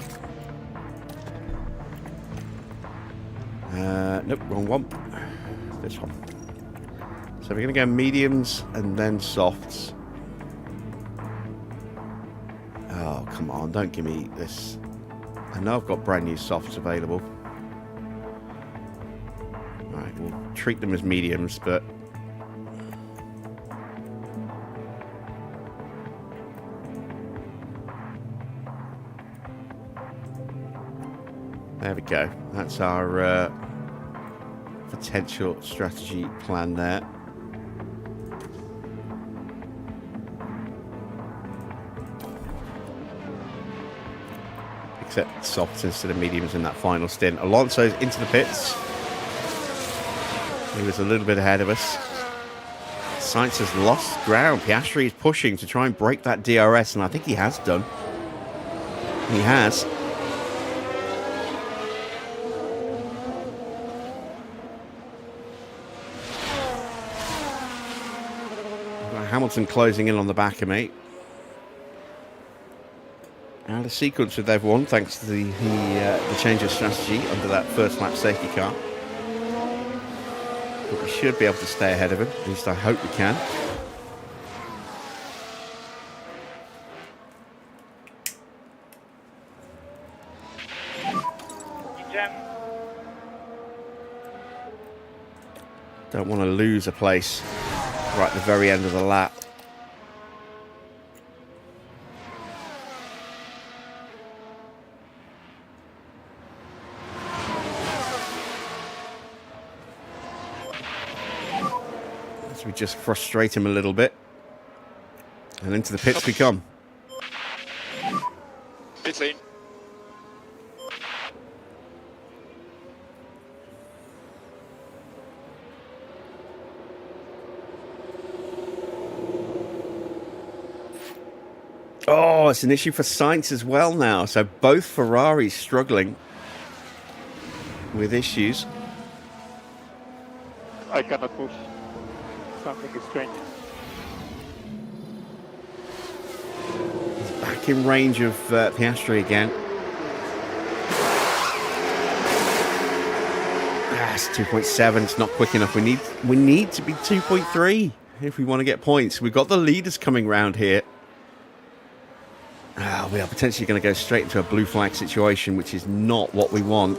Nope, wrong one. This one. So we're going to go mediums and then softs. Oh, come on, don't give me this. I know I've got brand new softs available. Alright, we'll treat them as mediums, but... There we go. That's our potential strategy plan there. Except softs instead of mediums in that final stint. Alonso's into the pits. He was a little bit ahead of us. Sainz has lost ground. Piastri is pushing to try and break that DRS, and I think he has done. He has. Hamilton closing in on the back of me. Out of sequence with everyone thanks to the change of strategy under that first lap safety car. But we should be able to stay ahead of him. At least I hope we can. Don't want to lose a place right at the very end of the lap. So we just frustrate him a little bit. And into the pits we come. Pit lane. Oh, it's an issue for Sainz as well now. So both Ferraris struggling with issues. I cannot push. Something is strange. He's back in range of Piastri again. It's 2.7. It's not quick enough. We need to be 2.3 if we want to get points. We've got the leaders coming round here. We are potentially going to go straight into a blue flag situation, which is not what we want.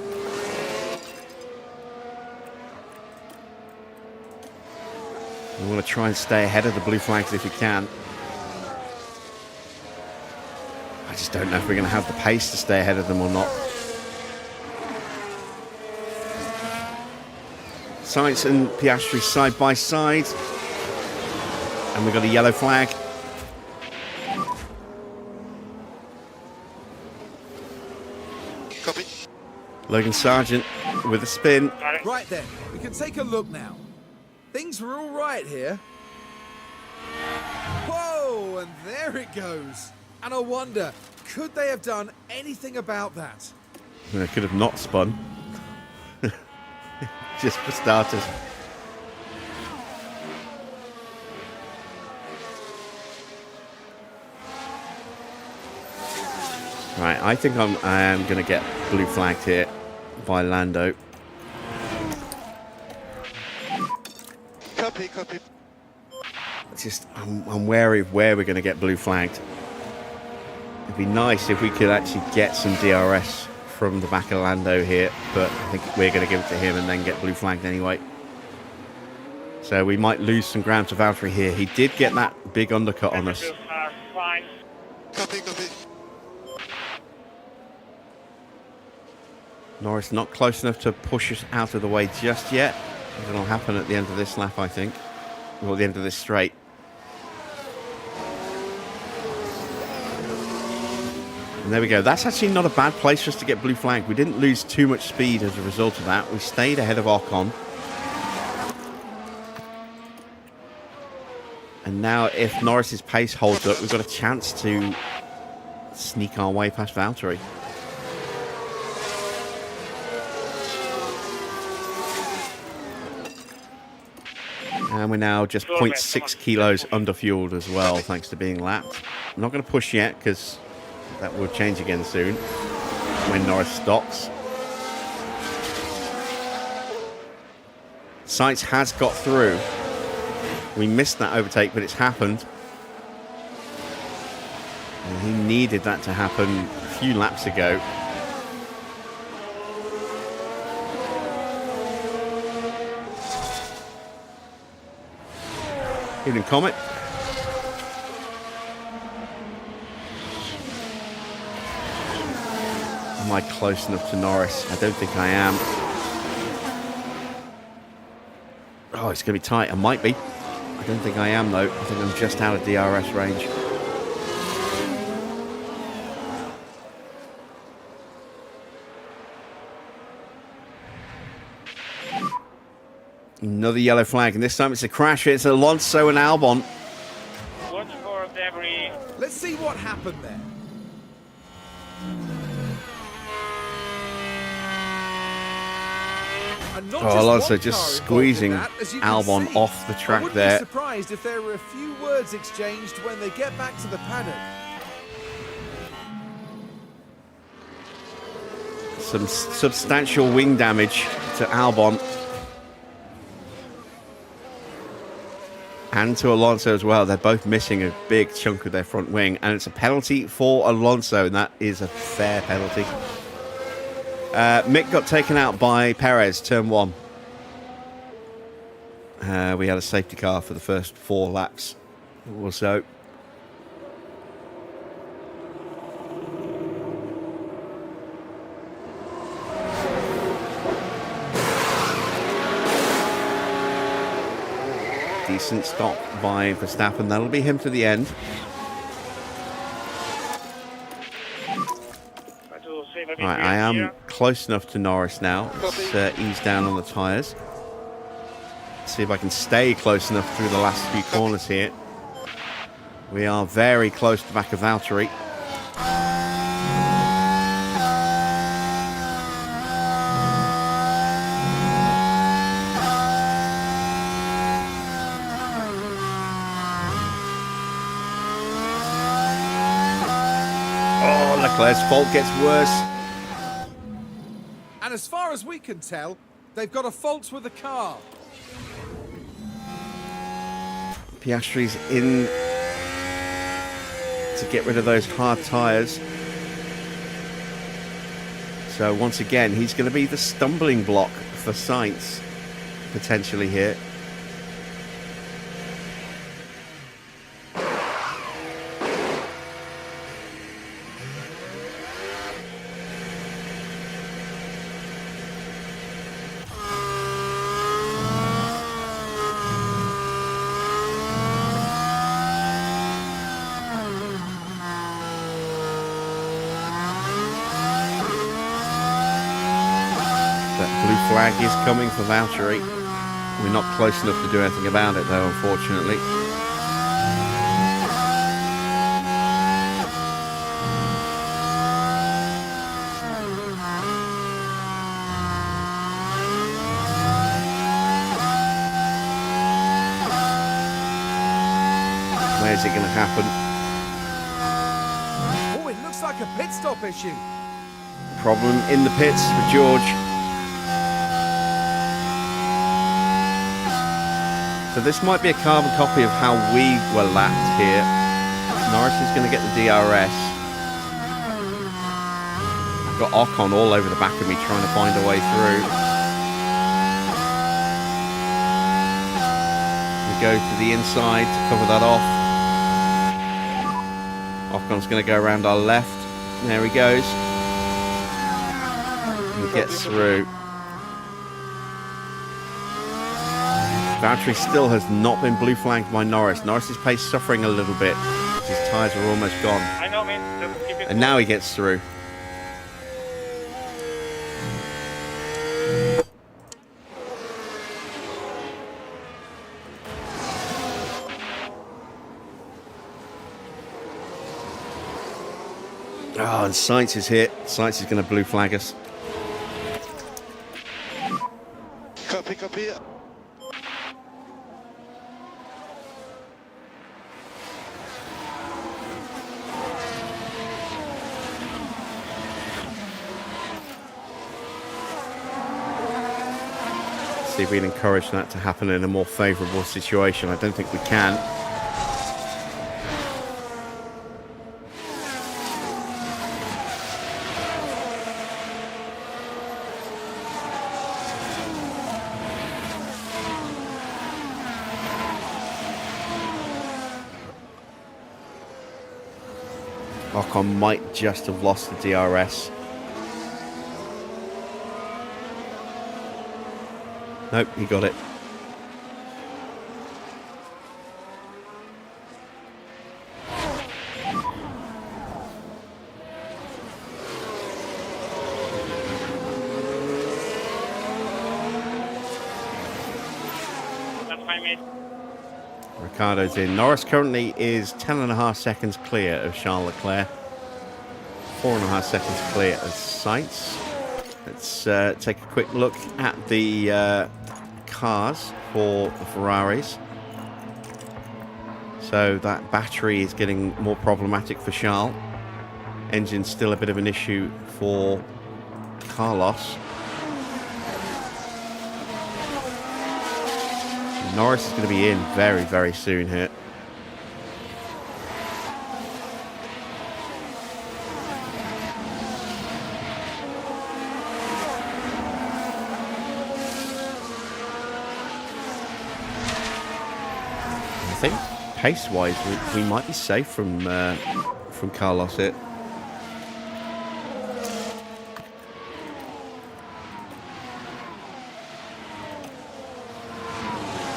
We want to try and stay ahead of the blue flags if we can. I just don't know if we're going to have the pace to stay ahead of them or not. Sainz and Piastri side by side. And we've got a yellow flag. Copy. Logan Sargent with a spin. Right then, we can take a look now. Things were all right here. Whoa, and there it goes. And I wonder, could they have done anything about that? They could have not spun. Just for starters. Right, I think I am going to get blue flagged here by Lando. Copy, copy. I'm wary of where we're going to get blue flagged. It'd be nice if we could actually get some DRS from the back of Lando here, but I think we're going to give it to him and then get blue flagged anyway. So we might lose some ground to Valtteri here. He did get that big undercut on us. Temperatures are fine. Copy, copy. Norris not close enough to push us out of the way just yet. It'll happen at the end of this lap, I think. Or the end of this straight. And there we go. That's actually not a bad place for us to get blue flag. We didn't lose too much speed as a result of that. We stayed ahead of Ocon. And now if Norris's pace holds up, we've got a chance to sneak our way past Valtteri. And we're now just 0.6 kilos underfueled as well, thanks to being lapped. I'm not going to push yet, because that will change again soon, when Norris stops. Sainz has got through. We missed that overtake, but it's happened. And he needed that to happen a few laps ago. Evening, Comet. Am I close enough to Norris? I don't think I am. Oh, it's going to be tight. I might be. I don't think I am, though. I think I'm just out of DRS range. Another yellow flag, and this time it's a crash. It's Alonso and Albon. Watch for debris. Let's see what happened there. And not Alonso one just car squeezing involved in that, as you can Albon see. off the track I wouldn't there. be surprised if there were a few words exchanged when they get back to the paddock. Some substantial wing damage to Albon. And to Alonso as well. They're both missing a big chunk of their front wing. And it's a penalty for Alonso, and that is a fair penalty. Mick got taken out by Perez, turn 1. We had a safety car for the first 4 laps or so. Decent stop by Verstappen. That'll be him to the end. Right, I am close enough to Norris now. Let's ease down on the tyres. See if I can stay close enough through the last few corners here. We are very close to the back of Valtteri. Oh, Leclerc's fault gets worse. And as far as we can tell, they've got a fault with the car. Piastri's in to get rid of those hard tyres. So once again, he's going to be the stumbling block for Sainz, potentially here. Flag is coming for Valtteri. We're not close enough to do anything about it, though, unfortunately. Where's it going to happen? Oh, it looks like a pit stop issue. Problem in the pits for George. So this might be a carbon copy of how we were lapped here. Norris is going to get the DRS. I Got Ocon all over the back of me trying to find a way through. We go to the inside to cover that off. Ocon's going to go around our left. There he goes. He gets through. Valtteri still has not been blue flagged by Norris. Norris's pace suffering a little bit. His tyres are almost gone. I know, man. Just keep it. And now he gets through. Oh, and Sainz is hit. Sainz is going to blue flag us. Copy, copy. See if we can encourage that to happen in a more favourable situation. I don't think we can. Ocon might just have lost the DRS. Nope, he got it. That's fine, mate. Ricardo's in. Norris currently is 10.5 seconds clear of Charles Leclerc. 4.5 seconds clear of Sainz. Let's take a quick look at the cars for the Ferraris. So that battery is getting more problematic for Charles. Engine's still a bit of an issue for Carlos. Norris is going to be in very, very soon here. I think pace-wise, we might be safe from Carlos here.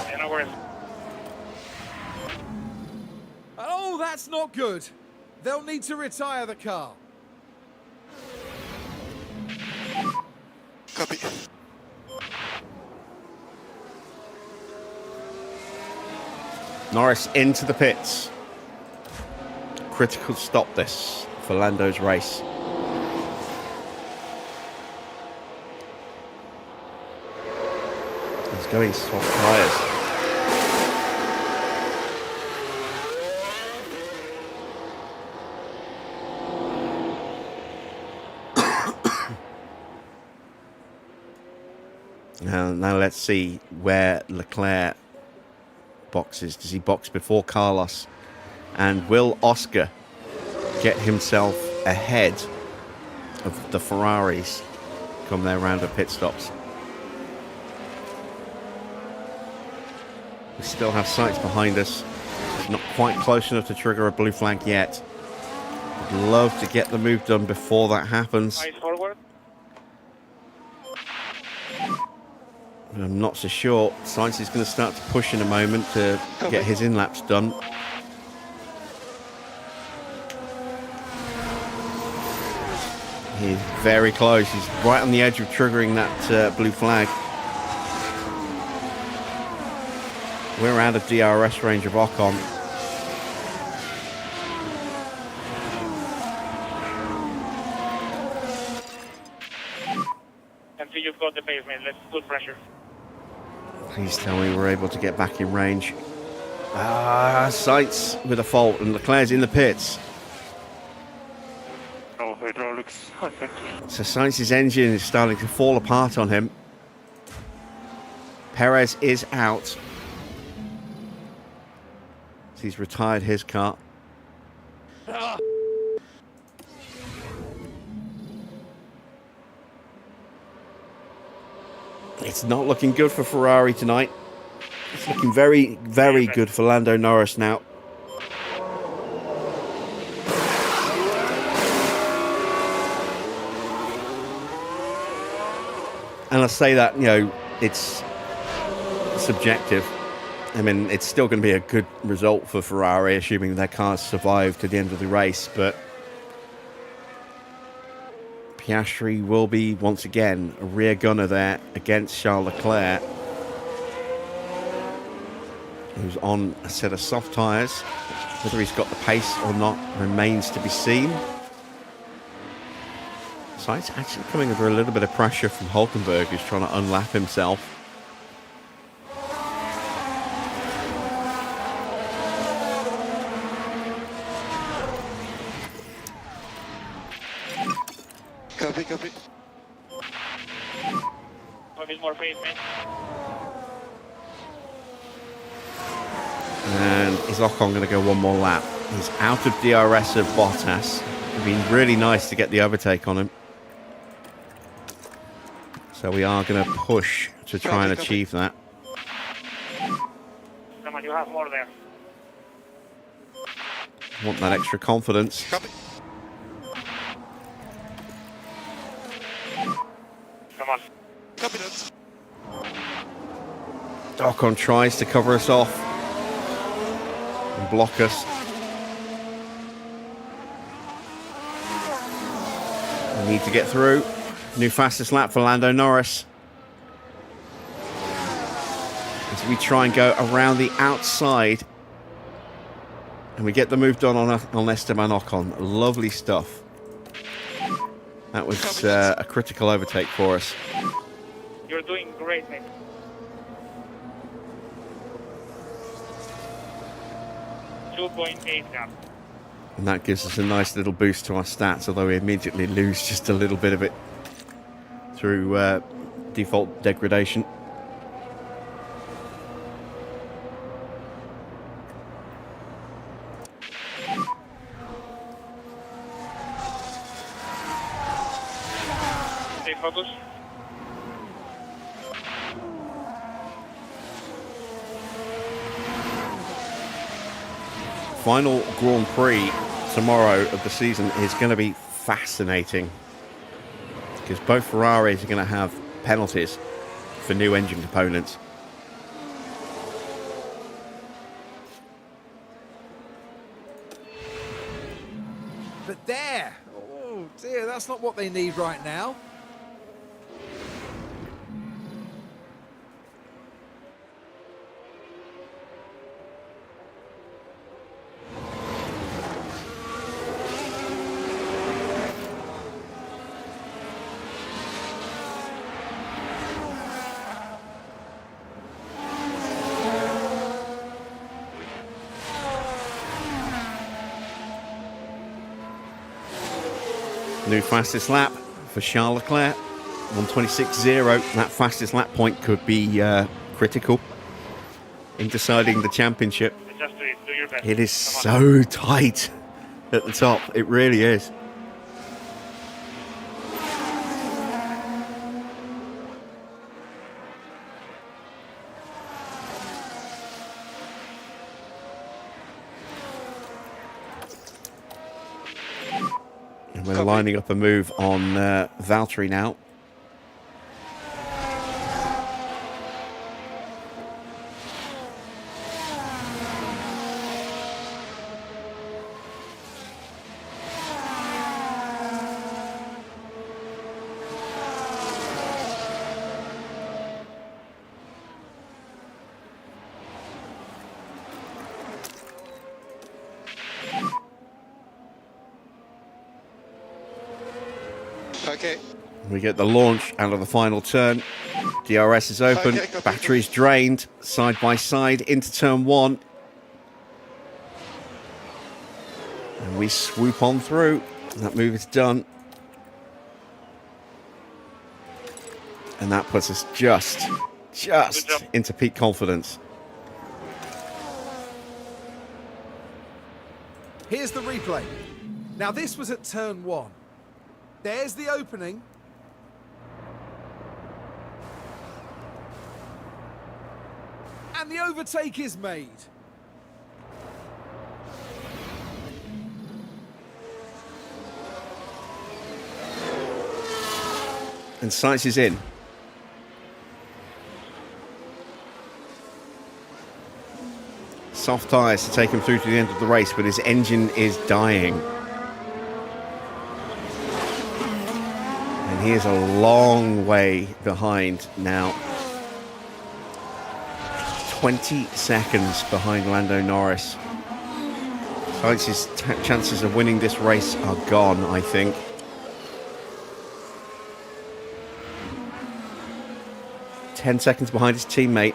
Yeah, no worries. Oh, that's not good. They'll need to retire the car. Copy. Norris into the pits. Critical stop this for Lando's race. He's going soft tyres. Now let's see where Leclerc boxes. Does he box before Carlos? And will Oscar get himself ahead of the Ferraris come their round of pit stops? We still have Sainz behind us. It's not quite close enough to trigger a blue flag yet. I'd love to get the move done before that happens. Eyes forward. But I'm not so sure. Sainz is going to start to push in a moment to get his in-laps done. He's very close. He's right on the edge of triggering that blue flag. We're out of DRS range of Ocon. And see you've got the pace, mate. Let's put pressure. Please tell me we're able to get back in range. Sainz with a fault, and Leclerc's in the pits. No hydraulics, I think. So Sainz's engine is starting to fall apart on him. Perez is out. He's retired his car. It's not looking good for Ferrari tonight. It's looking very, very good for Lando Norris now. And I say that, you know, it's subjective. I mean, it's still going to be a good result for Ferrari, assuming their cars survive to the end of the race. But Piastri will be, once again, a rear gunner there against Charles Leclerc, who's on a set of soft tyres. Whether he's got the pace or not remains to be seen. So it's actually coming under a little bit of pressure from Hulkenberg, who's trying to unlap himself. Copy, copy. A bit more pace, man. And is Ocon going to go one more lap? He's out of DRS of Bottas. It'd been really nice to get the overtake on him. So we are going to push to try and achieve that. Come on, you have more there. Want that extra confidence. Copy. Come on. Copy that. Ocon tries to cover us off and block us. We need to get through. New fastest lap for Lando Norris. As we try and go around the outside. And we get the move done on Esteban Ocon. Lovely stuff. That was a critical overtake for us. You're doing great, mate. .8 now. And that gives us a nice little boost to our stats, although we immediately lose just a little bit of it through default degradation. Stay focused. Final Grand Prix tomorrow of the season is going to be fascinating, because both Ferraris are going to have penalties for new engine components. But there! Oh dear, that's not what they need right now. New fastest lap for Charles Leclerc, 1:26.0. That fastest lap point could be critical in deciding the championship. Just do it. Do your best. It is Come on. so tight at the top. It really is. And we're lining up a move on Valtteri now. Okay. We get the launch out of the final turn. DRS is open. Okay, copy. Battery's drained. Side by side into turn one. And we swoop on through. That move is done. And that puts us just Good job. into peak confidence. Here's the replay. Now this was at turn one. There's the opening. the overtake is made. And Sainz is in. Soft tyres to take him through to the end of the race, but his engine is dying. And he is a long way behind now. 20 seconds behind Lando Norris. Sainz's chances of winning this race are gone, I think. Ten seconds behind his teammate.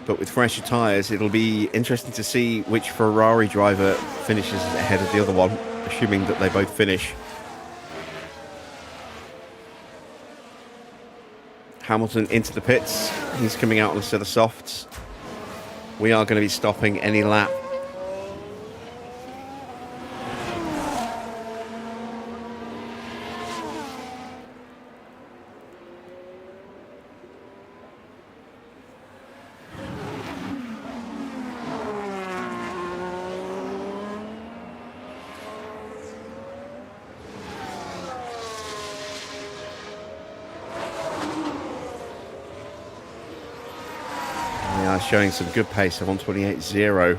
But with fresher tyres, it'll be interesting to see which Ferrari driver finishes ahead of the other one, assuming that they both finish. Hamilton into the pits. He's coming out on a set of softs. We are going to be stopping any lap. Showing some good pace of 128.0.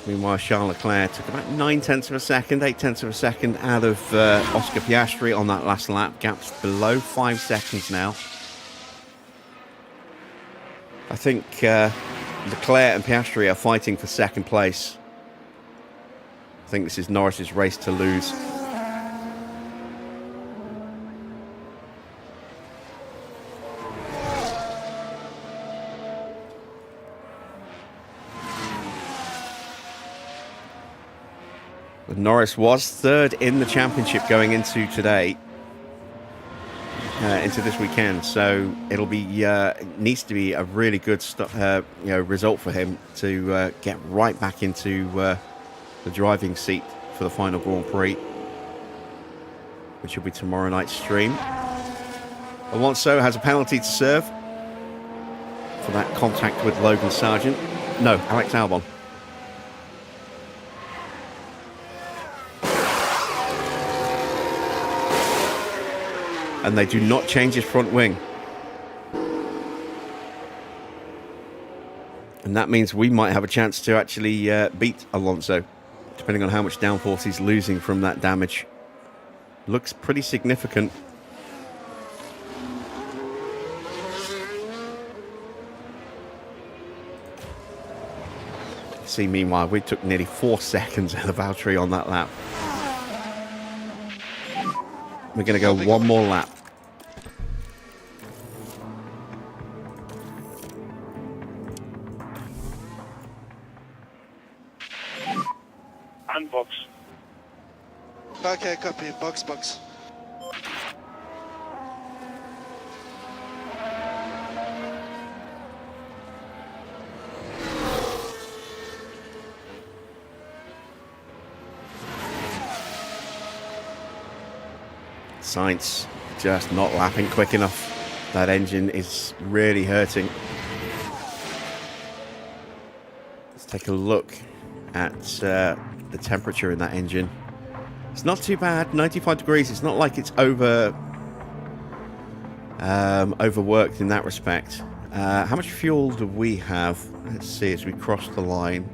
Meanwhile, Charles Leclerc took about 9/10 of a second, 8/10 of a second out of Oscar Piastri on that last lap. Gaps below 5 seconds now. I think Leclerc and Piastri are fighting for second place. I think this is Norris's race to lose. But Norris was third in the championship going into today, into this weekend. So it'll be needs to be a really good result for him to get right back into the driving seat for the final Grand Prix, which will be tomorrow night's stream. Alonso has a penalty to serve for that contact with Logan Sargent. No, Alex Albon. And they do not change his front wing. And that means we might have a chance to actually beat Alonso, depending on how much downforce he's losing from that damage. Looks pretty significant. See, meanwhile, we took nearly 4 seconds out of Valtteri on that lap. We're going to go one more lap. And box. Okay, copy. Box. Sainz just not lapping quick enough. That engine is really hurting. Let's take a look at the temperature in that engine. It's not too bad, 95 degrees. It's not like it's overworked in that respect. How much fuel do we have? Let's see as we cross the line.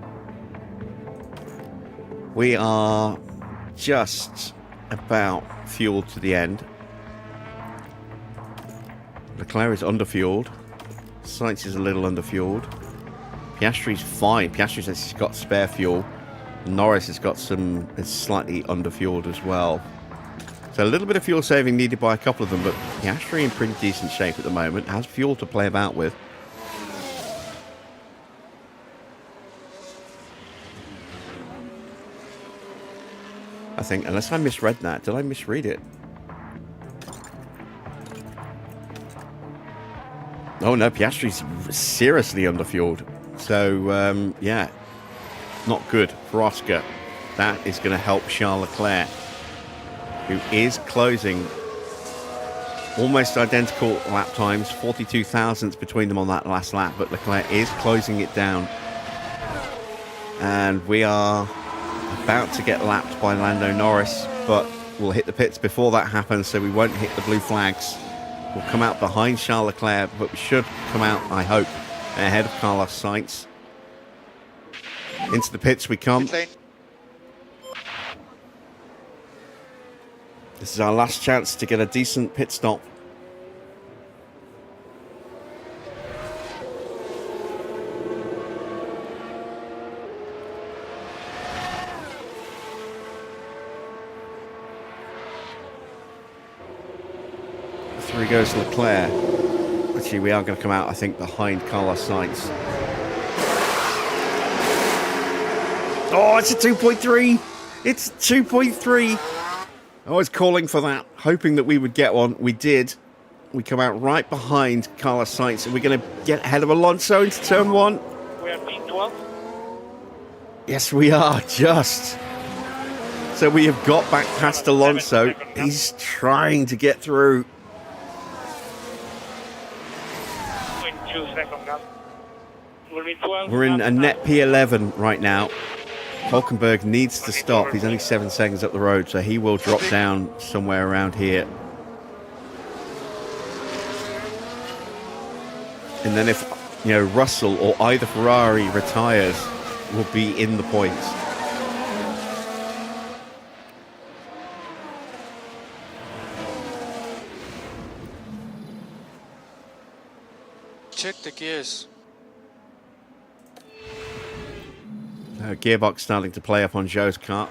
We are just about fueled to the end. Leclerc is underfueled. Sainz is a little underfueled. Piastri's fine. Piastri's actually got spare fuel. Norris has got some, is slightly underfueled as well. So a little bit of fuel saving needed by a couple of them, but Piastri in pretty decent shape at the moment. Has fuel to play about with. I think, unless I misread that. Did I misread it? Oh no, Piastri's seriously underfueled. So, yeah, not good for Oscar. That is going to help Charles Leclerc, who is closing almost identical lap times, 42 thousandths between them on that last lap, but Leclerc is closing it down. And we are about to get lapped by Lando Norris, but we'll hit the pits before that happens, so we won't hit the blue flags. We'll come out behind Charles Leclerc, but we should come out, I hope, ahead of Carlos Sainz. Into the pits we come. Pit lane. This is our last chance to get a decent pit stop. Through goes Leclerc. Actually, we are going to come out, I think, behind Carlos Sainz. Oh, it's a 2.3. It's 2.3. I was calling for that, hoping that we would get one. We did. We come out right behind Carlos Sainz, and we're going to get ahead of Alonso into turn 1. We are P12. Yes, we are, just. So we have got back past Alonso. He's trying to get through. 0.2 second gap. We're in 12. We're in a net P11 right now. Hulkenberg needs to stop. He's only 7 seconds up the road, so he will drop down somewhere around here. And then if, Russell or either Ferrari retires, we'll be in the points. Check the gears. Gearbox starting to play up on Joe's car.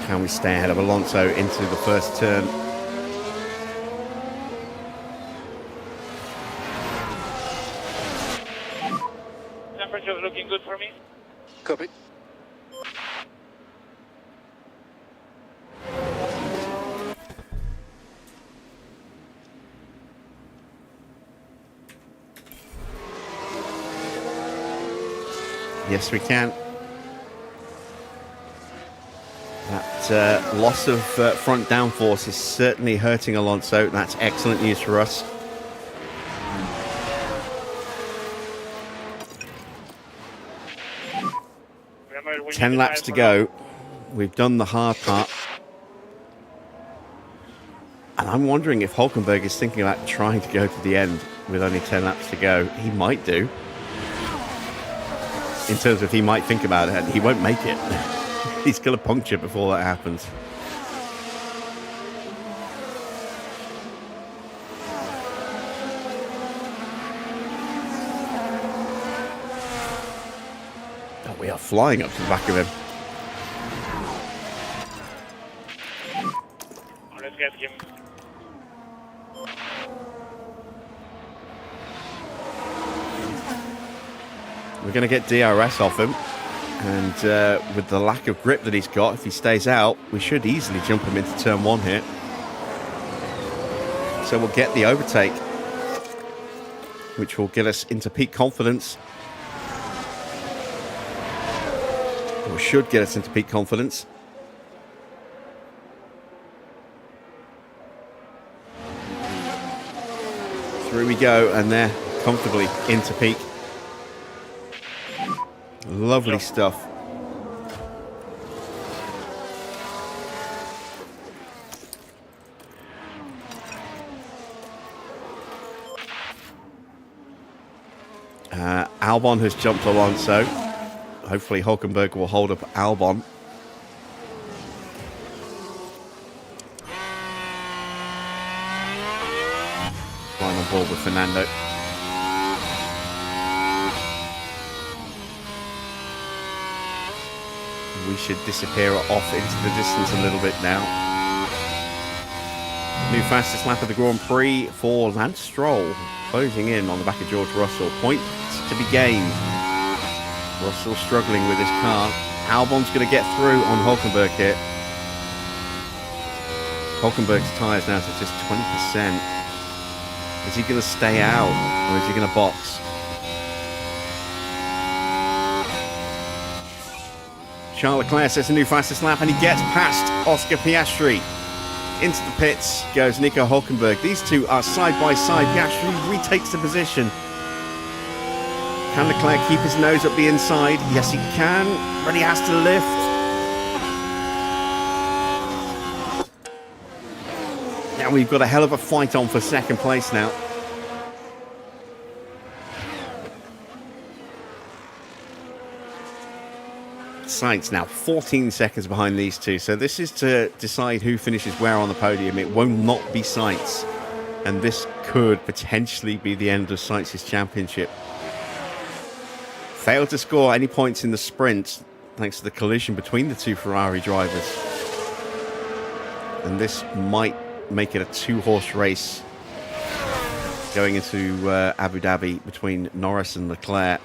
Can we stay ahead of Alonso into the first turn? Temperature is looking good for me. Copy. Yes, we can. That loss of front downforce is certainly hurting Alonso. That's excellent news for us. Remember, we 10 need laps tires to for go. We've done the hard part. And I'm wondering if Hulkenberg is thinking about trying to go to the end with only 10 laps to go. He might do. In terms of he might think about it, and he won't make it. He's going to puncture before that happens. Oh, we are flying up to the back of him. Let's get him. We're going to get DRS off him. And with the lack of grip that he's got, if he stays out, we should easily jump him into turn 1 here. So we'll get the overtake, which will get us into peak confidence. Or should get us into peak confidence. Through we go, and they're comfortably into peak. Lovely stuff. Albon has jumped Alonso. Hopefully Hulkenberg will hold up Albon. Flying on board with Fernando. we should disappear off into the distance a little bit now. New fastest lap of the Grand Prix for Lance Stroll, closing in on the back of George Russell. Points to be gained. Russell struggling with his car. Albon's going to get through on Hulkenberg here. Hulkenberg's tyres now to just 20%. Is he going to stay out or is he going to box? Charles Leclerc sets a new fastest lap and he gets past Oscar Piastri. Into the pits goes Nico Hulkenberg. These two are side by side. Piastri retakes the position. Can Leclerc keep his nose up the inside? Yes, he can, but he has to lift. Now we've got a hell of a fight on for second place now. Sainz now 14 seconds behind these two, so this is to decide who finishes where on the podium. It will not be Sainz, and this could potentially be the end of Sainz's championship. Failed to score any points in the sprint thanks to the collision between the two Ferrari drivers, and this might make it a two-horse race going into Abu Dhabi between Norris and Leclerc.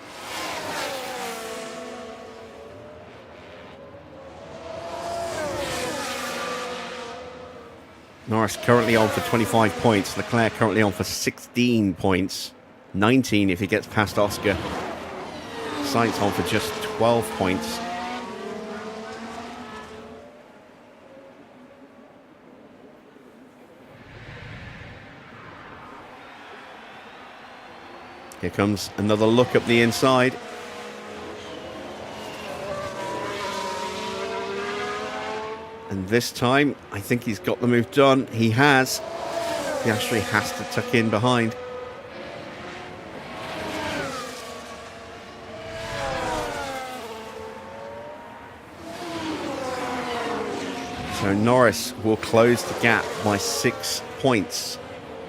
Norris currently on for 25 points. Leclerc currently on for 16 points. 19 if he gets past Oscar. Sainz on for just 12 points. Here comes another look up the inside. And this time, I think he's got the move done. He has. Piastri has to tuck in behind. So Norris will close the gap by 6 points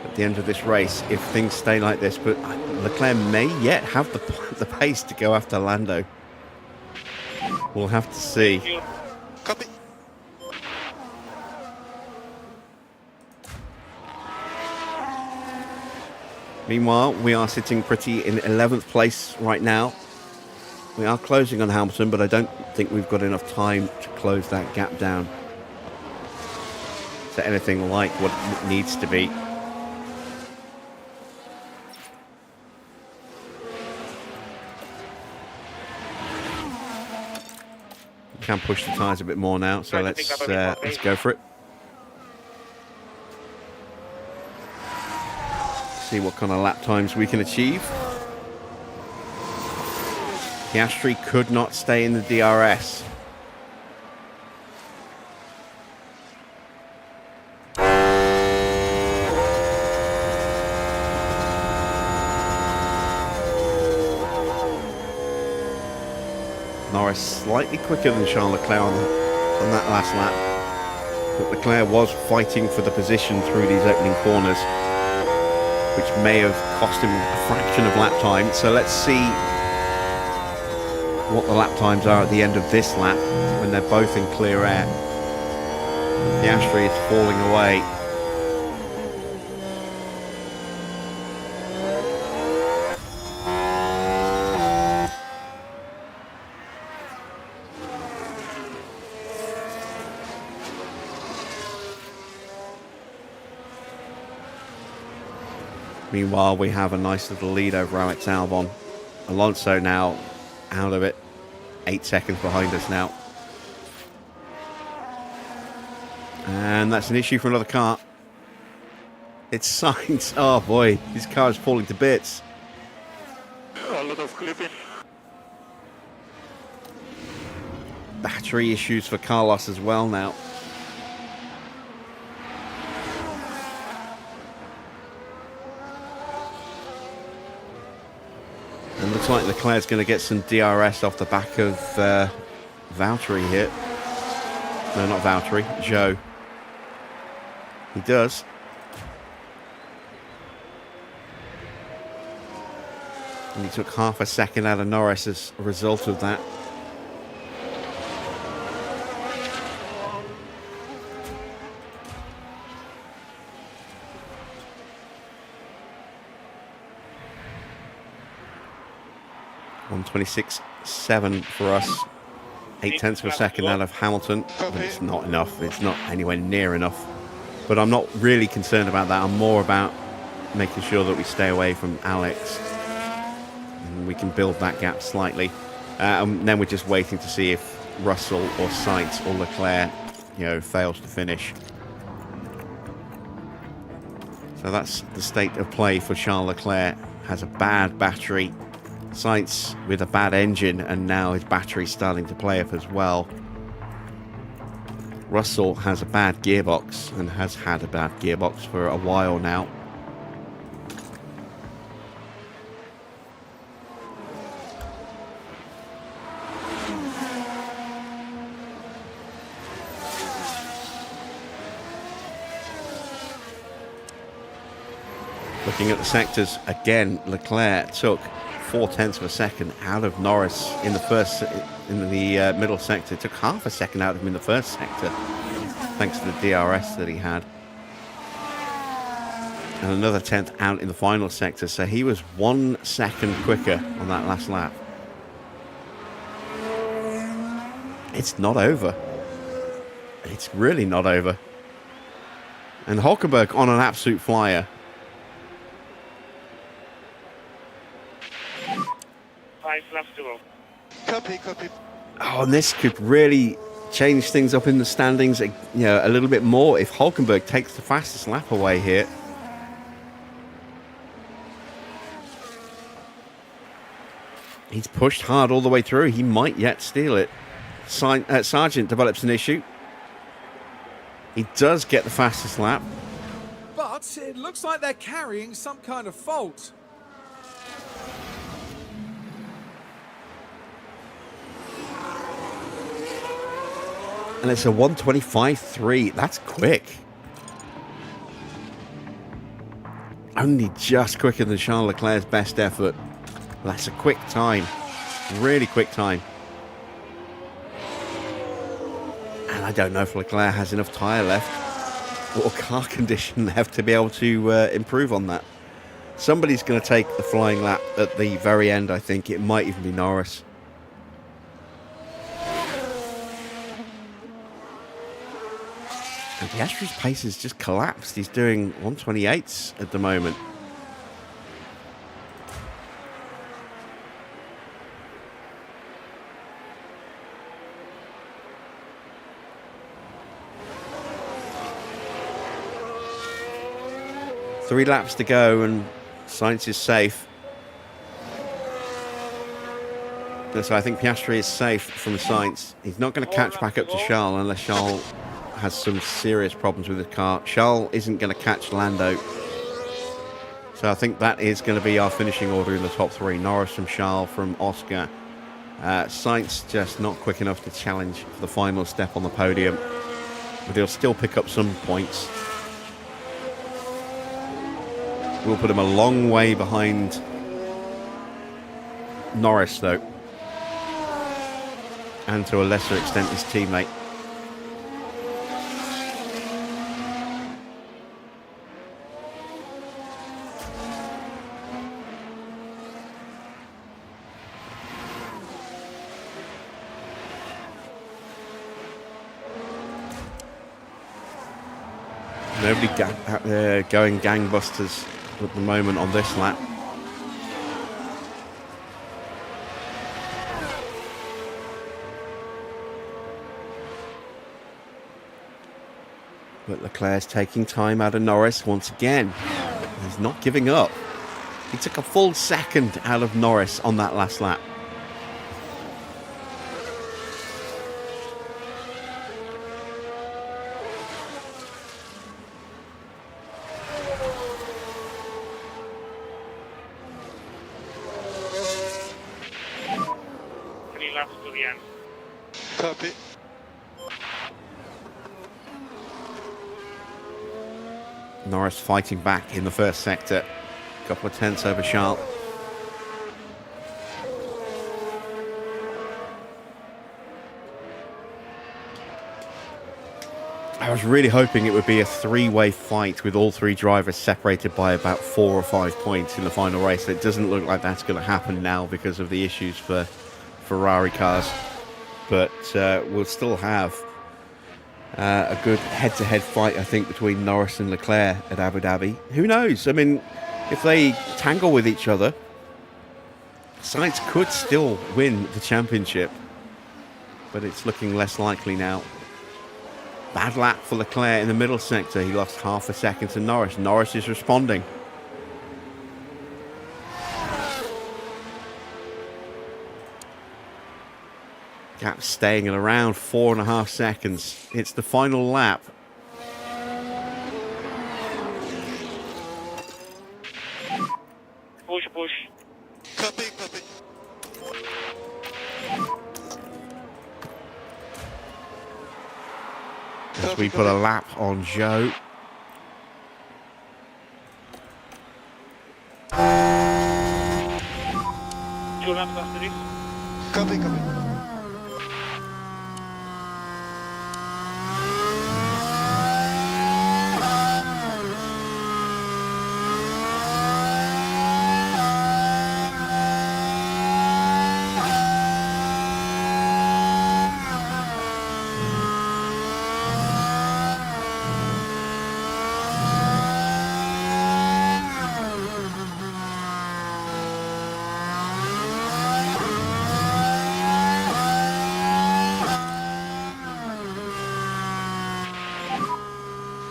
at the end of this race if things stay like this. But Leclerc may yet have the pace to go after Lando. We'll have to see. Copy. Meanwhile, we are sitting pretty in 11th place right now. We are closing on Hamilton, but I don't think we've got enough time to close that gap down to anything like what it needs to be. We can push the tyres a bit more now, so let's go for it. See what kind of lap times we can achieve. Piastri could not stay in the DRS. Norris slightly quicker than Charles Leclerc on that last lap. But Leclerc was fighting for the position through these opening corners, which may have cost him a fraction of lap time. So let's see what the lap times are at the end of this lap when they're both in clear air. Piastri is falling away. Meanwhile, we have a nice little lead over Alex Albon. Alonso now out of it. 8 seconds behind us now. And that's an issue for another car. It's Sainz. Oh boy, his car is falling to bits. A lot of clipping. Battery issues for Carlos as well now. And looks like Leclerc's going to get some DRS off the back of Valtteri here. No, not Valtteri, Zhou. He does. And he took half a second out of Norris as a result of that. 1:26.7 for us. 0.8 of a second out of Hamilton. But it's not enough. It's not anywhere near enough. But I'm not really concerned about that. I'm more about making sure that we stay away from Alex. And we can build that gap slightly. And then we're just waiting to see if Russell or Sainz or Leclerc, fails to finish. So that's the state of play for Charles Leclerc. Has a bad battery. Sainz with a bad engine, and now his battery's starting to play up as well. Russell has a bad gearbox and has had a bad gearbox for a while now. Looking at the sectors again, Leclerc took 0.4 of a second out of Norris in the middle sector. Took half a second out of him in the first sector, thanks to the DRS that he had, and another 10th out in the final sector. So he was 1 second quicker on that last lap. It's not over. It's really not over. And Hulkenberg on an absolute flyer. 5 laps to go. Copy. Oh, and this could really change things up in the standings, a little bit more if Hulkenberg takes the fastest lap away here. He's pushed hard all the way through. He might yet steal it. Sargent develops an issue. He does get the fastest lap. But it looks like they're carrying some kind of fault. And it's a 1:25.3. That's quick. Only just quicker than Charles Leclerc's best effort. That's a quick time. Really quick time. And I don't know if Leclerc has enough tyre left or car condition left to be able to improve on that. Somebody's going to take the flying lap at the very end, I think. It might even be Norris. And Piastri's pace has just collapsed. He's doing 1:28s at the moment. Three laps to go and Sainz is safe. So I think Piastri is safe from Sainz. He's not going to catch back up to Charles unless Charles has some serious problems with his car. Charles isn't going to catch Lando. So I think that is going to be our finishing order in the top three. Norris from Charles, from Oscar. Sainz just not quick enough to challenge for the final step on the podium. But he'll still pick up some points. We'll put him a long way behind Norris, though. And to a lesser extent, his teammate. Nobody going gangbusters at the moment on this lap. But Leclerc's taking time out of Norris once again. He's not giving up. He took a full second out of Norris on that last lap. Copy. Norris fighting back in the first sector. A couple of tenths over Charles. I was really hoping it would be a three-way fight with all three drivers separated by about 4 or 5 points in the final race. It doesn't look like that's going to happen now because of the issues for Ferrari cars. But we'll still have a good head-to-head fight, I think, between Norris and Leclerc at Abu Dhabi. Who knows? I mean, if they tangle with each other, Sainz could still win the championship. But it's looking less likely now. Bad lap for Leclerc in the middle sector. He lost half a second to Norris. Norris is responding. Gap staying at around 4.5 seconds. It's the final lap. Push, push. Copy, copy. As we put a lap on Joe. Two laps after this. Copy, copy.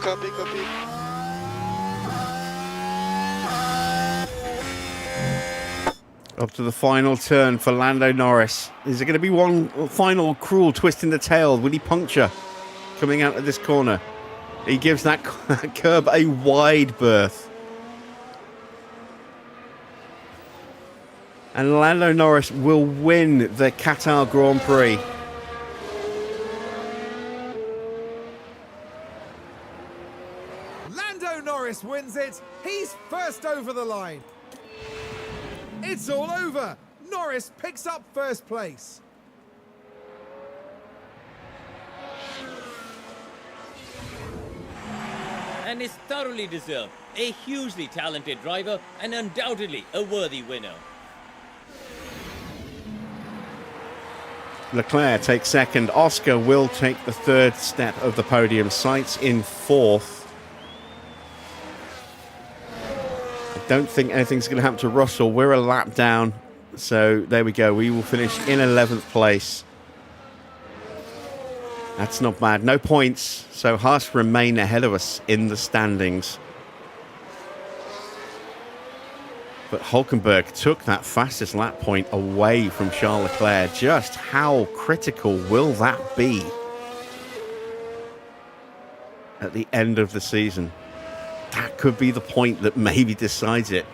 Copy, copy. Up to the final turn for Lando Norris. Is there going to be one final cruel twist in the tail? Will he puncture coming out of this corner? He gives that curb a wide berth. And Lando Norris will win the Qatar Grand Prix. Lando Norris wins it. He's first over the line. It's all over. Norris picks up first place. And is thoroughly deserved. A hugely talented driver and undoubtedly a worthy winner. Leclerc takes second. Oscar will take the third step of the podium. Sainz in fourth. I don't think anything's going to happen to Russell. We're a lap down. So there we go. We will finish in 11th place. That's not bad. No points. So Haas remain ahead of us in the standings. But Hülkenberg took that fastest lap point away from Charles Leclerc. Just how critical will that be at the end of the season? That could be the point that maybe decides it.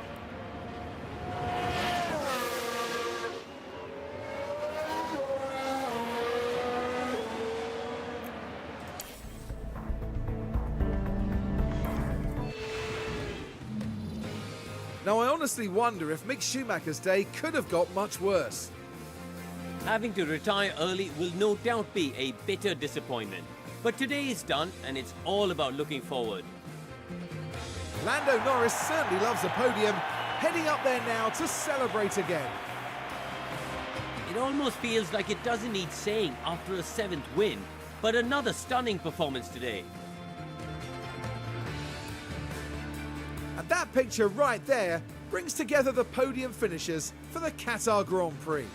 Now, I honestly wonder if Mick Schumacher's day could have got much worse. Having to retire early will no doubt be a bitter disappointment. But today is done and it's all about looking forward. Lando Norris certainly loves a podium, heading up there now to celebrate again. It almost feels like it doesn't need saying after a 7th win, but another stunning performance today. And that picture right there brings together the podium finishers for the Qatar Grand Prix.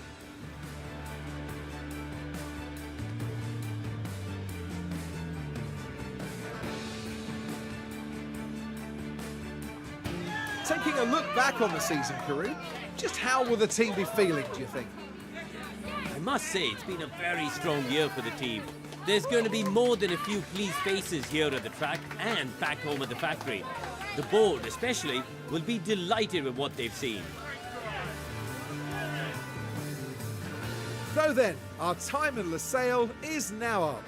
Taking a look back on the season, Karoo, just how will the team be feeling, do you think? I must say it's been a very strong year for the team. There's going to be more than a few pleased faces here at the track and back home at the factory. The board, especially, will be delighted with what they've seen. So then, our time in Lusail is now up.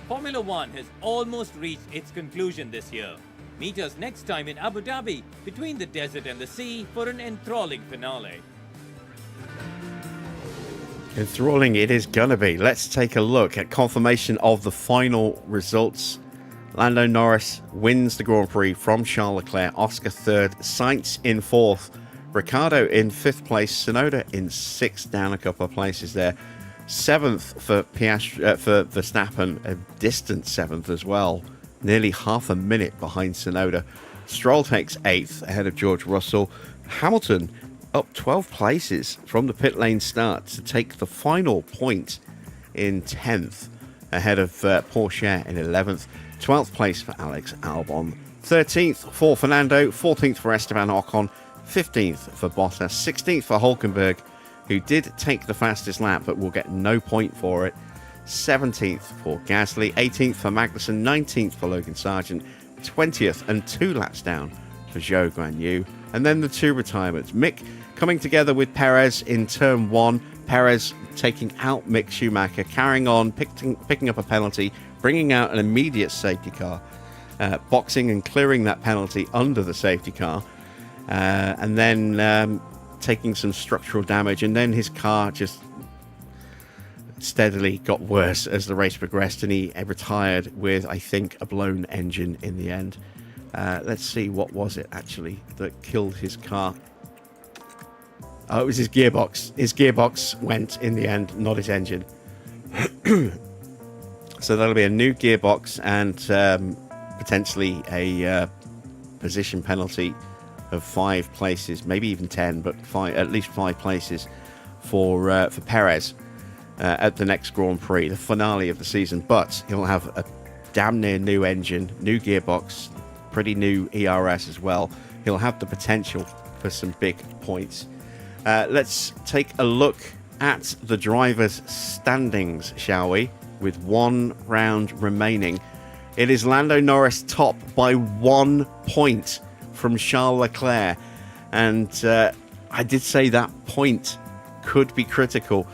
Formula One has almost reached its conclusion this year. Meet us next time in Abu Dhabi, between the desert and the sea, for an enthralling finale. Enthralling it is gonna be. Let's take a look at confirmation of the final results Lando Norris wins the Grand Prix from Charles Leclerc. Oscar third. Sainz in fourth. Ricciardo in fifth place. Tsunoda in sixth, down a couple of places there. Seventh for for Verstappen, a distant seventh as well. Nearly half a minute behind Tsunoda. Stroll takes eighth ahead of George Russell. Hamilton up 12 places from the pit lane start to take the final point in 10th ahead of Porsche in 11th. 12th place for Alex Albon. 13th for Fernando. 14th for Esteban Ocon. 15th for Bottas. 16th for Hulkenberg, who did take the fastest lap but will get no point for it. 17th for Gasly. 18th for Magnussen. 19th for Logan Sargent. 20th and 2 laps down for Zhou Guanyu. And then the 2 retirements. Mick coming together with Perez in turn 1. Perez taking out Mick Schumacher, carrying on, picking up a penalty, bringing out an immediate safety car, boxing and clearing that penalty under the safety car, and then taking some structural damage. And then his car just steadily got worse as the race progressed, and he retired with, I think, a blown engine in the end. Let's see, what was it actually that killed his car? Oh, it was his gearbox. His gearbox went in the end, not his engine. So that'll be a new gearbox and potentially a position penalty of 5 places, maybe even 10, but at least 5 places for Perez at the next Grand Prix, the finale of the season. But he'll have a damn near new engine, new gearbox, pretty new ERS as well. He'll have the potential for some big points. Let's take a look at the drivers' standings, shall we? With 1 round remaining. It is Lando Norris top by 1 point from Charles Leclerc. And I did say that point could be critical.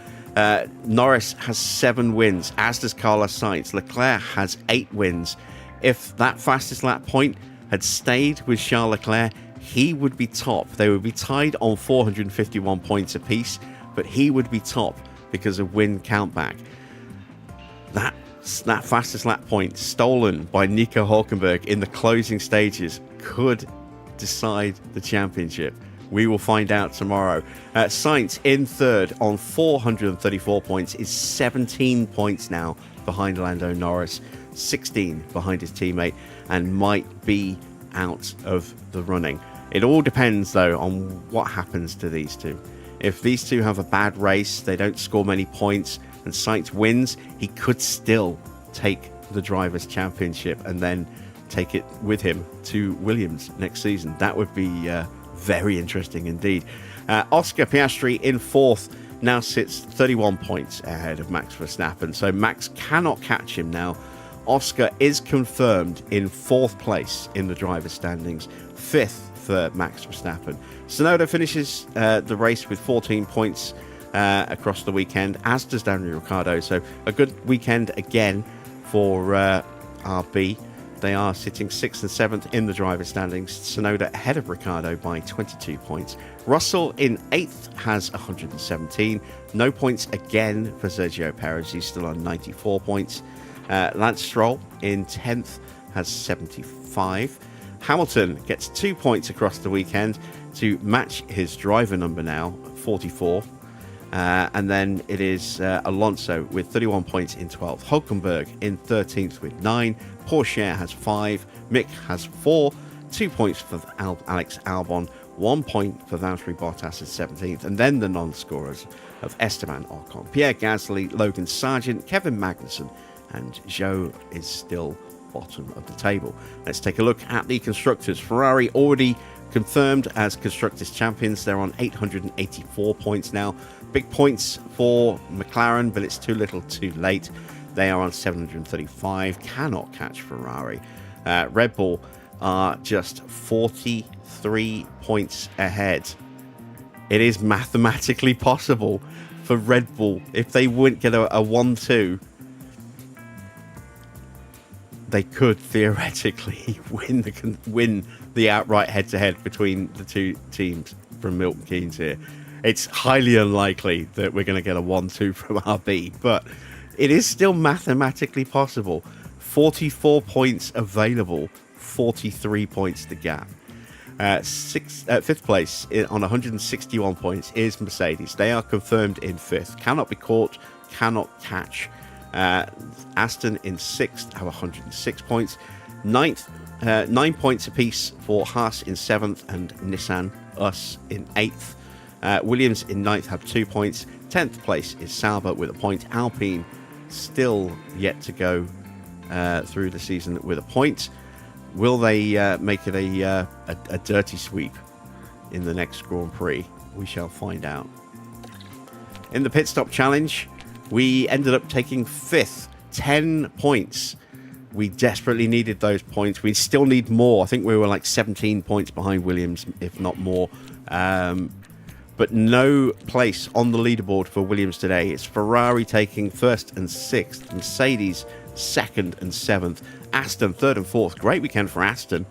Norris has 7 wins, as does Carlos Sainz. Leclerc has 8 wins. If that fastest lap point had stayed with Charles Leclerc, he would be top. They would be tied on 451 points apiece, but he would be top because of win countback. That fastest lap point stolen by Nico Hulkenberg in the closing stages could decide the championship. We will find out tomorrow. Sainz in third on 434 points is 17 points now behind Lando Norris, 16 behind his teammate, and might be out of the running. It all depends, though, on what happens to these two. If these two have a bad race, they don't score many points, and Sainz wins, he could still take the Drivers' Championship and then take it with him to Williams next season. That would be very interesting indeed. Oscar Piastri in fourth now sits 31 points ahead of Max Verstappen, so Max cannot catch him now. Oscar is confirmed in 4th place in the driver's standings, 5th for Max Verstappen. Tsunoda finishes the race with 14 points across the weekend, as does Daniel Ricciardo. So a good weekend again for RB. They are sitting 6th and 7th in the driver's standings. Tsunoda ahead of Ricciardo by 22 points. Russell in 8th has 117. No points again for Sergio Perez. He's still on 94 points. Lance Stroll in 10th has 75. Hamilton gets 2 points across the weekend to match his driver number now, 44. And then it is Alonso with 31 points in 12th. Hulkenberg in 13th with 9. Porsche has 5. Mick has 4. 2 points for Alex Albon. 1 point for Valtteri Bottas at 17th. And then the non-scorers of Esteban Ocon, Pierre Gasly, Logan Sargent, Kevin Magnussen, and Zhou is still bottom of the table. Let's take a look at the constructors. Ferrari already confirmed as constructors champions. They're on 884 points now. Big points for McLaren, but it's too little too late. They are on 735, cannot catch Ferrari. Red Bull are just 43 points ahead. It is mathematically possible for Red Bull, if they wouldn't get a 1-2, they could theoretically win the outright head-to-head between the two teams from Milton Keynes here. It's highly unlikely that we're going to get a 1-2 from RB, but it is still mathematically possible 44 points available, 43 points the gap. Fifth place on 161 points is Mercedes. They are confirmed in fifth. Cannot be caught, cannot catch. Aston in sixth have 106 points. Ninth, 9 points apiece for Haas in seventh and Nissan, us, in eighth. Williams in ninth have 2 points. 10th place is Sauber with a point. Alpine still yet to go through the season with a point. Will they make it a dirty sweep in the next Grand Prix? We shall find out. In the pit stop challenge, we ended up taking fifth, 10 points. We desperately needed those points. We still need more. I think we were like 17 points behind Williams, if not more. But no place on the leaderboard for Williams today. It's Ferrari taking first and sixth, Mercedes second and seventh, Aston third and fourth. Great weekend for Aston.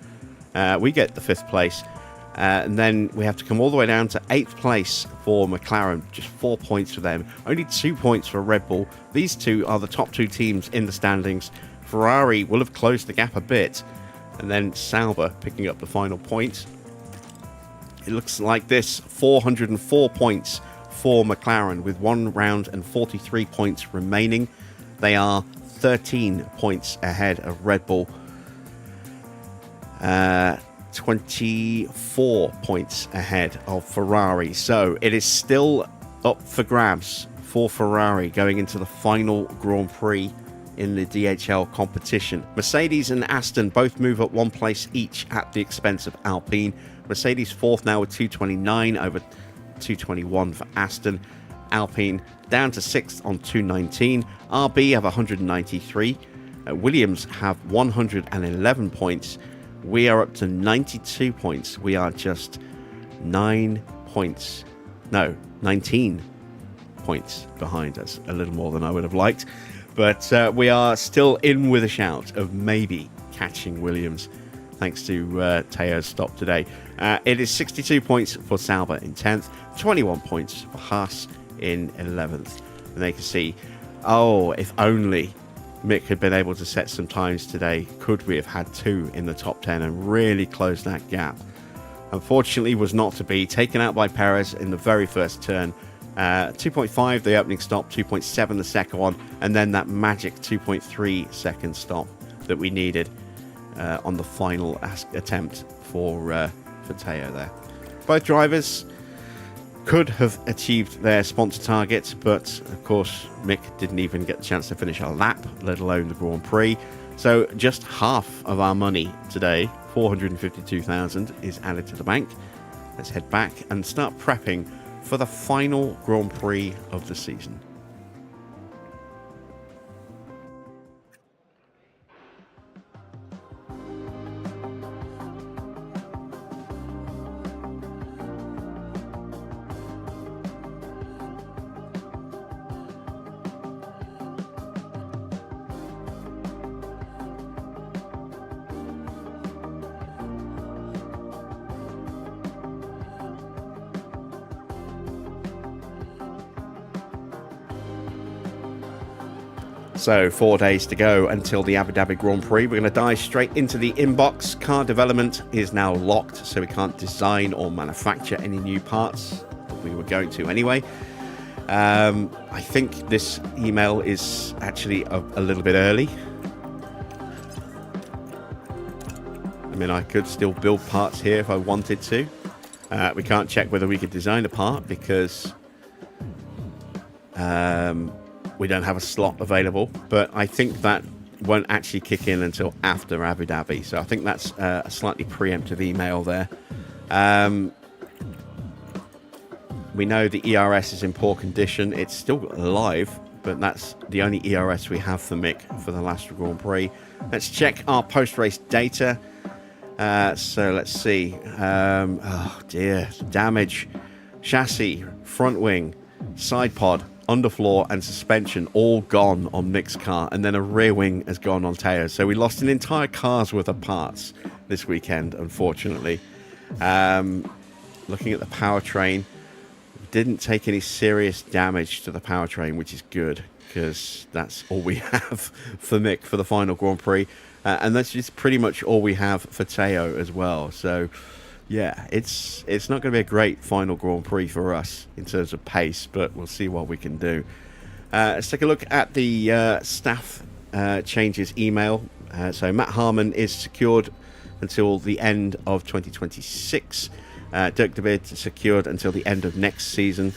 We get the fifth place. And then we have to come all the way down to eighth place for McLaren. Just 4 points for them. Only 2 points for Red Bull. These two are the top two teams in the standings. Ferrari will have closed the gap a bit. And then Sauber picking up the final point. It looks like this. 404 points for McLaren with 1 round and 43 points remaining. They are 13 points ahead of Red Bull. 24 points ahead of Ferrari. So it is still up for grabs for Ferrari going into the final Grand Prix in the DHL competition. Mercedes and Aston both move up 1 place each at the expense of Alpine. Mercedes fourth now with 229 over 221 for Aston. Alpine down to sixth on 219. RB have 193. Williams have 111 points. We are up to 92 points. We are just 19 points behind us. A little more than I would have liked. But we are still in with a shout of maybe catching Williams, thanks to Teo's stop today. It is 62 points for Sauber in 10th, 21 points for Haas in 11th. And they can see, if only Mick had been able to set some times today, could we have had 2 in the top 10 and really close that gap? Unfortunately, was not to be. Taken out by Perez in the very first turn. 2.5 the opening stop, 2.7 the second one, and then that magic 2.3 second stop that we needed on the final attempt for Teo there. Both drivers could have achieved their sponsor targets, but of course Mick didn't even get the chance to finish a lap, let alone the Grand Prix. So just half of our money today, 452,000, is added to the bank. Let's head back and start prepping for the final Grand Prix of the season. So 4 days to go until the Abu Dhabi Grand Prix. We're going to dive straight into the inbox. Car development is now locked, so we can't design or manufacture any new parts. We were going to anyway. I think this email is actually a little bit early. I mean, I could still build parts here if I wanted to. We can't check whether we could design a part because we don't have a slot available, but I think that won't actually kick in until after Abu Dhabi. So I think that's a slightly preemptive email there. We know the ERS is in poor condition. It's still alive, but that's the only ERS we have for Mick for the last Grand Prix. Let's check our post-race data. So let's see. Oh dear, damage. Chassis, front wing, side pod, underfloor and suspension all gone on Mick's car, and then a rear wing has gone on Teo's. So we lost an entire car's worth of parts this weekend, unfortunately. Looking at the powertrain, didn't take any serious damage to the powertrain, which is good, because that's all we have for Mick for the final Grand Prix. And that's just pretty much all we have for Teo as well. So, yeah, it's not going to be a great final Grand Prix for us in terms of pace, but we'll see what we can do. Let's take a look at the staff changes email. So Matt Harmon is secured until the end of 2026. Dirk de Beert secured until the end of next season.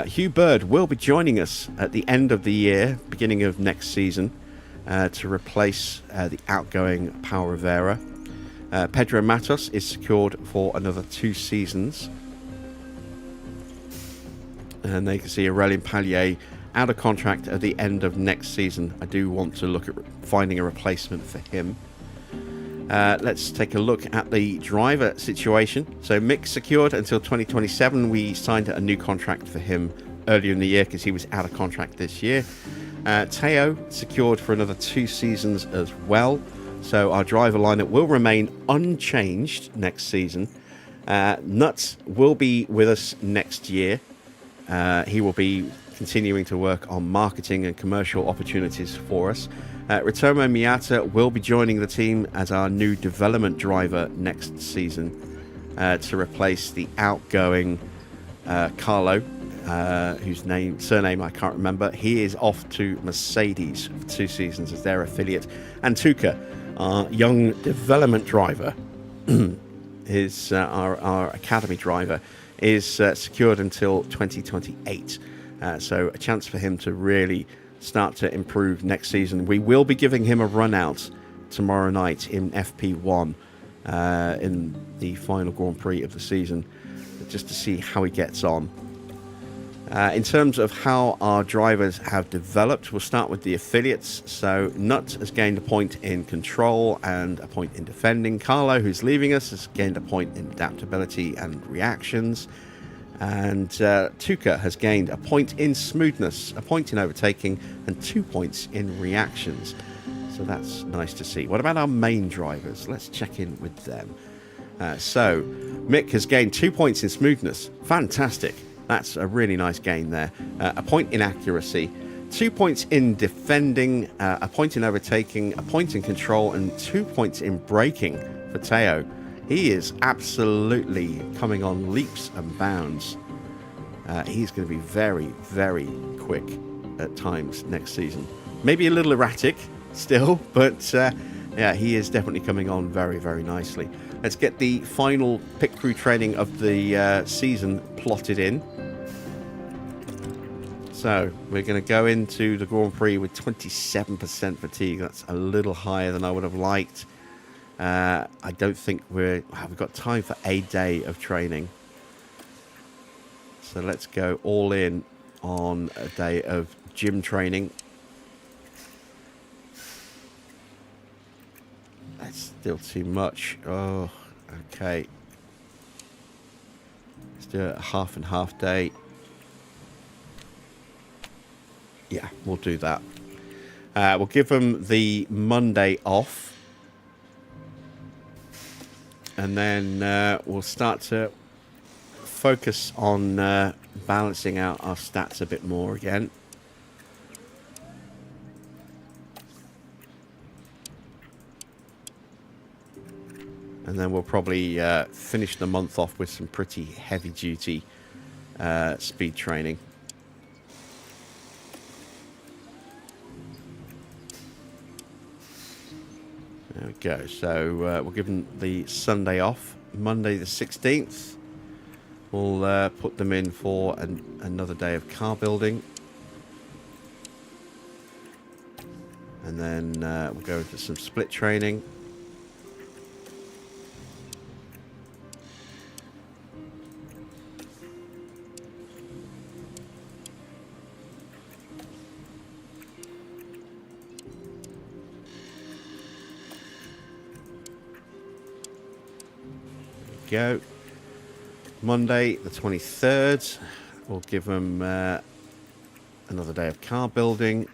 Hugh Bird will be joining us at the end of the year, beginning of next season, to replace the outgoing Paulo Rivera. Pedro Matos is secured for another 2 seasons. And they can see Aurélien Pallier out of contract at the end of next season. I do want to look at finding a replacement for him. Let's take a look at the driver situation. So Mick secured until 2027. We signed a new contract for him earlier in the year because he was out of contract this year. Teo secured for another 2 seasons as well. So our driver lineup will remain unchanged next season. Nuts will be with us next year. He will be continuing to work on marketing and commercial opportunities for us. Ritomo Miata will be joining the team as our new development driver next season to replace the outgoing Carlo, whose surname I can't remember. He is off to Mercedes for 2 seasons as their affiliate. And Tuka, our young development driver, is our academy driver, is secured until 2028. So a chance for him to really start to improve next season. We will be giving him a run out tomorrow night in FP1 in the final Grand Prix of the season, just to see how he gets on. In terms of how our drivers have developed, we'll start with the affiliates. So Nut has gained a point in control and a point in defending. Carlo, who's leaving us, has gained a point in adaptability and reactions. And Tuka has gained a point in smoothness, a point in overtaking, and 2 points in reactions. So that's nice to see. What about our main drivers? Let's check in with them. So Mick has gained 2 points in smoothness. Fantastic. That's a really nice gain there. A point in accuracy, 2 points in defending, a point in overtaking, a point in control, and 2 points in braking for Teo. He is absolutely coming on leaps and bounds. He's going to be very, very quick at times next season. Maybe a little erratic still, but yeah, he is definitely coming on very, very nicely. Let's get the final pit crew training of the season plotted in. So we're going to go into the Grand Prix with 27% fatigue. That's a little higher than I would have liked. I don't think we've got time for a day of training. So let's go all in on a day of gym training. That's still too much. Oh, okay. Let's do a half and half day. Yeah, we'll do that. We'll give them the Monday off. And then we'll start to focus on balancing out our stats a bit more again. And then we'll probably finish the month off with some pretty heavy-duty speed training. There we go. So we'll give them the Sunday off. Monday the 16th. We'll put them in for another day of car building. And then we'll go into some split training. Go. Monday the 23rd, we'll give them another day of car building,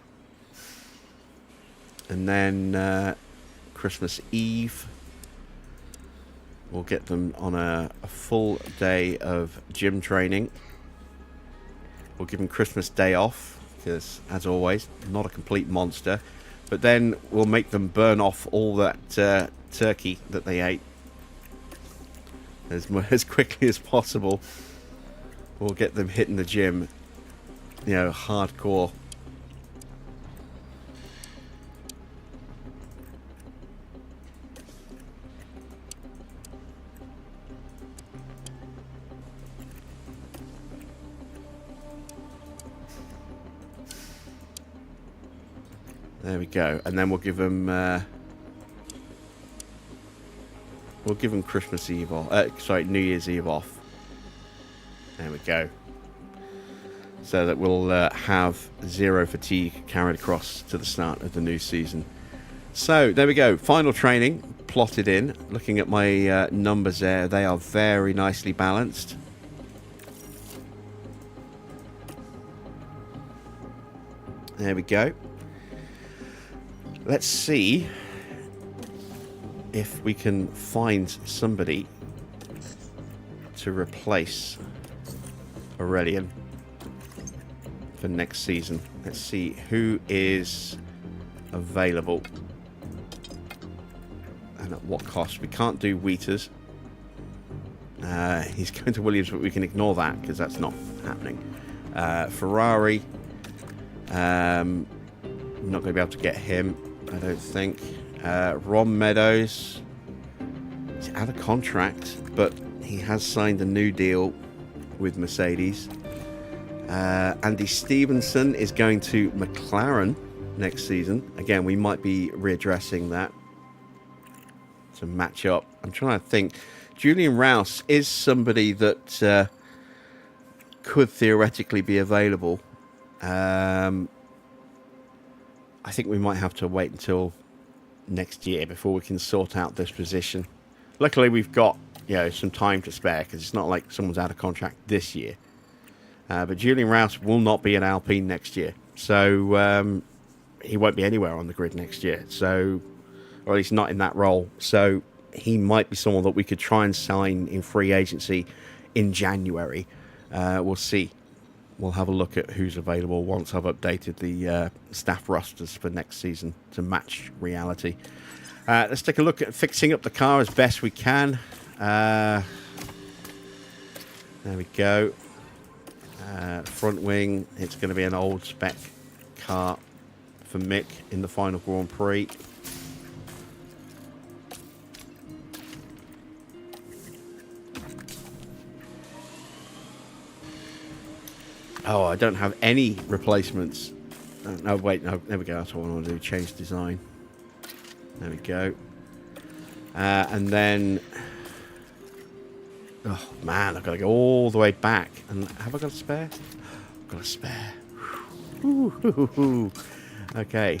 and then Christmas Eve we'll get them on a full day of gym training. We'll give him Christmas Day off, because, as always, not a complete monster. But then we'll make them burn off all that turkey that they ate as quickly as possible. We'll get them hitting the gym, you know, hardcore. There we go, and then we'll give them Christmas Eve off. Sorry, New Year's Eve off. There we go. So that we'll have 0 fatigue carried across to the start of the new season. So there we go. Final training plotted in. Looking at my numbers there, they are very nicely balanced. There we go. Let's see if we can find somebody to replace Aurelian for next season. Let's see who is available and at what cost. We can't do Wheaters. He's going to Williams, but we can ignore that because that's not happening. Ferrari, I'm not going to be able to get him, I don't think. Ron Meadows, he's out of contract, but he has signed a new deal with Mercedes. Andy Stevenson is going to McLaren next season. Again, we might be readdressing that to match up. I'm trying to think. Julian Rouse is somebody that could theoretically be available. I think we might have to wait until next year before we can sort out this position. Luckily, we've got, you know, some time to spare because it's not like someone's out of contract this year. But Julian Rouse will not be an Alpine next year, so he won't be anywhere on the grid next year. So, or at least not in that role. So he might be someone that we could try and sign in free agency in January. We'll see. We'll have a look at who's available once I've updated the staff rosters for next season to match reality. Let's take a look at fixing up the car as best we can. There we go. Front wing, it's going to be an old spec car for Mick in the final Grand Prix. Oh, I don't have any replacements. No, wait, no, there we go. That's what I want to do. Change design. There we go. And then... Oh, man, I've got to go all the way back. And have I got a spare? I've got a spare. Ooh, okay.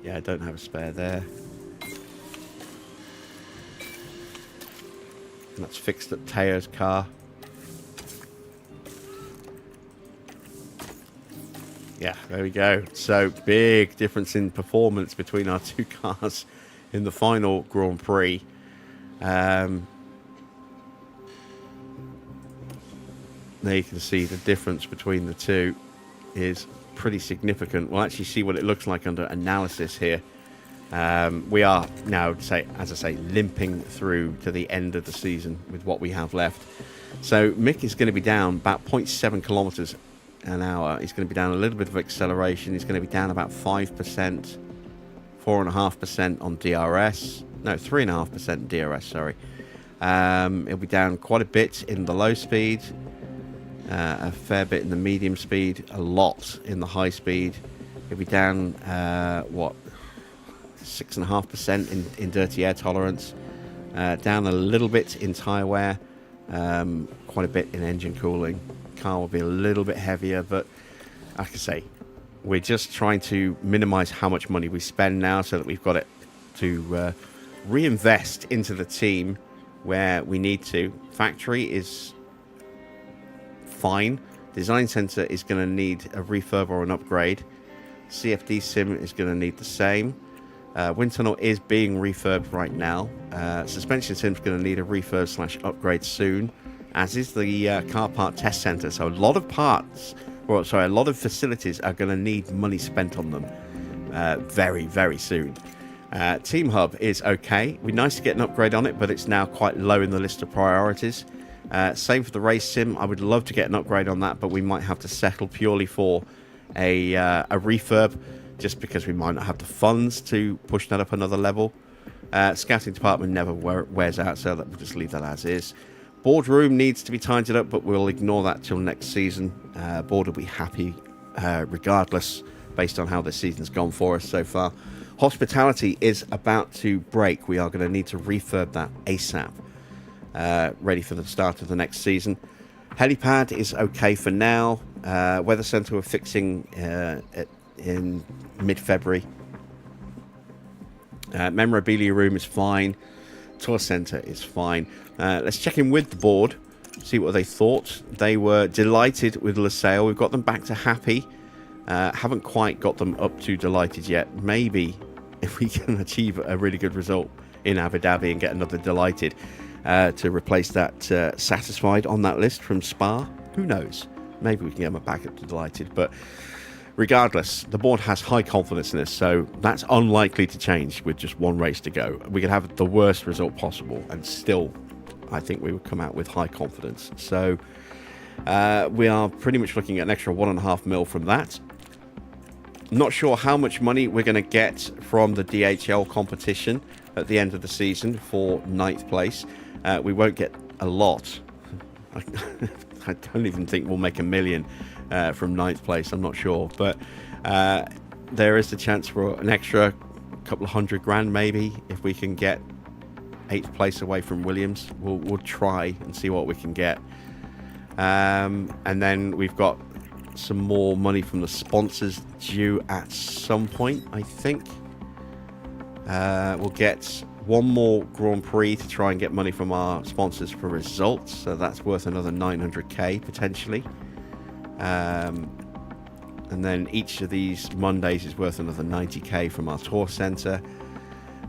Yeah, I don't have a spare there. And that's fixed at Teo's car. Yeah, there we go. So, big difference in performance between our two cars in the final Grand Prix. There you can see the difference between the two is pretty significant. We'll actually see what it looks like under analysis here. We are now, as I say, limping through to the end of the season with what we have left. So, Mick is going to be down about 0.7 kilometers an hour. He's going to be down a little bit of acceleration. He's going to be down about 5%, 4.5% on DRS. No, 3.5% DRS, sorry. He'll be down quite a bit in the low speed, a fair bit in the medium speed, a lot in the high speed. He'll be down, 6.5% in dirty air tolerance, down a little bit in tyre wear, quite a bit in engine cooling. Car will be a little bit heavier, but like I say, we're just trying to minimize how much money we spend now so that we've got it to reinvest into the team where we need to. Factory is fine. Design center is going to need a refurb or an upgrade. CFD sim is going to need the same. Wind tunnel is being refurbed right now. Suspension sim is going to need a refurb / upgrade soon. as is the car part test centre. So a lot of a lot of facilities are going to need money spent on them very, very soon. Team Hub is okay. It'd be nice to get an upgrade on it, but it's now quite low in the list of priorities. Same for the race sim. I would love to get an upgrade on that, but we might have to settle purely for a refurb, just because we might not have the funds to push that up another level. Scouting department never wears out, so we'll just leave that as is. Boardroom needs to be tidied up, but we'll ignore that till next season. Board will be happy regardless, based on how this season's gone for us so far. Hospitality is about to break. We are going to need to refurb that ASAP, ready for the start of the next season. Helipad is okay for now. Weather Centre we're fixing in mid-February. Memorabilia room is fine. Tour Centre is fine. Let's check in with the board, see what they thought. They were delighted with Lusail. We've got them back to happy. Haven't quite got them up to delighted yet. Maybe if we can achieve a really good result in Abu Dhabi and get another delighted to replace that satisfied on that list from Spa. Who knows? Maybe we can get them back up to delighted. But regardless, the board has high confidence in this, so that's unlikely to change with just one race to go. We could have the worst result possible and still, I think we would come out with high confidence. So we are pretty much looking at an extra 1.5 mil from that. Not sure how much money we're going to get from the DHL competition at the end of the season for 9th place. We won't get a lot. I don't even think we'll make $1 million from 9th place. I'm not sure, but there is the chance for an extra couple of $100,000 maybe if we can get 8th place away from Williams. We'll try and see what we can get. And then we've got some more money from the sponsors due at some point, I think. We'll get one more Grand Prix to try and get money from our sponsors for results, so that's worth another 900k potentially. And then each of these Mondays is worth another 90k from our tour centre.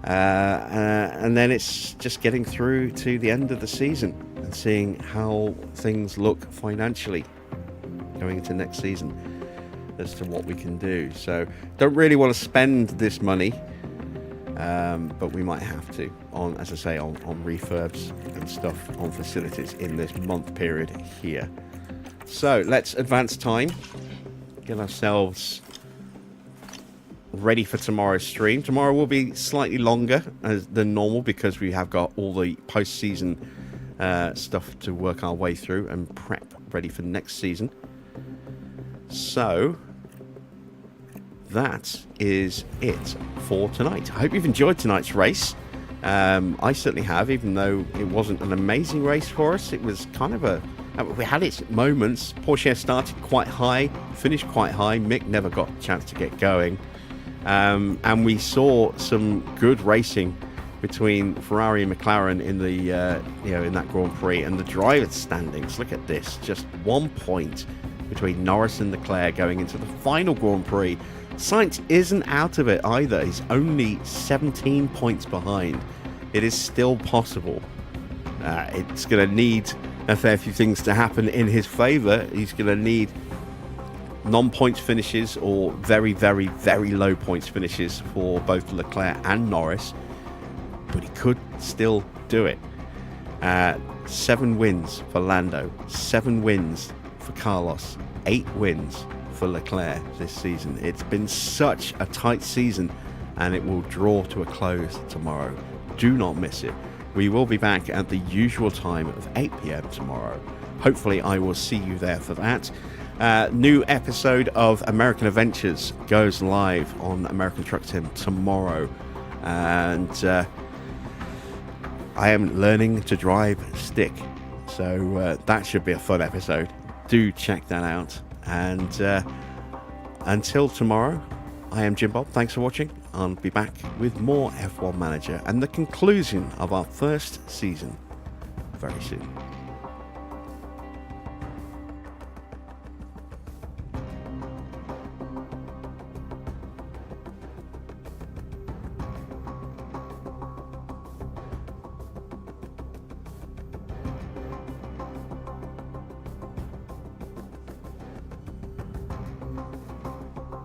And then it's just getting through to the end of the season and seeing how things look financially going into next season as to what we can do. So don't really want to spend this money, but we might have to on, as I say, on refurbs and stuff on facilities in this month period here. So let's advance time, get ourselves ready for tomorrow's stream. Tomorrow will be slightly longer than normal because we have got all the post-season stuff to work our way through and prep ready for next season. So that is it for tonight. I hope you've enjoyed tonight's race. I certainly have, even though it wasn't an amazing race for us. It was kind of we had its moments. Porsche started quite high, finished quite high. Mick never got a chance to get going. And we saw some good racing between Ferrari and McLaren in the in that Grand Prix, and the drivers' standings. Look at this, just 1 point between Norris and Leclerc going into the final Grand Prix. Sainz isn't out of it either. He's only 17 points behind. It is still possible. It's going to need a fair few things to happen in his favour. He's going to need non-points finishes or very, very, very low points finishes for both Leclerc and Norris. But he could still do it. 7 wins for Lando, 7 wins for Carlos, 8 wins for Leclerc this season. It's been such a tight season, and it will draw to a close tomorrow. Do not miss it. We will be back at the usual time of 8 p.m. tomorrow. Hopefully I will see you there for that. New episode of American Adventures goes live on American Truck Sim tomorrow, and I am learning to drive stick, so that should be a fun episode. Do check that out, and until tomorrow, I am Jim Bob. Thanks for watching. I'll be back with more F1 Manager and the conclusion of our first season very soon.